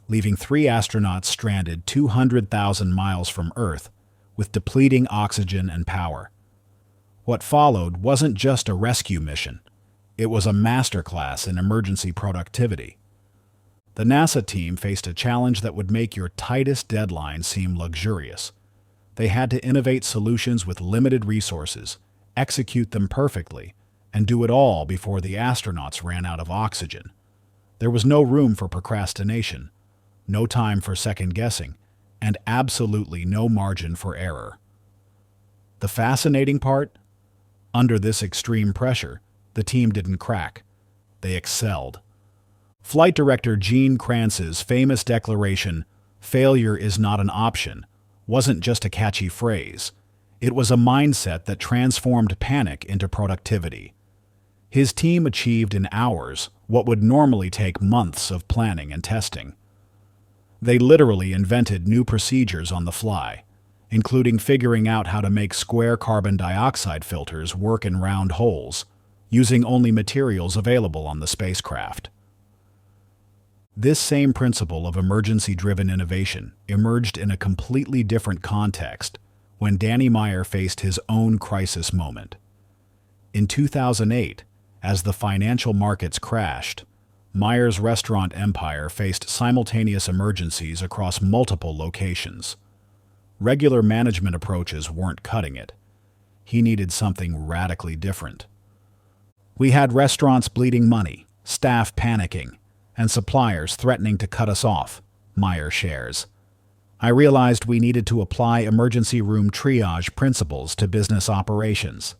leaving 3 astronauts stranded 200,000 miles from Earth with depleting oxygen and power. What followed wasn't just a rescue mission. It was a masterclass in emergency productivity. The NASA team faced a challenge that would make your tightest deadline seem luxurious. They had to innovate solutions with limited resources, execute them perfectly, and do it all before the astronauts ran out of oxygen. There was no room for procrastination, no time for second-guessing, and absolutely no margin for error. The fascinating part? Under this extreme pressure, the team didn't crack. They excelled. Flight Director Gene Kranz's famous declaration, "Failure is not an option," wasn't just a catchy phrase. It was a mindset that transformed panic into productivity. His team achieved in hours what would normally take months of planning and testing. They literally invented new procedures on the fly, including figuring out how to make square carbon dioxide filters work in round holes, using only materials available on the spacecraft. This same principle of emergency-driven innovation emerged in a completely different context when Danny Meyer faced his own crisis moment. In 2008, as the financial markets crashed, Meyer's restaurant empire faced simultaneous emergencies across multiple locations. Regular management approaches weren't cutting it. He needed something radically different. "We had restaurants bleeding money, staff panicking, and suppliers threatening to cut us off," Meyer shares. "I realized we needed to apply emergency room triage principles to business operations."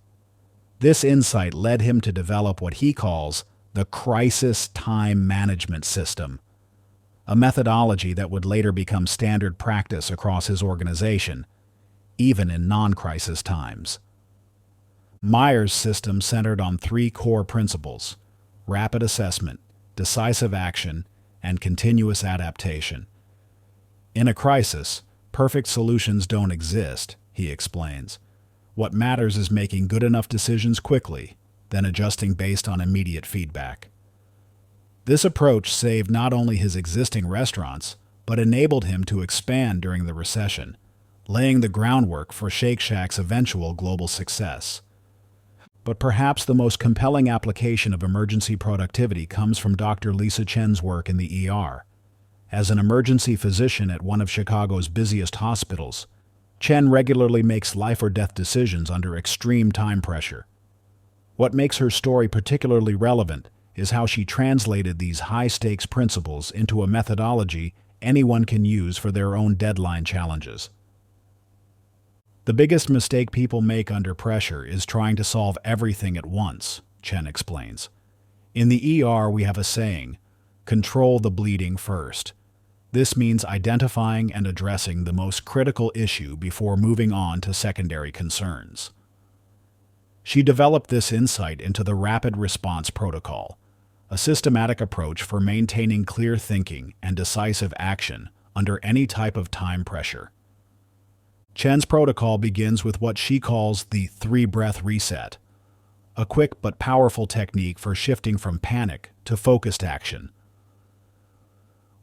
This insight led him to develop what he calls the Crisis Time Management System, a methodology that would later become standard practice across his organization, even in non-crisis times. Meyer's system centered on 3 core principles: rapid assessment, decisive action, and continuous adaptation. In a crisis, perfect solutions don't exist, he explains. What matters is making good enough decisions quickly, then adjusting based on immediate feedback. This approach saved not only his existing restaurants, but enabled him to expand during the recession, laying the groundwork for Shake Shack's eventual global success. But perhaps the most compelling application of emergency productivity comes from Dr. Lisa Chen's work in the ER. As an emergency physician at one of Chicago's busiest hospitals, Chen regularly makes life-or-death decisions under extreme time pressure. What makes her story particularly relevant is how she translated these high-stakes principles into a methodology anyone can use for their own deadline challenges. The biggest mistake people make under pressure is trying to solve everything at once, Chen explains. In the ER, we have a saying, "Control the bleeding first." This means identifying and addressing the most critical issue before moving on to secondary concerns. She developed this insight into the Rapid Response Protocol, a systematic approach for maintaining clear thinking and decisive action under any type of time pressure. Chen's protocol begins with what she calls the three-breath reset, a quick but powerful technique for shifting from panic to focused action.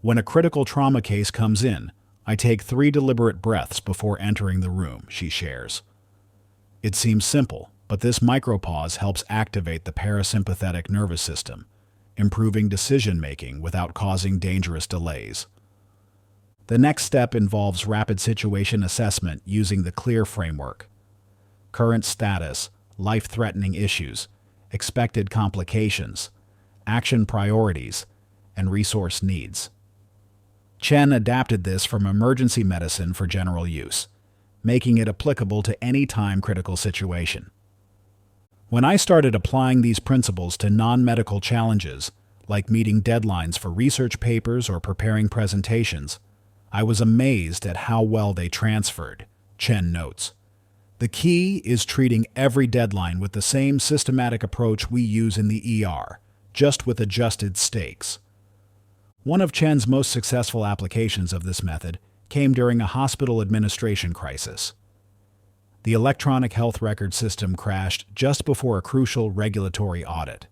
When a critical trauma case comes in, I take 3 deliberate breaths before entering the room, she shares. It seems simple, but this micropause helps activate the parasympathetic nervous system, improving decision-making without causing dangerous delays. The next step involves rapid situation assessment using the CLEAR framework. Current status, life-threatening issues, expected complications, action priorities, and resource needs. Chen adapted this from emergency medicine for general use, making it applicable to any time-critical situation. When I started applying these principles to non-medical challenges, like meeting deadlines for research papers or preparing presentations, I was amazed at how well they transferred, Chen notes. The key is treating every deadline with the same systematic approach we use in the ER, just with adjusted stakes. One of Chen's most successful applications of this method came during a hospital administration crisis. The electronic health record system crashed just before a crucial regulatory audit.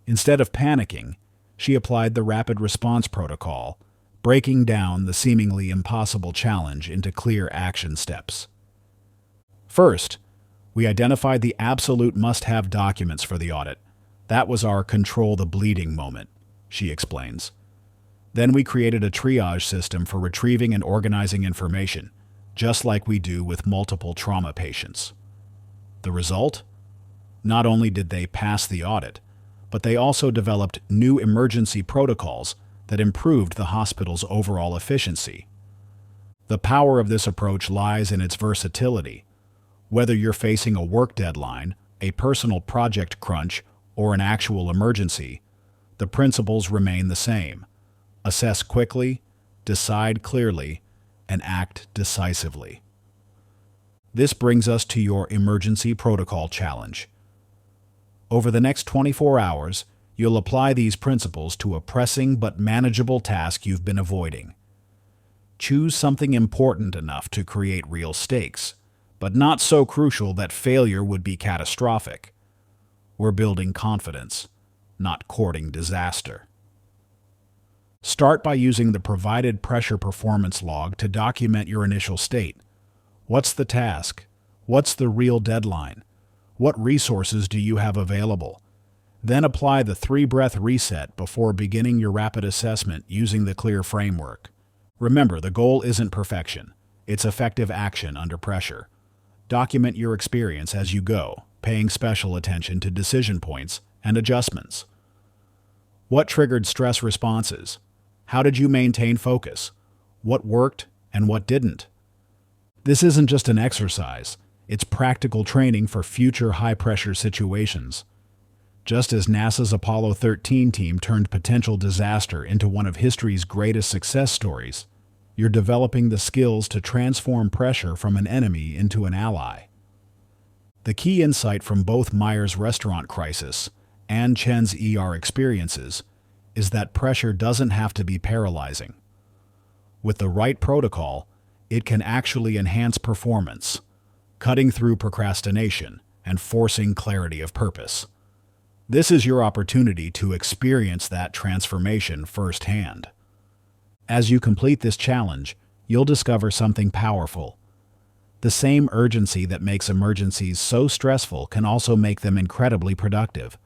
Instead of panicking, she applied the Rapid Response Protocol, breaking down the seemingly impossible challenge into clear action steps. First, we identified the absolute must-have documents for the audit. That was our control the bleeding moment, she explains. Then we created a triage system for retrieving and organizing information, just like we do with multiple trauma patients. The result? Not only did they pass the audit, but they also developed new emergency protocols that improved the hospital's overall efficiency. The power of this approach lies in its versatility. Whether you're facing a work deadline, a personal project crunch, or an actual emergency, the principles remain the same. Assess quickly, decide clearly, and act decisively. This brings us to your emergency protocol challenge. Over the next 24 hours, you'll apply these principles to a pressing but manageable task you've been avoiding. Choose something important enough to create real stakes, but not so crucial that failure would be catastrophic. We're building confidence, not courting disaster. Start by using the provided pressure performance log to document your initial state. What's the task? What's the real deadline? What resources do you have available? Then apply the 3-breath reset before beginning your rapid assessment using the CLEAR framework. Remember, the goal isn't perfection. It's effective action under pressure. Document your experience as you go, paying special attention to decision points and adjustments. What triggered stress responses? How did you maintain focus? What worked and what didn't? This isn't just an exercise. It's practical training for future high-pressure situations. Just as NASA's Apollo 13 team turned potential disaster into one of history's greatest success stories, you're developing the skills to transform pressure from an enemy into an ally. The key insight from both Meyer's restaurant crisis and Chen's ER experiences is that pressure doesn't have to be paralyzing. With the right protocol, it can actually enhance performance, cutting through procrastination and forcing clarity of purpose. This is your opportunity to experience that transformation firsthand. As you complete this challenge, you'll discover something powerful. The same urgency that makes emergencies so stressful can also make them incredibly productive.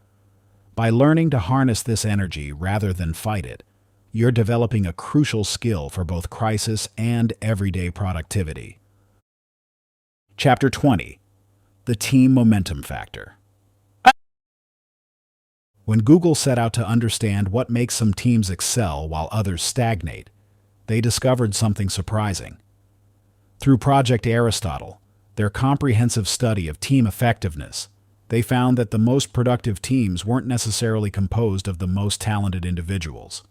By learning to harness this energy rather than fight it, you're developing a crucial skill for both crisis and everyday productivity. Chapter 20. The Team Momentum Factor. When Google set out to understand what makes some teams excel while others stagnate, they discovered something surprising. Through Project Aristotle, their comprehensive study of team effectiveness, they found that the most productive teams weren't necessarily composed of the most talented individuals.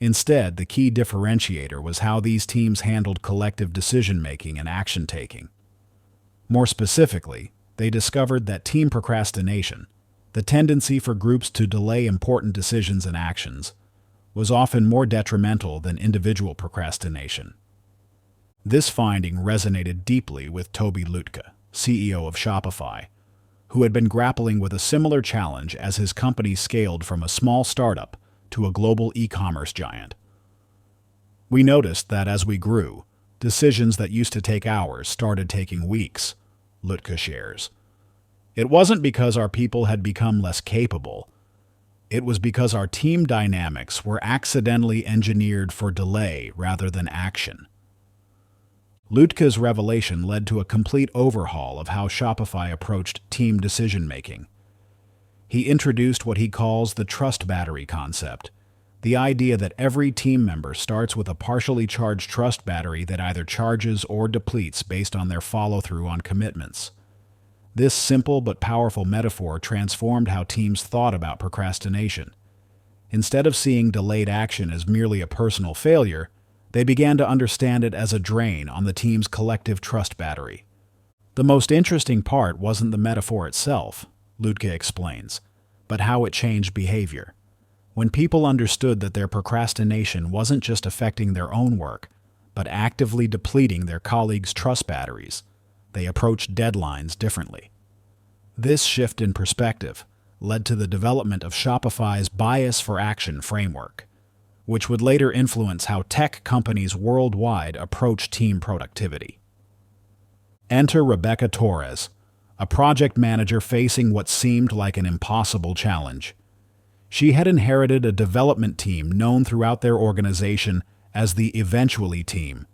Instead, the key differentiator was how these teams handled collective decision-making and action-taking. More specifically, they discovered that team procrastination, the tendency for groups to delay important decisions and actions, was often more detrimental than individual procrastination. This finding resonated deeply with Tobi Lütke, CEO of Shopify, who had been grappling with a similar challenge as his company scaled from a small startup to a global e-commerce giant. "We noticed that as we grew, decisions that used to take hours started taking weeks," Lütke shares. "It wasn't because our people had become less capable. It was because our team dynamics were accidentally engineered for delay rather than action." Lütke's revelation led to a complete overhaul of how Shopify approached team decision-making. He introduced what he calls the trust battery concept, the idea that every team member starts with a partially charged trust battery that either charges or depletes based on their follow-through on commitments. This simple but powerful metaphor transformed how teams thought about procrastination. Instead of seeing delayed action as merely a personal failure, they began to understand it as a drain on the team's collective trust battery. The most interesting part wasn't the metaphor itself, Lütke explains, but how it changed behavior. When people understood that their procrastination wasn't just affecting their own work, but actively depleting their colleagues' trust batteries, they approached deadlines differently. This shift in perspective led to the development of Shopify's Bias for Action framework, which would later influence how tech companies worldwide approach team productivity. Enter Rebecca Torres, a project manager facing what seemed like an impossible challenge. She had inherited a development team known throughout their organization as the Eventually team,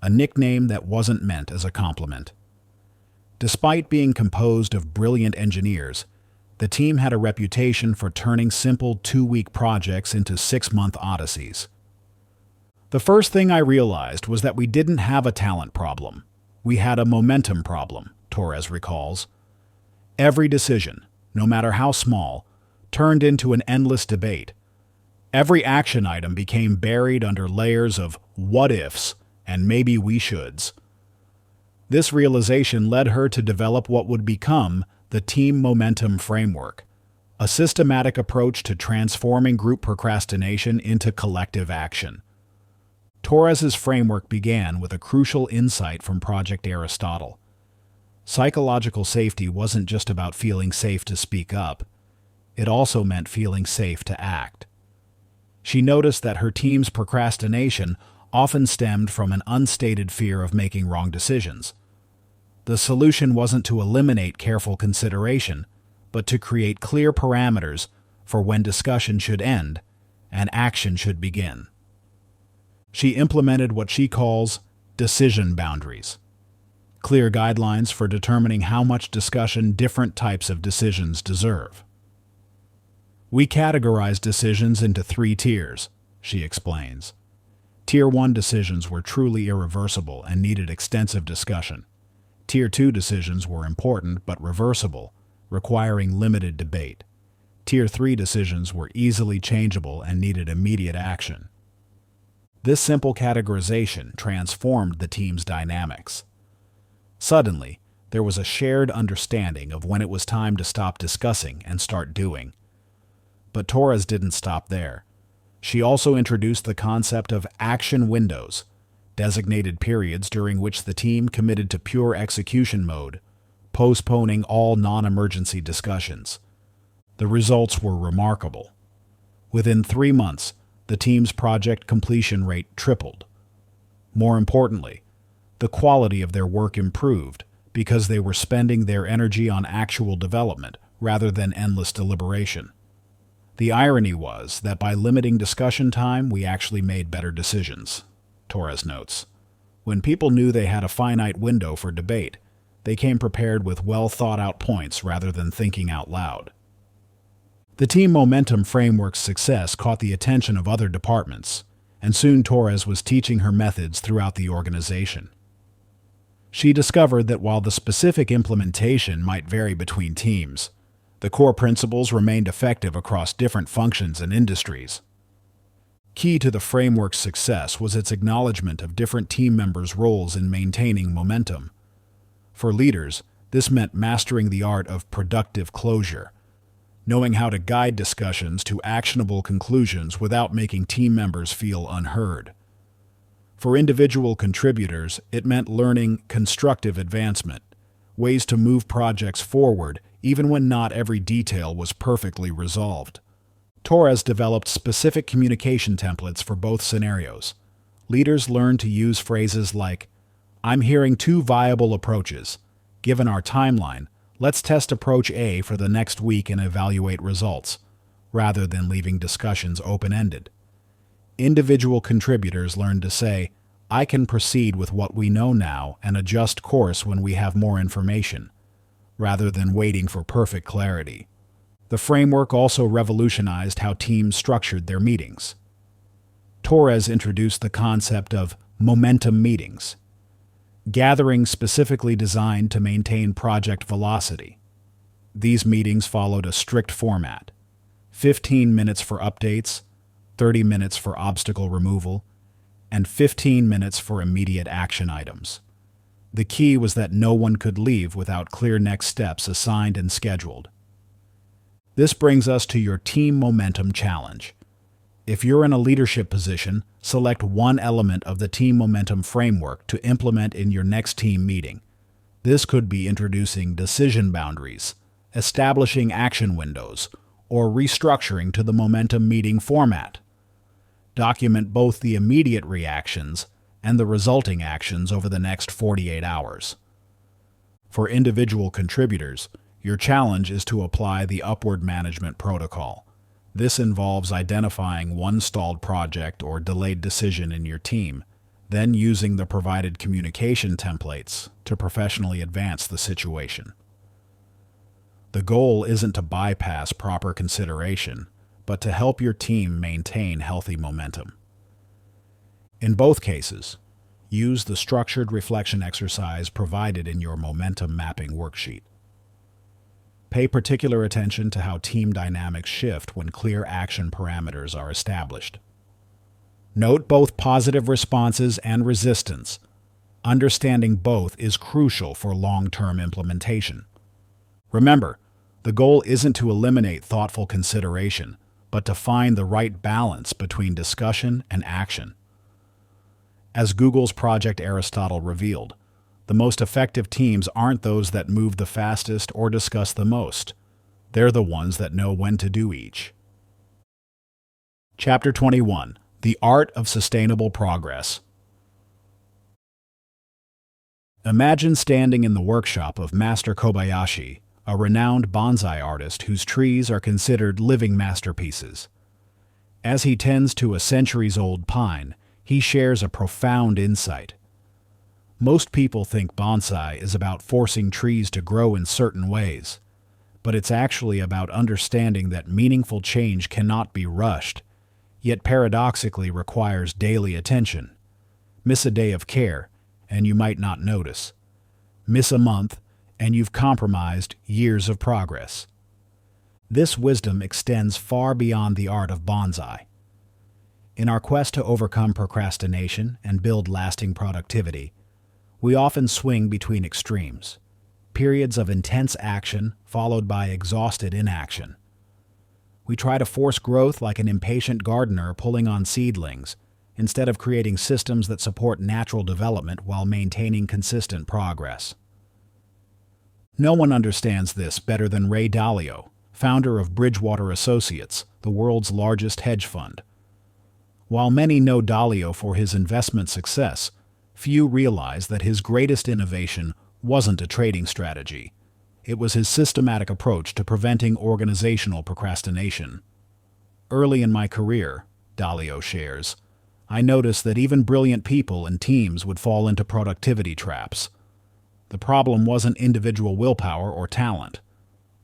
a nickname that wasn't meant as a compliment. Despite being composed of brilliant engineers, the team had a reputation for turning simple 2-week projects into 6-month odysseys. "The first thing I realized was that we didn't have a talent problem. We had a momentum problem," Torres recalls. "Every decision, no matter how small, turned into an endless debate. Every action item became buried under layers of what-ifs and maybe we shoulds." This realization led her to develop what would become the Team Momentum Framework, a systematic approach to transforming group procrastination into collective action. Torres's framework began with a crucial insight from Project Aristotle. Psychological safety wasn't just about feeling safe to speak up. It also meant feeling safe to act. She noticed that her team's procrastination often stemmed from an unstated fear of making wrong decisions. The solution wasn't to eliminate careful consideration, but to create clear parameters for when discussion should end and action should begin. She implemented what she calls decision boundaries, clear guidelines for determining how much discussion different types of decisions deserve. "We categorize decisions into 3 tiers, she explains. Tier 1 decisions were truly irreversible and needed extensive discussion. Tier 2 decisions were important but reversible, requiring limited debate. Tier 3 decisions were easily changeable and needed immediate action." This simple categorization transformed the team's dynamics. Suddenly, there was a shared understanding of when it was time to stop discussing and start doing. But Torres didn't stop there. She also introduced the concept of action windows, designated periods during which the team committed to pure execution mode, postponing all non-emergency discussions. The results were remarkable. Within 3 months, the team's project completion rate tripled. More importantly, the quality of their work improved because they were spending their energy on actual development rather than endless deliberation. The irony was that by limiting discussion time, we actually made better decisions, Torres notes. When people knew they had a finite window for debate, They came prepared with well-thought-out points rather than thinking out loud. The team momentum framework's success caught the attention of other departments, and soon Torres was teaching her methods throughout the organization. She discovered that while the specific implementation might vary between teams, the core principles remained effective across different functions and industries. Key to the framework's success was its acknowledgement of different team members' roles in maintaining momentum. For leaders, this meant mastering the art of productive closure, knowing how to guide discussions to actionable conclusions without making team members feel unheard. For individual contributors, it meant learning constructive advancement, ways to move projects forward even when not every detail was perfectly resolved. Torres developed specific communication templates for both scenarios. Leaders learned to use phrases like, "I'm hearing two viable approaches. Given our timeline, let's test approach A for the next week and evaluate results," rather than leaving discussions open-ended. Individual contributors learned to say, "I can proceed with what we know now and adjust course when we have more information," rather than waiting for perfect clarity. The framework also revolutionized how teams structured their meetings. Torres introduced the concept of momentum meetings, gatherings specifically designed to maintain project velocity. These meetings followed a strict format: 15 minutes for updates, 30 minutes for obstacle removal, and 15 minutes for immediate action items. The key was that no one could leave without clear next steps assigned and scheduled. This brings us to your team momentum challenge. If you're in a leadership position, select one element of the team momentum framework to implement in your next team meeting. This could be introducing decision boundaries, establishing action windows, or restructuring to the momentum meeting format. Document both the immediate reactions and the resulting actions over the next 48 hours. For individual contributors, your challenge is to apply the upward management protocol. This involves identifying one stalled project or delayed decision in your team, then using the provided communication templates to professionally advance the situation. The goal isn't to bypass proper consideration, but to help your team maintain healthy momentum. In both cases, use the structured reflection exercise provided in your momentum mapping worksheet. Pay particular attention to how team dynamics shift when clear action parameters are established. Note both positive responses and resistance. Understanding both is crucial for long-term implementation. Remember, the goal isn't to eliminate thoughtful consideration, but to find the right balance between discussion and action. As Google's Project Aristotle revealed, the most effective teams aren't those that move the fastest or discuss the most. They're the ones that know when to do each. Chapter 21: The Art of Sustainable Progress. Imagine standing in the workshop of Master Kobayashi, a renowned bonsai artist whose trees are considered living masterpieces. As he tends to a centuries-old pine, he shares a profound insight. Most people think bonsai is about forcing trees to grow in certain ways, but it's actually about understanding that meaningful change cannot be rushed, yet paradoxically requires daily attention. Miss a day of care, and you might not notice. Miss a month, and you've compromised years of progress. This wisdom extends far beyond the art of bonsai. In our quest to overcome procrastination and build lasting productivity, we often swing between extremes, periods of intense action followed by exhausted inaction. We try to force growth like an impatient gardener pulling on seedlings, instead of creating systems that support natural development while maintaining consistent progress. No one understands this better than Ray Dalio, founder of Bridgewater Associates, the world's largest hedge fund. While many know Dalio for his investment success, few realize that his greatest innovation wasn't a trading strategy. It was his systematic approach to preventing organizational procrastination. Early in my career, Dalio shares, I noticed that even brilliant people and teams would fall into productivity traps. The problem wasn't individual willpower or talent.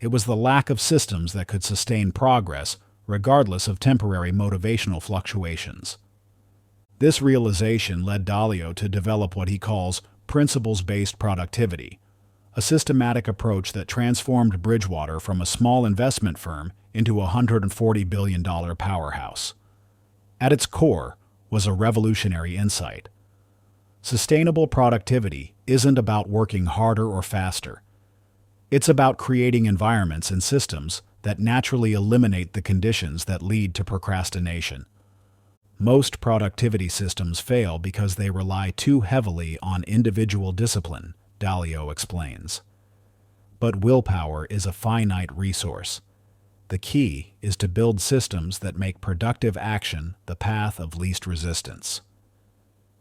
It was the lack of systems that could sustain progress, regardless of temporary motivational fluctuations. This realization led Dalio to develop what he calls principles-based productivity, a systematic approach that transformed Bridgewater from a small investment firm into a $140 billion powerhouse. At its core was a revolutionary insight. Sustainable productivity isn't about working harder or faster. It's about creating environments and systems that naturally eliminate the conditions that lead to procrastination. Most productivity systems fail because they rely too heavily on individual discipline, Dalio explains. But willpower is a finite resource. The key is to build systems that make productive action the path of least resistance.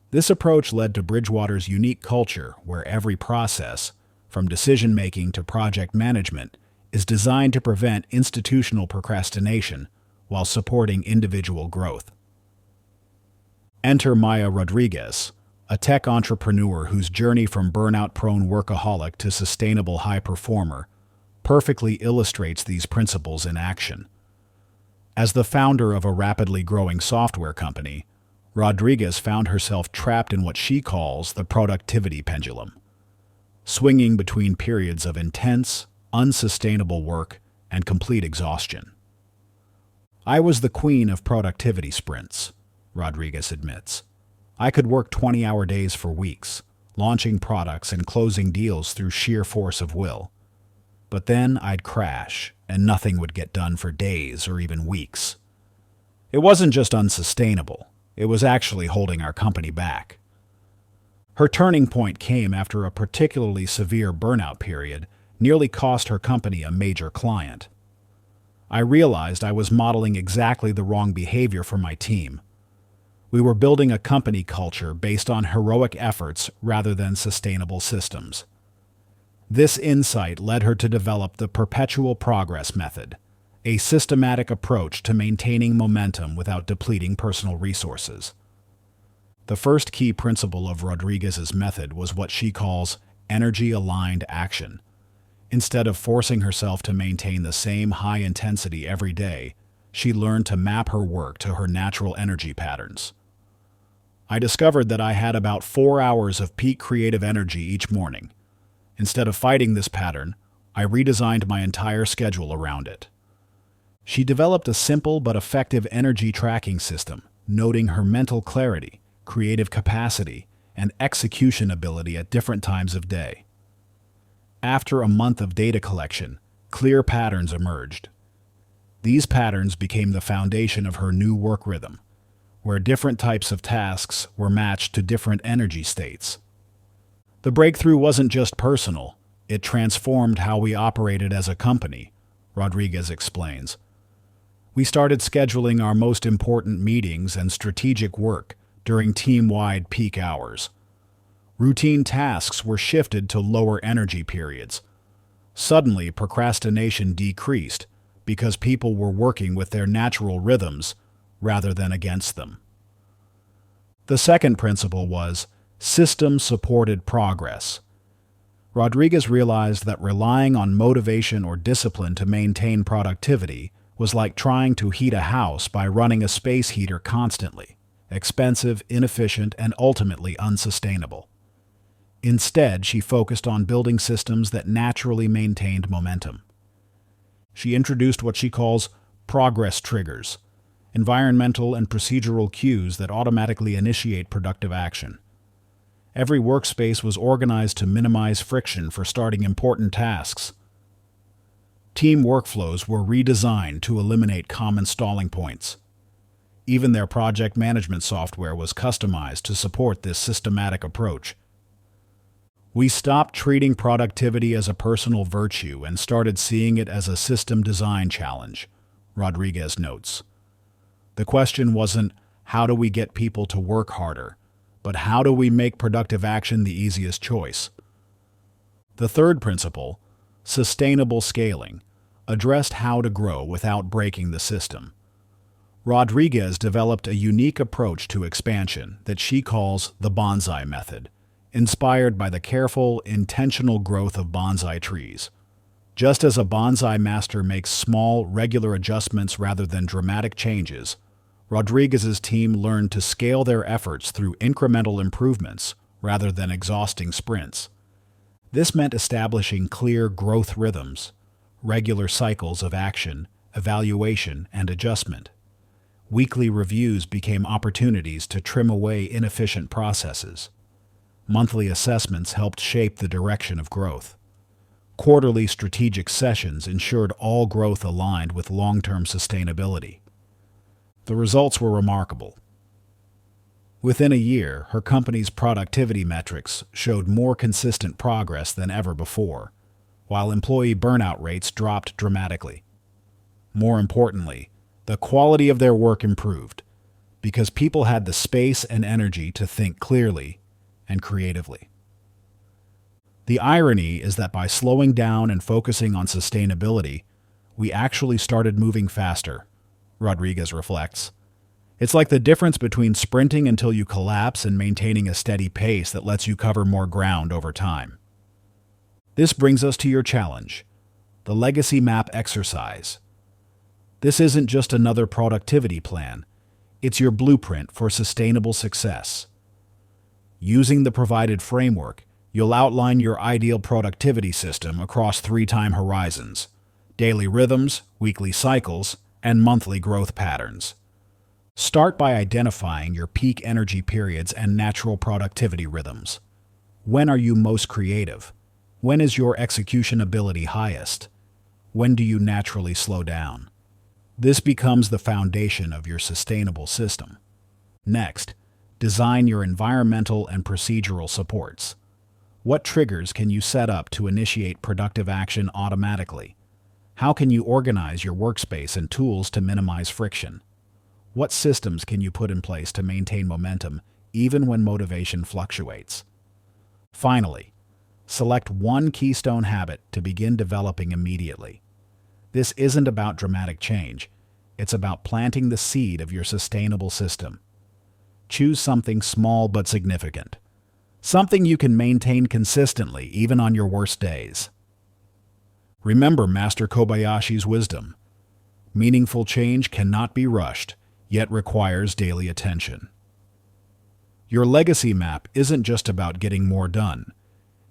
This approach led to Bridgewater's unique culture where every process, from decision-making to project management, is designed to prevent institutional procrastination while supporting individual growth. Enter Maya Rodriguez, a tech entrepreneur whose journey from burnout-prone workaholic to sustainable high performer perfectly illustrates these principles in action. As the founder of a rapidly growing software company, Rodriguez found herself trapped in what she calls the productivity pendulum, swinging between periods of intense, unsustainable work and complete exhaustion. "I was the queen of productivity sprints," Rodriguez admits. "I could work 20-hour days for weeks, launching products and closing deals through sheer force of will. But then I'd crash, and nothing would get done for days or even weeks. It wasn't just unsustainable, it was actually holding our company back." Her turning point came after a particularly severe burnout period nearly cost her company a major client. "I realized I was modeling exactly the wrong behavior for my team. We were building a company culture based on heroic efforts rather than sustainable systems." This insight led her to develop the perpetual progress method, a systematic approach to maintaining momentum without depleting personal resources. The first key principle of Rodriguez's method was what she calls energy-aligned action. Instead of forcing herself to maintain the same high intensity every day, she learned to map her work to her natural energy patterns. "I discovered that I had about 4 hours of peak creative energy each morning. Instead of fighting this pattern, I redesigned my entire schedule around it." She developed a simple but effective energy tracking system, noting her mental clarity, creative capacity, and execution ability at different times of day. After a month of data collection, clear patterns emerged. These patterns became the foundation of her new work rhythm, where different types of tasks were matched to different energy states. The breakthrough wasn't just personal, it transformed how we operated as a company, Rodriguez explains. "We started scheduling our most important meetings and strategic work during team-wide peak hours. Routine tasks were shifted to lower energy periods. Suddenly, procrastination decreased because people were working with their natural rhythms rather than against them." The second principle was system-supported progress. Rodriguez realized that relying on motivation or discipline to maintain productivity was like trying to heat a house by running a space heater constantly, expensive, inefficient, and ultimately unsustainable. Instead, she focused on building systems that naturally maintained momentum. She introduced what she calls progress triggers, environmental and procedural cues that automatically initiate productive action. Every workspace was organized to minimize friction for starting important tasks. Team workflows were redesigned to eliminate common stalling points. Even their project management software was customized to support this systematic approach. "We stopped treating productivity as a personal virtue and started seeing it as a system design challenge," Rodriguez notes. "The question wasn't, how do we get people to work harder, but how do we make productive action the easiest choice?" The third principle, sustainable scaling, addressed how to grow without breaking the system. Rodriguez developed a unique approach to expansion that she calls the bonsai method, inspired by the careful, intentional growth of bonsai trees. Just as a bonsai master makes small, regular adjustments rather than dramatic changes, Rodriguez's team learned to scale their efforts through incremental improvements rather than exhausting sprints. This meant establishing clear growth rhythms, regular cycles of action, evaluation, and adjustment. Weekly reviews became opportunities to trim away inefficient processes. Monthly assessments helped shape the direction of growth. Quarterly strategic sessions ensured all growth aligned with long-term sustainability. The results were remarkable. Within a year, her company's productivity metrics showed more consistent progress than ever before, while employee burnout rates dropped dramatically. More importantly, the quality of their work improved because people had the space and energy to think clearly and creatively. The irony is that by slowing down and focusing on sustainability, we actually started moving faster, Rodriguez reflects. It's like the difference between sprinting until you collapse and maintaining a steady pace that lets you cover more ground over time. This brings us to your challenge, the Legacy Map exercise. This isn't just another productivity plan, it's your blueprint for sustainable success. Using the provided framework, you'll outline your ideal productivity system across 3 time horizons: daily rhythms, weekly cycles, and monthly growth patterns. Start by identifying your peak energy periods and natural productivity rhythms. When are you most creative? When is your execution ability highest? When do you naturally slow down? This becomes the foundation of your sustainable system. Next, design your environmental and procedural supports. What triggers can you set up to initiate productive action automatically? How can you organize your workspace and tools to minimize friction? What systems can you put in place to maintain momentum even when motivation fluctuates? Finally, select one keystone habit to begin developing immediately. This isn't about dramatic change. It's about planting the seed of your sustainable system. Choose something small but significant. Something you can maintain consistently even on your worst days. Remember Master Kobayashi's wisdom. Meaningful change cannot be rushed, yet requires daily attention. Your legacy map isn't just about getting more done.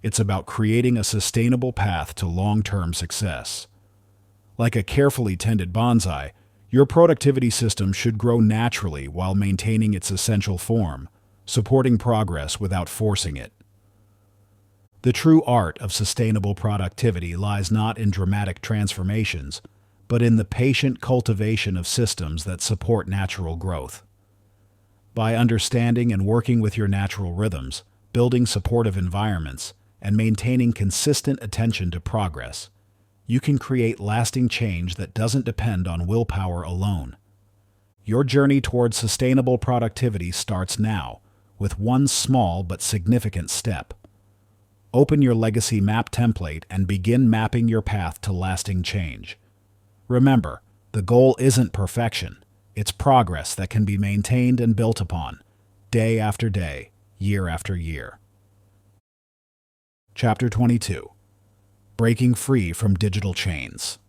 It's about creating a sustainable path to long-term success. Like a carefully tended bonsai, your productivity system should grow naturally while maintaining its essential form, supporting progress without forcing it. The true art of sustainable productivity lies not in dramatic transformations, but in the patient cultivation of systems that support natural growth. By understanding and working with your natural rhythms, building supportive environments, and maintaining consistent attention to progress, you can create lasting change that doesn't depend on willpower alone. Your journey towards sustainable productivity starts now, with one small but significant step. Open your Legacy Map template and begin mapping your path to lasting change. Remember, the goal isn't perfection. It's progress that can be maintained and built upon, day after day, year after year. Chapter 22. Breaking Free from Digital Chains.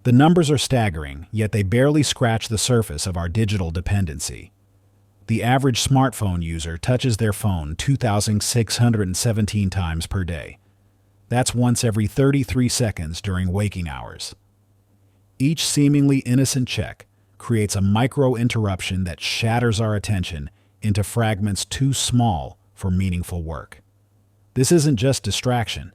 The numbers are staggering, yet they barely scratch the surface of our digital dependency. The average smartphone user touches their phone 2,617 times per day. That's once every 33 seconds during waking hours. Each seemingly innocent check creates a micro-interruption that shatters our attention into fragments too small for meaningful work. This isn't just distraction,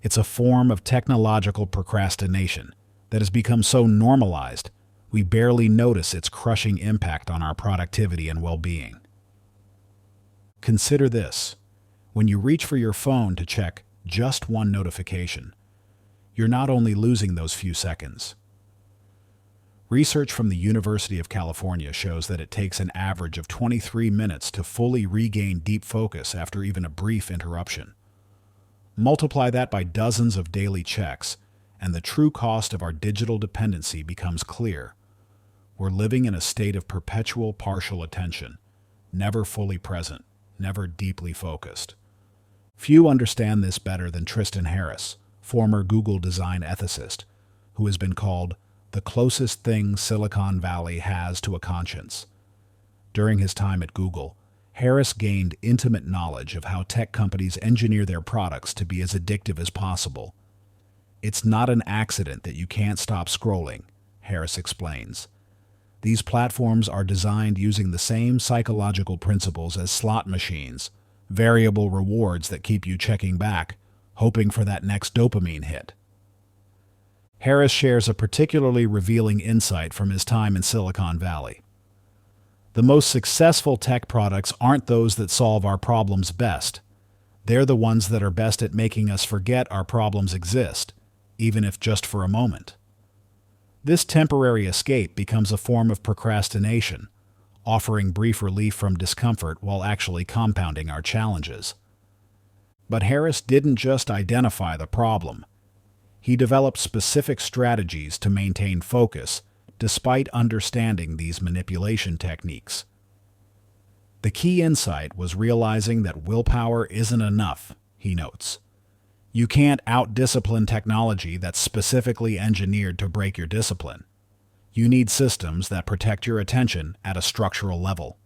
it's a form of technological procrastination that has become so normalized we barely notice its crushing impact on our productivity and well-being. Consider this. When you reach for your phone to check just one notification, you're not only losing those few seconds. Research from the University of California shows that it takes an average of 23 minutes to fully regain deep focus after even a brief interruption. Multiply that by dozens of daily checks, and the true cost of our digital dependency becomes clear. We're living in a state of perpetual partial attention, never fully present. never deeply focused. Few understand this better than Tristan Harris, former Google design ethicist, who has been called the closest thing Silicon Valley has to a conscience. During his time at Google, Harris gained intimate knowledge of how tech companies engineer their products to be as addictive as possible. It's not an accident that you can't stop scrolling, Harris explains. These platforms are designed using the same psychological principles as slot machines, variable rewards that keep you checking back, hoping for that next dopamine hit. Harris shares a particularly revealing insight from his time in Silicon Valley. The most successful tech products aren't those that solve our problems best. They're the ones that are best at making us forget our problems exist, even if just for a moment. This temporary escape becomes a form of procrastination, offering brief relief from discomfort while actually compounding our challenges. But Harris didn't just identify the problem. He developed specific strategies to maintain focus, despite understanding these manipulation techniques. The key insight was realizing that willpower isn't enough, he notes. You can't out-discipline technology that's specifically engineered to break your discipline. You need systems that protect your attention at a structural level.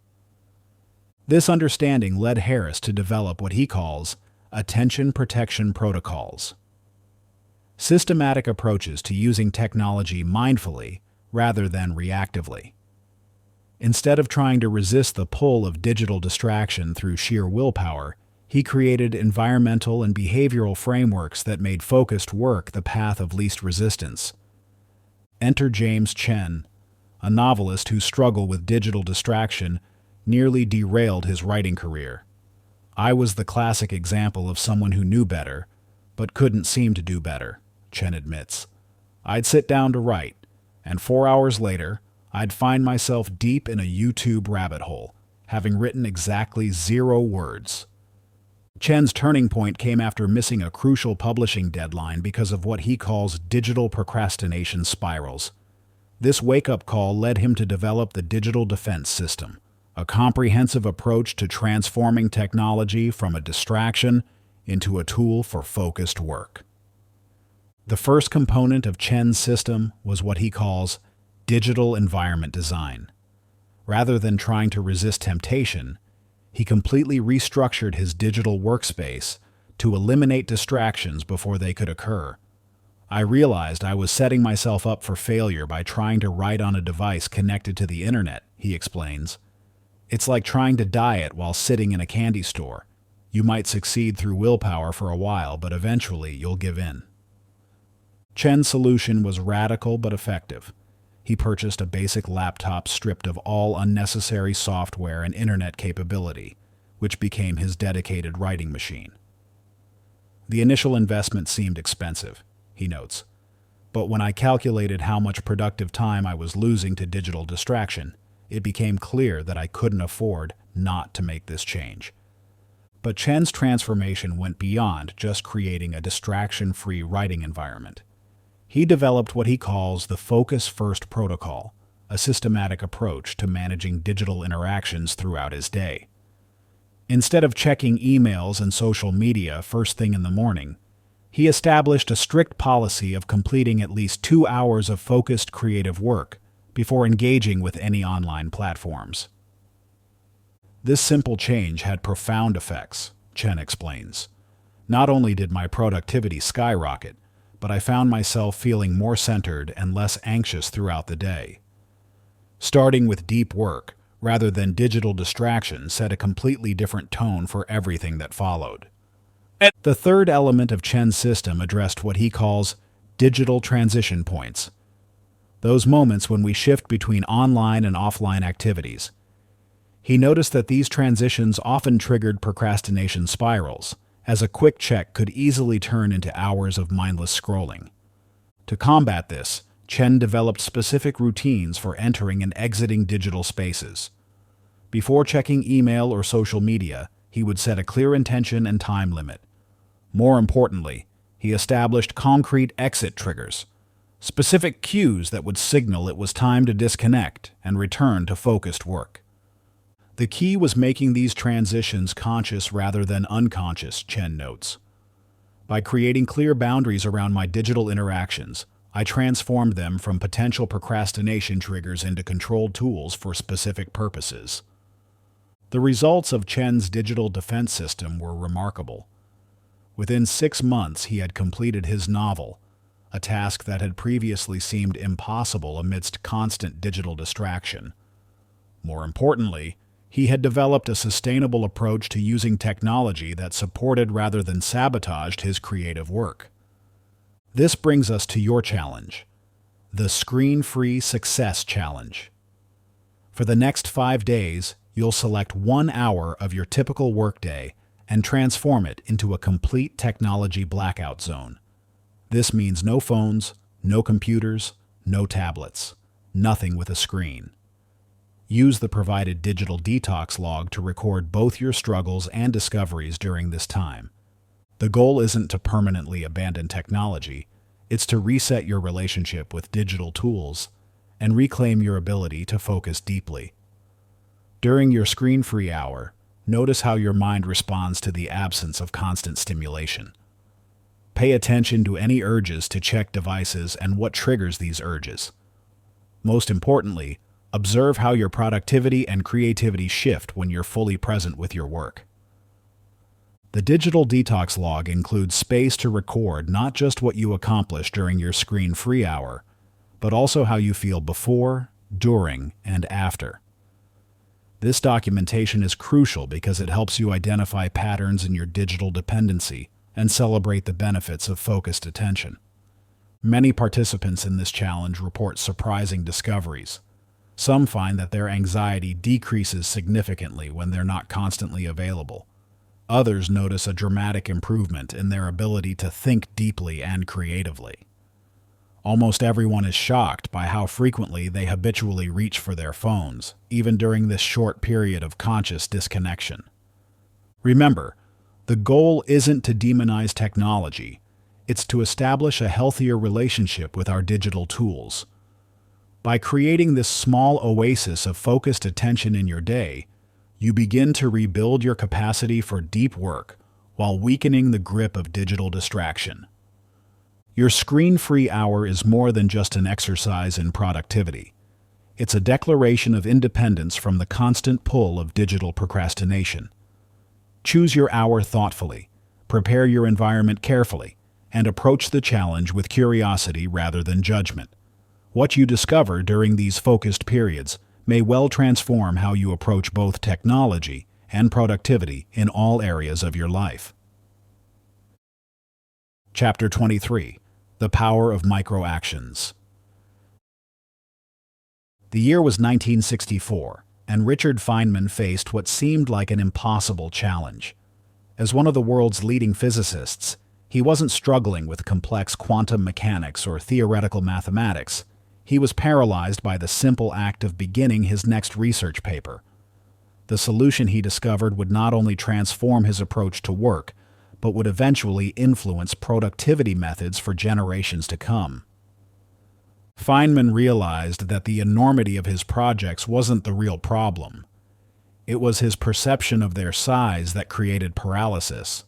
This understanding led Harris to develop what he calls attention protection protocols. Systematic approaches to using technology mindfully rather than reactively. Instead of trying to resist the pull of digital distraction through sheer willpower, he created environmental and behavioral frameworks that made focused work the path of least resistance. Enter James Chen, a novelist whose struggle with digital distraction nearly derailed his writing career. I was the classic example of someone who knew better, but couldn't seem to do better, Chen admits. I'd sit down to write, and 4 hours later, I'd find myself deep in a YouTube rabbit hole, having written exactly 0 words. Chen's turning point came after missing a crucial publishing deadline because of what he calls digital procrastination spirals. This wake-up call led him to develop the Digital Defense System, a comprehensive approach to transforming technology from a distraction into a tool for focused work. The first component of Chen's system was what he calls digital environment design. Rather than trying to resist temptation, he completely restructured his digital workspace to eliminate distractions before they could occur. I realized I was setting myself up for failure by trying to write on a device connected to the internet, he explains. It's like trying to diet while sitting in a candy store. You might succeed through willpower for a while, but eventually you'll give in. Chen's solution was radical but effective. He purchased a basic laptop stripped of all unnecessary software and internet capability, which became his dedicated writing machine. The initial investment seemed expensive, he notes, but when I calculated how much productive time I was losing to digital distraction, it became clear that I couldn't afford not to make this change. But Chen's transformation went beyond just creating a distraction-free writing environment. He developed what he calls the Focus First Protocol, a systematic approach to managing digital interactions throughout his day. Instead of checking emails and social media first thing in the morning, he established a strict policy of completing at least 2 hours of focused creative work before engaging with any online platforms. This simple change had profound effects, Chen explains. Not only did my productivity skyrocket, but I found myself feeling more centered and less anxious throughout the day. Starting with deep work, rather than digital distraction, set a completely different tone for everything that followed. The third element of Chen's system addressed what he calls digital transition points, those moments when we shift between online and offline activities. He noticed that these transitions often triggered procrastination spirals, as a quick check could easily turn into hours of mindless scrolling. To combat this, Chen developed specific routines for entering and exiting digital spaces. Before checking email or social media, he would set a clear intention and time limit. More importantly, he established concrete exit triggers, specific cues that would signal it was time to disconnect and return to focused work. The key was making these transitions conscious rather than unconscious, Chen notes. By creating clear boundaries around my digital interactions, I transformed them from potential procrastination triggers into controlled tools for specific purposes. The results of Chen's digital defense system were remarkable. Within 6 months, he had completed his novel, a task that had previously seemed impossible amidst constant digital distraction. More importantly, he had developed a sustainable approach to using technology that supported rather than sabotaged his creative work. This brings us to your challenge, the Screen-Free Success Challenge. For the next 5 days, you'll select 1 hour of your typical workday and transform it into a complete technology blackout zone. This means no phones, no computers, no tablets, nothing with a screen. Use the provided digital detox log to record both your struggles and discoveries during this time. The goal isn't to permanently abandon technology, it's to reset your relationship with digital tools and reclaim your ability to focus deeply. During your screen-free hour, notice how your mind responds to the absence of constant stimulation. Pay attention to any urges to check devices and what triggers these urges. Most importantly, observe how your productivity and creativity shift when you're fully present with your work. The digital detox log includes space to record not just what you accomplish during your screen-free hour, but also how you feel before, during, and after. This documentation is crucial because it helps you identify patterns in your digital dependency and celebrate the benefits of focused attention. Many participants in this challenge report surprising discoveries. Some find that their anxiety decreases significantly when they're not constantly available. Others notice a dramatic improvement in their ability to think deeply and creatively. Almost everyone is shocked by how frequently they habitually reach for their phones, even during this short period of conscious disconnection. Remember, the goal isn't to demonize technology, it's to establish a healthier relationship with our digital tools. By creating this small oasis of focused attention in your day, you begin to rebuild your capacity for deep work while weakening the grip of digital distraction. Your screen-free hour is more than just an exercise in productivity. It's a declaration of independence from the constant pull of digital procrastination. Choose your hour thoughtfully, prepare your environment carefully, and approach the challenge with curiosity rather than judgment. What you discover during these focused periods may well transform how you approach both technology and productivity in all areas of your life. Chapter 23. The Power of Micro-Actions. The year was 1964, and Richard Feynman faced what seemed like an impossible challenge. As one of the world's leading physicists, he wasn't struggling with complex quantum mechanics or theoretical mathematics. He was paralyzed by the simple act of beginning his next research paper. The solution he discovered would not only transform his approach to work, but would eventually influence productivity methods for generations to come. Feynman realized that the enormity of his projects wasn't the real problem. It was his perception of their size that created paralysis.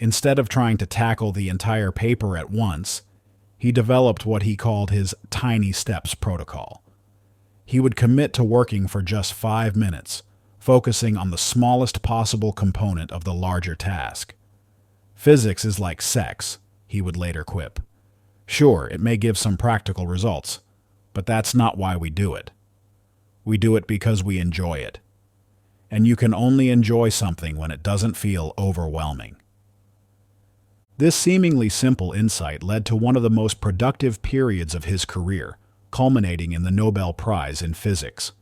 Instead of trying to tackle the entire paper at once, he developed what he called his tiny steps protocol. He would commit to working for just 5 minutes, focusing on the smallest possible component of the larger task. Physics is like sex, he would later quip. Sure, it may give some practical results, but that's not why we do it. We do it because we enjoy it. And you can only enjoy something when it doesn't feel overwhelming. This seemingly simple insight led to one of the most productive periods of his career, culminating in the Nobel Prize in Physics.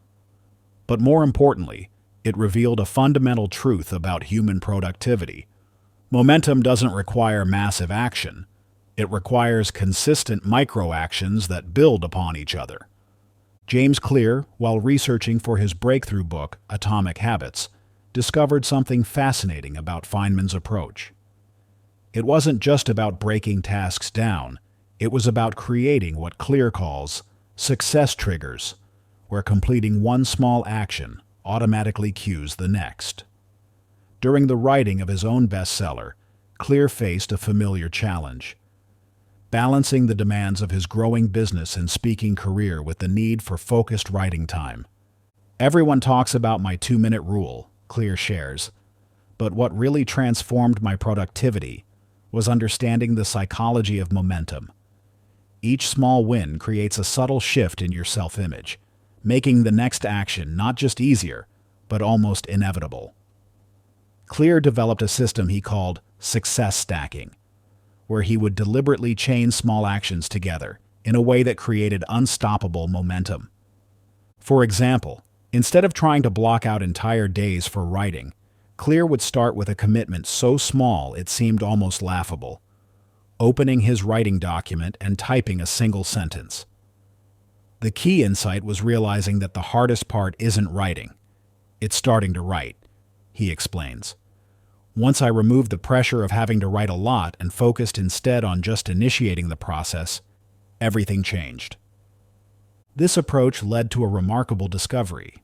But more importantly, it revealed a fundamental truth about human productivity. Momentum doesn't require massive action. It requires consistent micro-actions that build upon each other. James Clear, while researching for his breakthrough book, Atomic Habits, discovered something fascinating about Feynman's approach. It wasn't just about breaking tasks down, it was about creating what Clear calls success triggers, where completing one small action, automatically cues the next. During the writing of his own bestseller, Clear faced a familiar challenge, balancing the demands of his growing business and speaking career with the need for focused writing time. Everyone talks about my 2-minute rule, Clear shares, but what really transformed my productivity was understanding the psychology of momentum. Each small win creates a subtle shift in your self-image, making the next action not just easier, but almost inevitable. Clear developed a system he called success stacking, where he would deliberately chain small actions together in a way that created unstoppable momentum. For example, instead of trying to block out entire days for writing, Clear would start with a commitment so small it seemed almost laughable, opening his writing document and typing a single sentence. The key insight was realizing that the hardest part isn't writing, it's starting to write, he explains. Once I removed the pressure of having to write a lot and focused instead on just initiating the process, everything changed. This approach led to a remarkable discovery.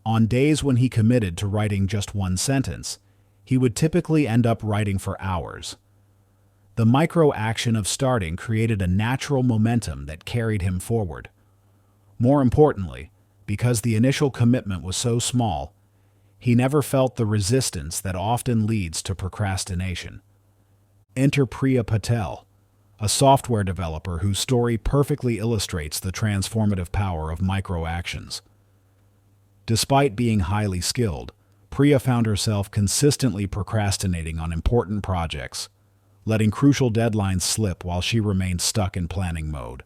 On days when he committed to writing just one sentence, he would typically end up writing for hours. The micro action of starting created a natural momentum that carried him forward. More importantly, because the initial commitment was so small, he never felt the resistance that often leads to procrastination. Enter Priya Patel, a software developer whose story perfectly illustrates the transformative power of micro-actions. Despite being highly skilled, Priya found herself consistently procrastinating on important projects, letting crucial deadlines slip while she remained stuck in planning mode.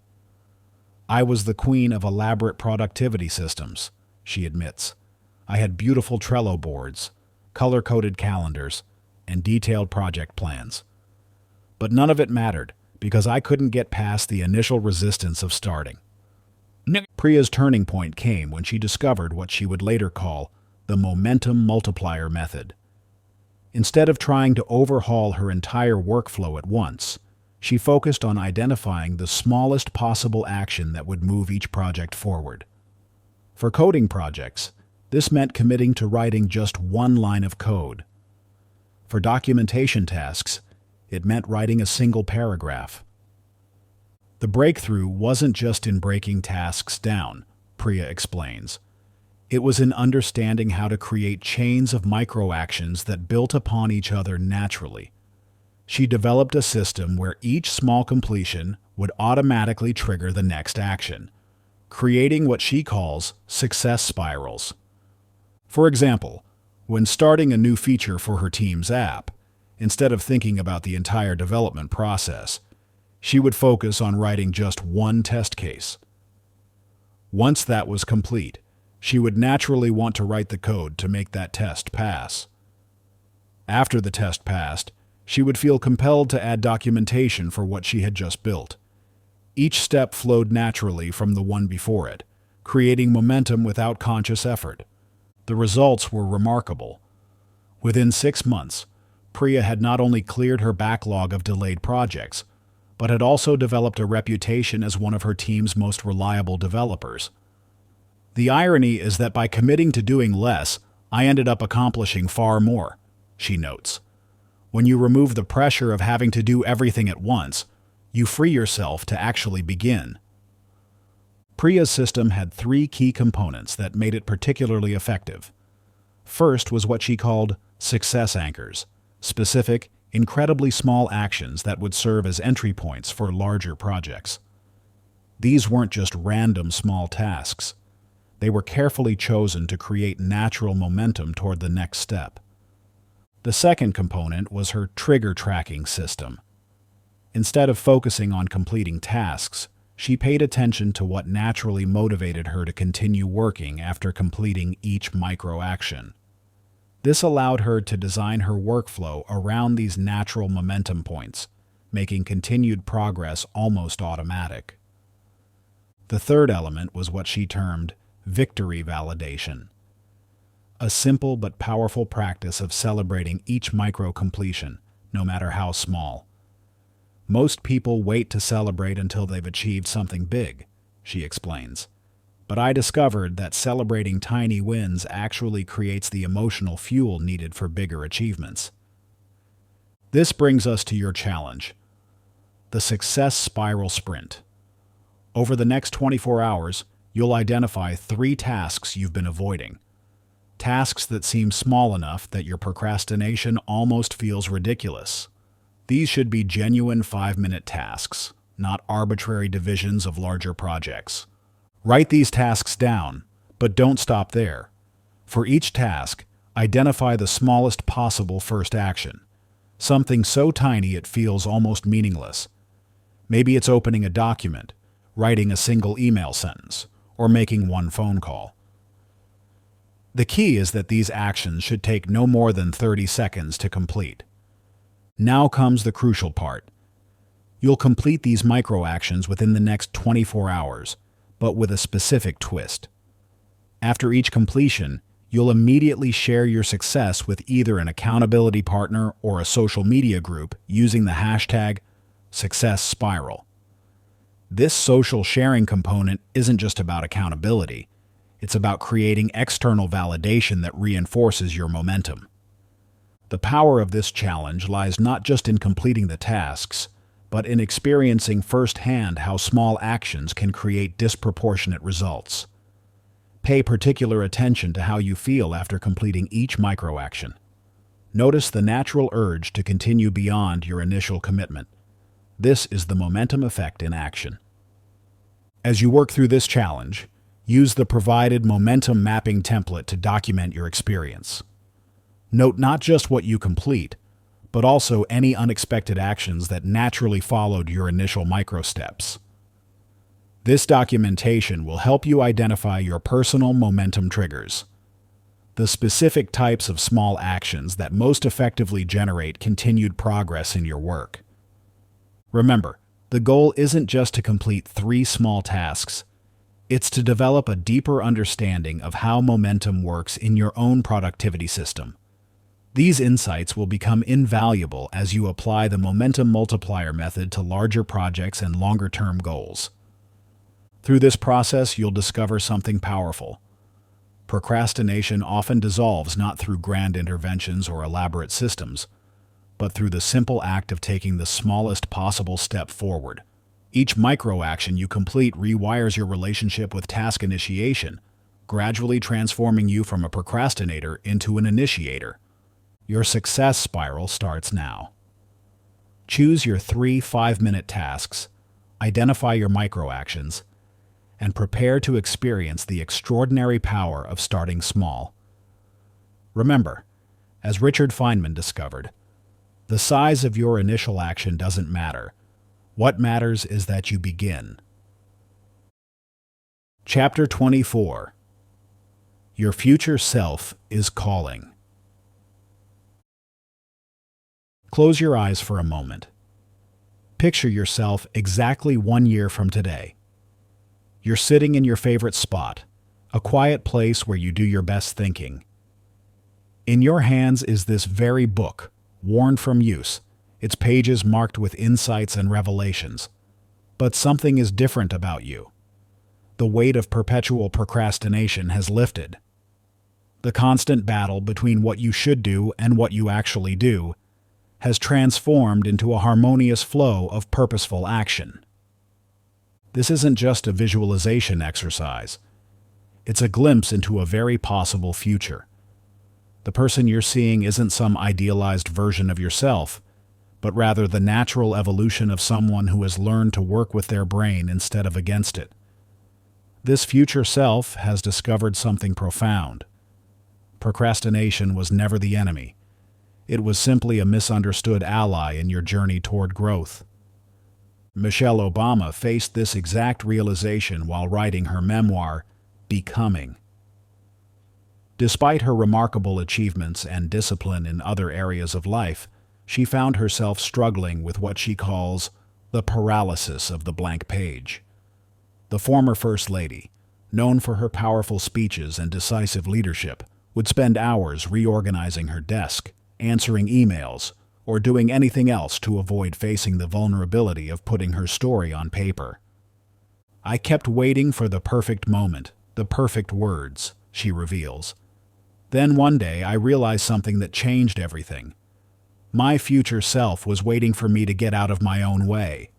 "I was the queen of elaborate productivity systems," she admits. "I had beautiful Trello boards, color-coded calendars, and detailed project plans. But none of it mattered because I couldn't get past the initial resistance of starting." Priya's turning point came when she discovered what she would later call the momentum multiplier method. Instead of trying to overhaul her entire workflow at once, she focused on identifying the smallest possible action that would move each project forward. For coding projects, this meant committing to writing just one line of code. For documentation tasks, it meant writing a single paragraph. The breakthrough wasn't just in breaking tasks down, Priya explains. It was in understanding how to create chains of micro-actions that built upon each other naturally. She developed a system where each small completion would automatically trigger the next action, creating what she calls success spirals. For example, when starting a new feature for her team's app, instead of thinking about the entire development process, she would focus on writing just one test case. Once that was complete, she would naturally want to write the code to make that test pass. After the test passed, she would feel compelled to add documentation for what she had just built. Each step flowed naturally from the one before it, creating momentum without conscious effort. The results were remarkable. Within 6 months, Priya had not only cleared her backlog of delayed projects, but had also developed a reputation as one of her team's most reliable developers. "The irony is that by committing to doing less, I ended up accomplishing far more," she notes. "When you remove the pressure of having to do everything at once, you free yourself to actually begin." Priya's system had 3 key components that made it particularly effective. First was what she called success anchors, specific, incredibly small actions that would serve as entry points for larger projects. These weren't just random small tasks. They were carefully chosen to create natural momentum toward the next step. The second component was her trigger tracking system. Instead of focusing on completing tasks, she paid attention to what naturally motivated her to continue working after completing each micro-action. This allowed her to design her workflow around these natural momentum points, making continued progress almost automatic. The third element was what she termed victory validation, a simple but powerful practice of celebrating each micro-completion, no matter how small. "Most people wait to celebrate until they've achieved something big," she explains. but I discovered that celebrating tiny wins actually creates the emotional fuel needed for bigger achievements. This brings us to your challenge, the Success Spiral Sprint. Over the next 24 hours, you'll identify 3 tasks you've been avoiding. Tasks that seem small enough that your procrastination almost feels ridiculous. These should be genuine 5-minute tasks, not arbitrary divisions of larger projects. Write these tasks down, but don't stop there. For each task, identify the smallest possible first action, something so tiny it feels almost meaningless. Maybe it's opening a document, writing a single email sentence, or making one phone call. The key is that these actions should take no more than 30 seconds to complete. Now comes the crucial part. You'll complete these micro-actions within the next 24 hours, but with a specific twist. After each completion, you'll immediately share your success with either an accountability partner or a social media group using the hashtag #SuccessSpiral. This social sharing component isn't just about accountability. It's about creating external validation that reinforces your momentum. The power of this challenge lies not just in completing the tasks, but in experiencing firsthand how small actions can create disproportionate results. Pay particular attention to how you feel after completing each micro-action. Notice the natural urge to continue beyond your initial commitment. This is the momentum effect in action. As you work through this challenge, use the provided momentum mapping template to document your experience. Note not just what you complete, but also any unexpected actions that naturally followed your initial micro-steps. This documentation will help you identify your personal momentum triggers, the specific types of small actions that most effectively generate continued progress in your work. Remember, the goal isn't just to complete 3 small tasks. It's to develop a deeper understanding of how momentum works in your own productivity system. These insights will become invaluable as you apply the momentum multiplier method to larger projects and longer-term goals. Through this process, you'll discover something powerful. Procrastination often dissolves not through grand interventions or elaborate systems, but through the simple act of taking the smallest possible step forward. Each micro-action you complete rewires your relationship with task initiation, gradually transforming you from a procrastinator into an initiator. Your success spiral starts now. Choose your 3 5-minute tasks, identify your micro-actions, and prepare to experience the extraordinary power of starting small. Remember, as Richard Feynman discovered, the size of your initial action doesn't matter. What matters is that you begin. Chapter 24. Your future self is calling. Close your eyes for a moment. Picture yourself exactly 1 year from today. You're sitting in your favorite spot, a quiet place where you do your best thinking. In your hands is this very book, worn from use, its pages marked with insights and revelations. But something is different about you. The weight of perpetual procrastination has lifted. The constant battle between what you should do and what you actually do has transformed into a harmonious flow of purposeful action. This isn't just a visualization exercise. It's a glimpse into a very possible future. The person you're seeing isn't some idealized version of yourself, but rather the natural evolution of someone who has learned to work with their brain instead of against it. This future self has discovered something profound. Procrastination was never the enemy. It was simply a misunderstood ally in your journey toward growth. Michelle Obama faced this exact realization while writing her memoir, Becoming. Despite her remarkable achievements and discipline in other areas of life, she found herself struggling with what she calls the paralysis of the blank page. The former First Lady, known for her powerful speeches and decisive leadership, would spend hours reorganizing her desk, answering emails, or doing anything else to avoid facing the vulnerability of putting her story on paper. "I kept waiting for the perfect moment," The perfect words, she reveals. Then one day I realized something that changed everything. My future self was waiting for me to get out of my own way.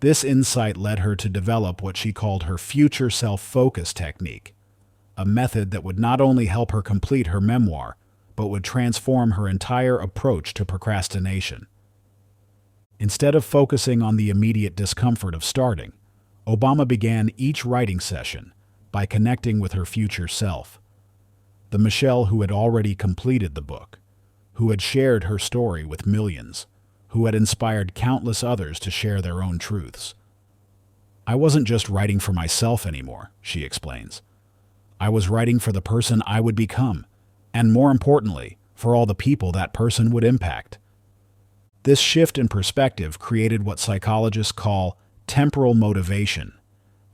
This insight led her to develop what she called her future self-focus technique, a method that would not only help her complete her memoir, but would transform her entire approach to procrastination. Instead of focusing on the immediate discomfort of starting, Obama began each writing session by connecting with her future self, the Michelle who had already completed the book, who had shared her story with millions, who had inspired countless others to share their own truths. I wasn't just writing for myself anymore, she explains. I was writing for the person I would become, and more importantly, for all the people that person would impact. This shift in perspective created what psychologists call temporal motivation,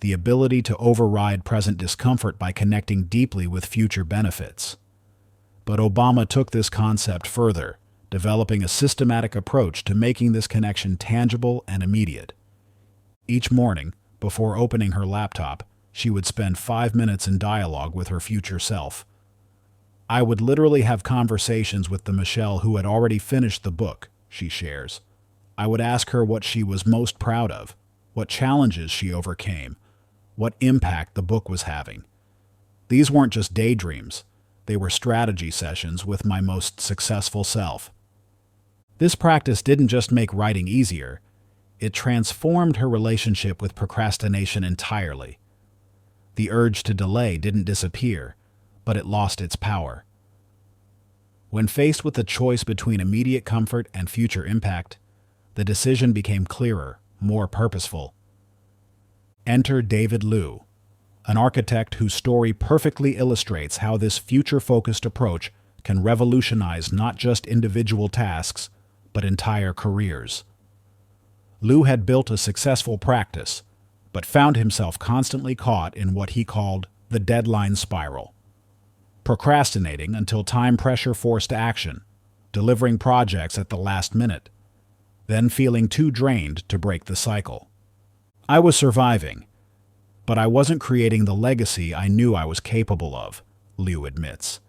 the ability to override present discomfort by connecting deeply with future benefits. But Obama took this concept further, developing a systematic approach to making this connection tangible and immediate. Each morning, before opening her laptop, she would spend 5 minutes in dialogue with her future self. I would literally have conversations with the Michelle who had already finished the book, she shares. I would ask her what she was most proud of, what challenges she overcame, what impact the book was having. These weren't just daydreams, they were strategy sessions with my most successful self. This practice didn't just make writing easier, it transformed her relationship with procrastination entirely. The urge to delay didn't disappear, but it lost its power. When faced with the choice between immediate comfort and future impact, the decision became clearer, more purposeful. Enter David Liu, an architect whose story perfectly illustrates how this future-focused approach can revolutionize not just individual tasks, but entire careers. Liu had built a successful practice, but found himself constantly caught in what he called the deadline spiral. Procrastinating until time pressure forced action, delivering projects at the last minute, then feeling too drained to break the cycle. I was surviving, but I wasn't creating the legacy I knew I was capable of, Liu admits.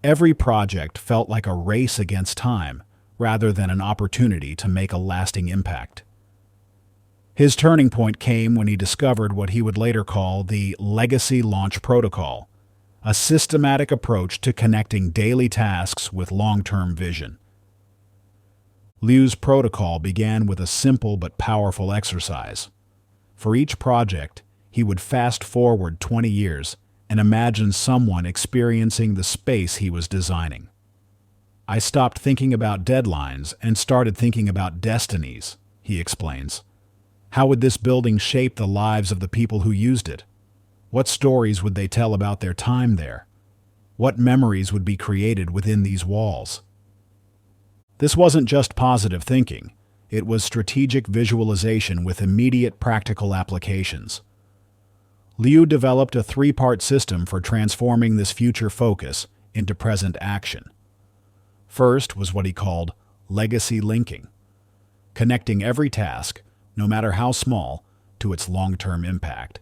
Every project felt like a race against time, rather than an opportunity to make a lasting impact. His turning point came when he discovered what he would later call the Legacy Launch Protocol, a systematic approach to connecting daily tasks with long-term vision. Liu's protocol began with a simple but powerful exercise. For each project, he would fast forward 20 years and imagine someone experiencing the space he was designing. I stopped thinking about deadlines and started thinking about destinies, he explains. How would this building shape the lives of the people who used it? What stories would they tell about their time there? What memories would be created within these walls? This wasn't just positive thinking. It was strategic visualization with immediate practical applications. Liu developed a 3-part system for transforming this future focus into present action. First was what he called legacy linking, connecting every task, no matter how small, to its long-term impact.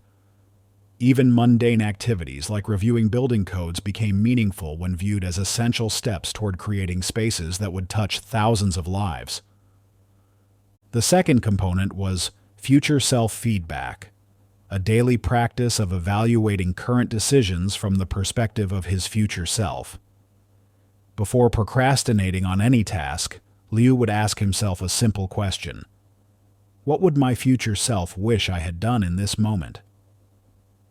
Even mundane activities like reviewing building codes became meaningful when viewed as essential steps toward creating spaces that would touch thousands of lives. The second component was future self-feedback, a daily practice of evaluating current decisions from the perspective of his future self. Before procrastinating on any task, Liu would ask himself a simple question. What would my future self wish I had done in this moment?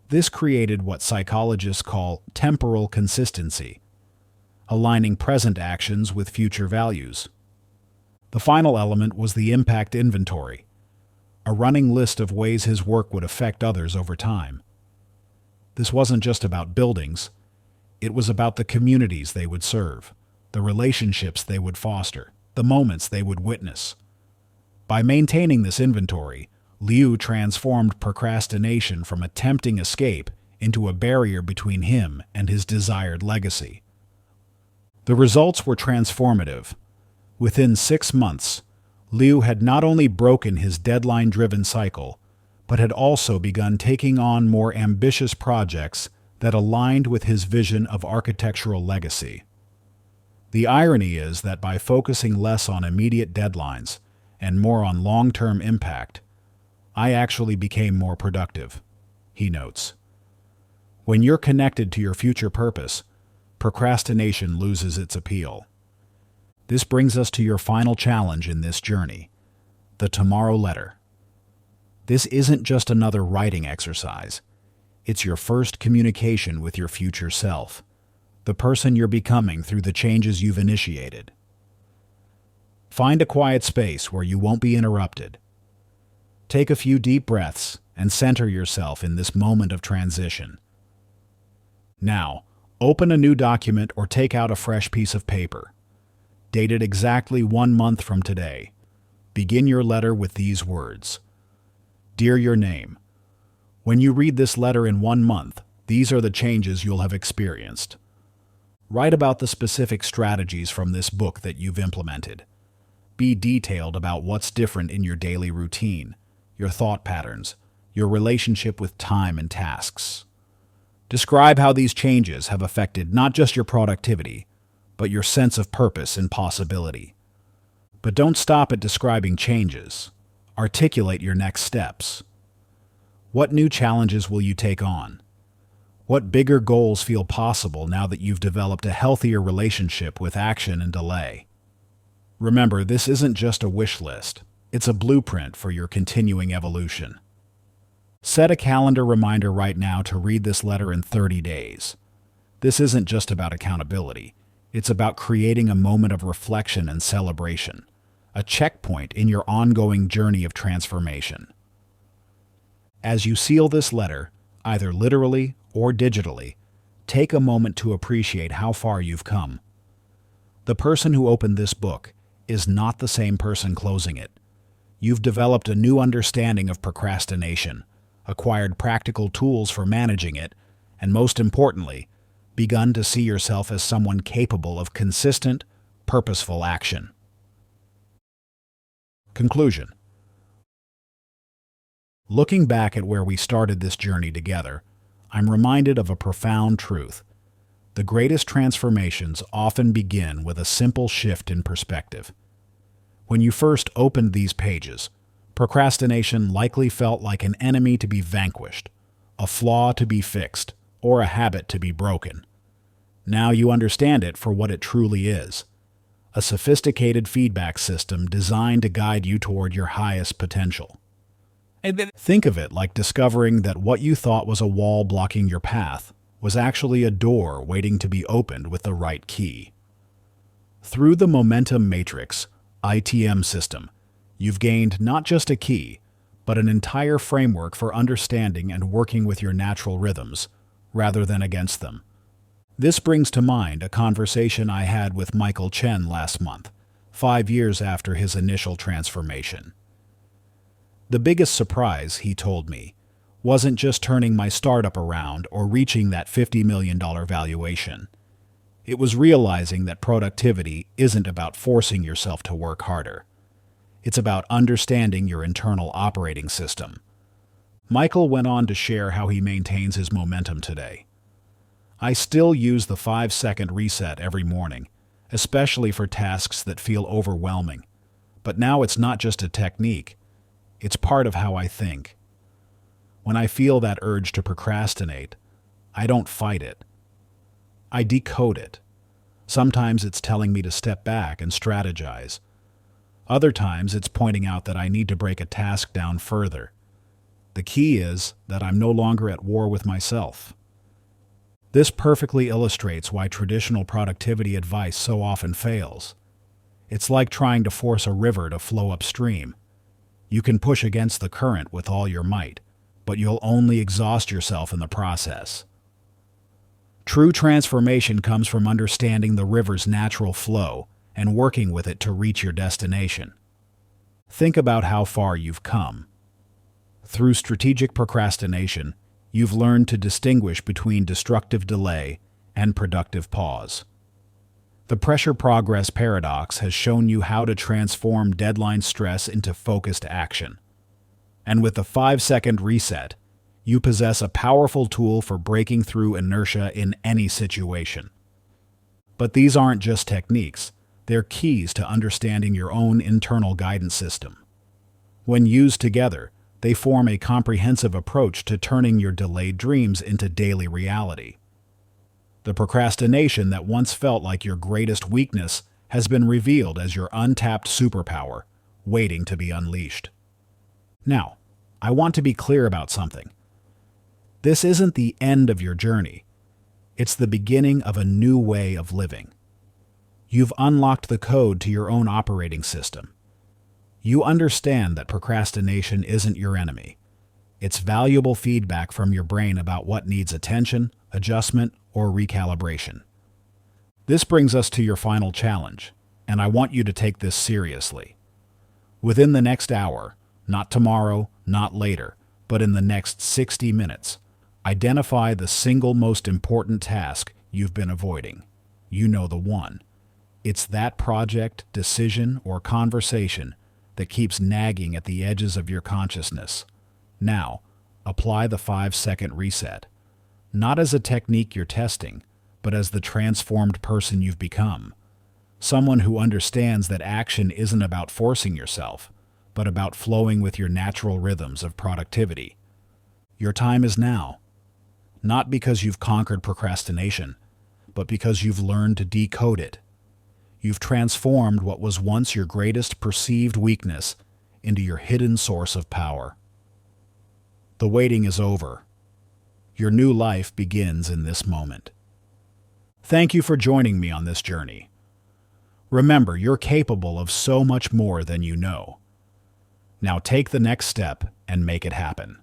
This created what psychologists call temporal consistency, aligning present actions with future values. The final element was the impact inventory, a running list of ways his work would affect others over time. This wasn't just about buildings, it was about the communities they would serve, the relationships they would foster, the moments they would witness. By maintaining this inventory, Liu transformed procrastination from a tempting escape into a barrier between him and his desired legacy. The results were transformative. Within 6 months, Liu had not only broken his deadline-driven cycle, but had also begun taking on more ambitious projects that aligned with his vision of architectural legacy. The irony is that by focusing less on immediate deadlines and more on long-term impact, I actually became more productive, he notes. When you're connected to your future purpose, procrastination loses its appeal. This brings us to your final challenge in this journey, the tomorrow letter. This isn't just another writing exercise. It's your first communication with your future self, the person you're becoming through the changes you've initiated. Find a quiet space where you won't be interrupted. Take a few deep breaths and center yourself in this moment of transition. Now, open a new document or take out a fresh piece of paper. Dated exactly 1 month from today. Begin your letter with these words. Dear your name. When you read this letter in 1 month, these are the changes you'll have experienced. Write about the specific strategies from this book that you've implemented. Be detailed about what's different in your daily routine, your thought patterns, your relationship with time and tasks. Describe how these changes have affected not just your productivity, but your sense of purpose and possibility. But don't stop at describing changes. Articulate your next steps. What new challenges will you take on? What bigger goals feel possible now that you've developed a healthier relationship with action and delay? Remember, this isn't just a wish list. It's a blueprint for your continuing evolution. Set a calendar reminder right now to read this letter in 30 days. This isn't just about accountability. It's about creating a moment of reflection and celebration, a checkpoint in your ongoing journey of transformation. As you seal this letter, either literally or digitally, take a moment to appreciate how far you've come. The person who opened this book is not the same person closing it. You've developed a new understanding of procrastination, acquired practical tools for managing it, and most importantly, begun to see yourself as someone capable of consistent, purposeful action. Conclusion. Looking back at where we started this journey together, I'm reminded of a profound truth. The greatest transformations often begin with a simple shift in perspective. When you first opened these pages, procrastination likely felt like an enemy to be vanquished, a flaw to be fixed, or a habit to be broken. Now you understand it for what it truly is, a sophisticated feedback system designed to guide you toward your highest potential. Think of it like discovering that what you thought was a wall blocking your path was actually a door waiting to be opened with the right key. Through the Momentum Matrix ITM system, you've gained not just a key, but an entire framework for understanding and working with your natural rhythms, rather than against them. This brings to mind a conversation I had with Michael Chen last month, 5 years after his initial transformation. The biggest surprise, he told me, wasn't just turning my startup around or reaching that $50 million valuation. It was realizing that productivity isn't about forcing yourself to work harder. It's about understanding your internal operating system. Michael went on to share how he maintains his momentum today. I still use the 5-second reset every morning, especially for tasks that feel overwhelming. But now it's not just a technique. It's part of how I think. When I feel that urge to procrastinate, I don't fight it. I decode it. Sometimes it's telling me to step back and strategize. Other times it's pointing out that I need to break a task down further. The key is that I'm no longer at war with myself. This perfectly illustrates why traditional productivity advice so often fails. It's like trying to force a river to flow upstream. You can push against the current with all your might, but you'll only exhaust yourself in the process. True transformation comes from understanding the river's natural flow and working with it to reach your destination. Think about how far you've come. Through strategic procrastination, you've learned to distinguish between destructive delay and productive pause. The pressure progress paradox has shown you how to transform deadline stress into focused action. And with the 5-second reset, you possess a powerful tool for breaking through inertia in any situation. But these aren't just techniques, they're keys to understanding your own internal guidance system. When used together, they form a comprehensive approach to turning your delayed dreams into daily reality. The procrastination that once felt like your greatest weakness has been revealed as your untapped superpower, waiting to be unleashed. Now, I want to be clear about something. This isn't the end of your journey. It's the beginning of a new way of living. You've unlocked the code to your own operating system. You understand that procrastination isn't your enemy. It's valuable feedback from your brain about what needs attention, adjustment, or recalibration. This brings us to your final challenge, and I want you to take this seriously. Within the next hour, not tomorrow, not later, but in the next 60 minutes, identify the single most important task you've been avoiding. You know the one. It's that project, decision, or conversation that keeps nagging at the edges of your consciousness. Now, apply the 5-second reset. Not as a technique you're testing, but as the transformed person you've become. Someone who understands that action isn't about forcing yourself, but about flowing with your natural rhythms of productivity. Your time is now. Not because you've conquered procrastination, but because you've learned to decode it. You've transformed what was once your greatest perceived weakness into your hidden source of power. The waiting is over. Your new life begins in this moment. Thank you for joining me on this journey. Remember, you're capable of so much more than you know. Now take the next step and make it happen.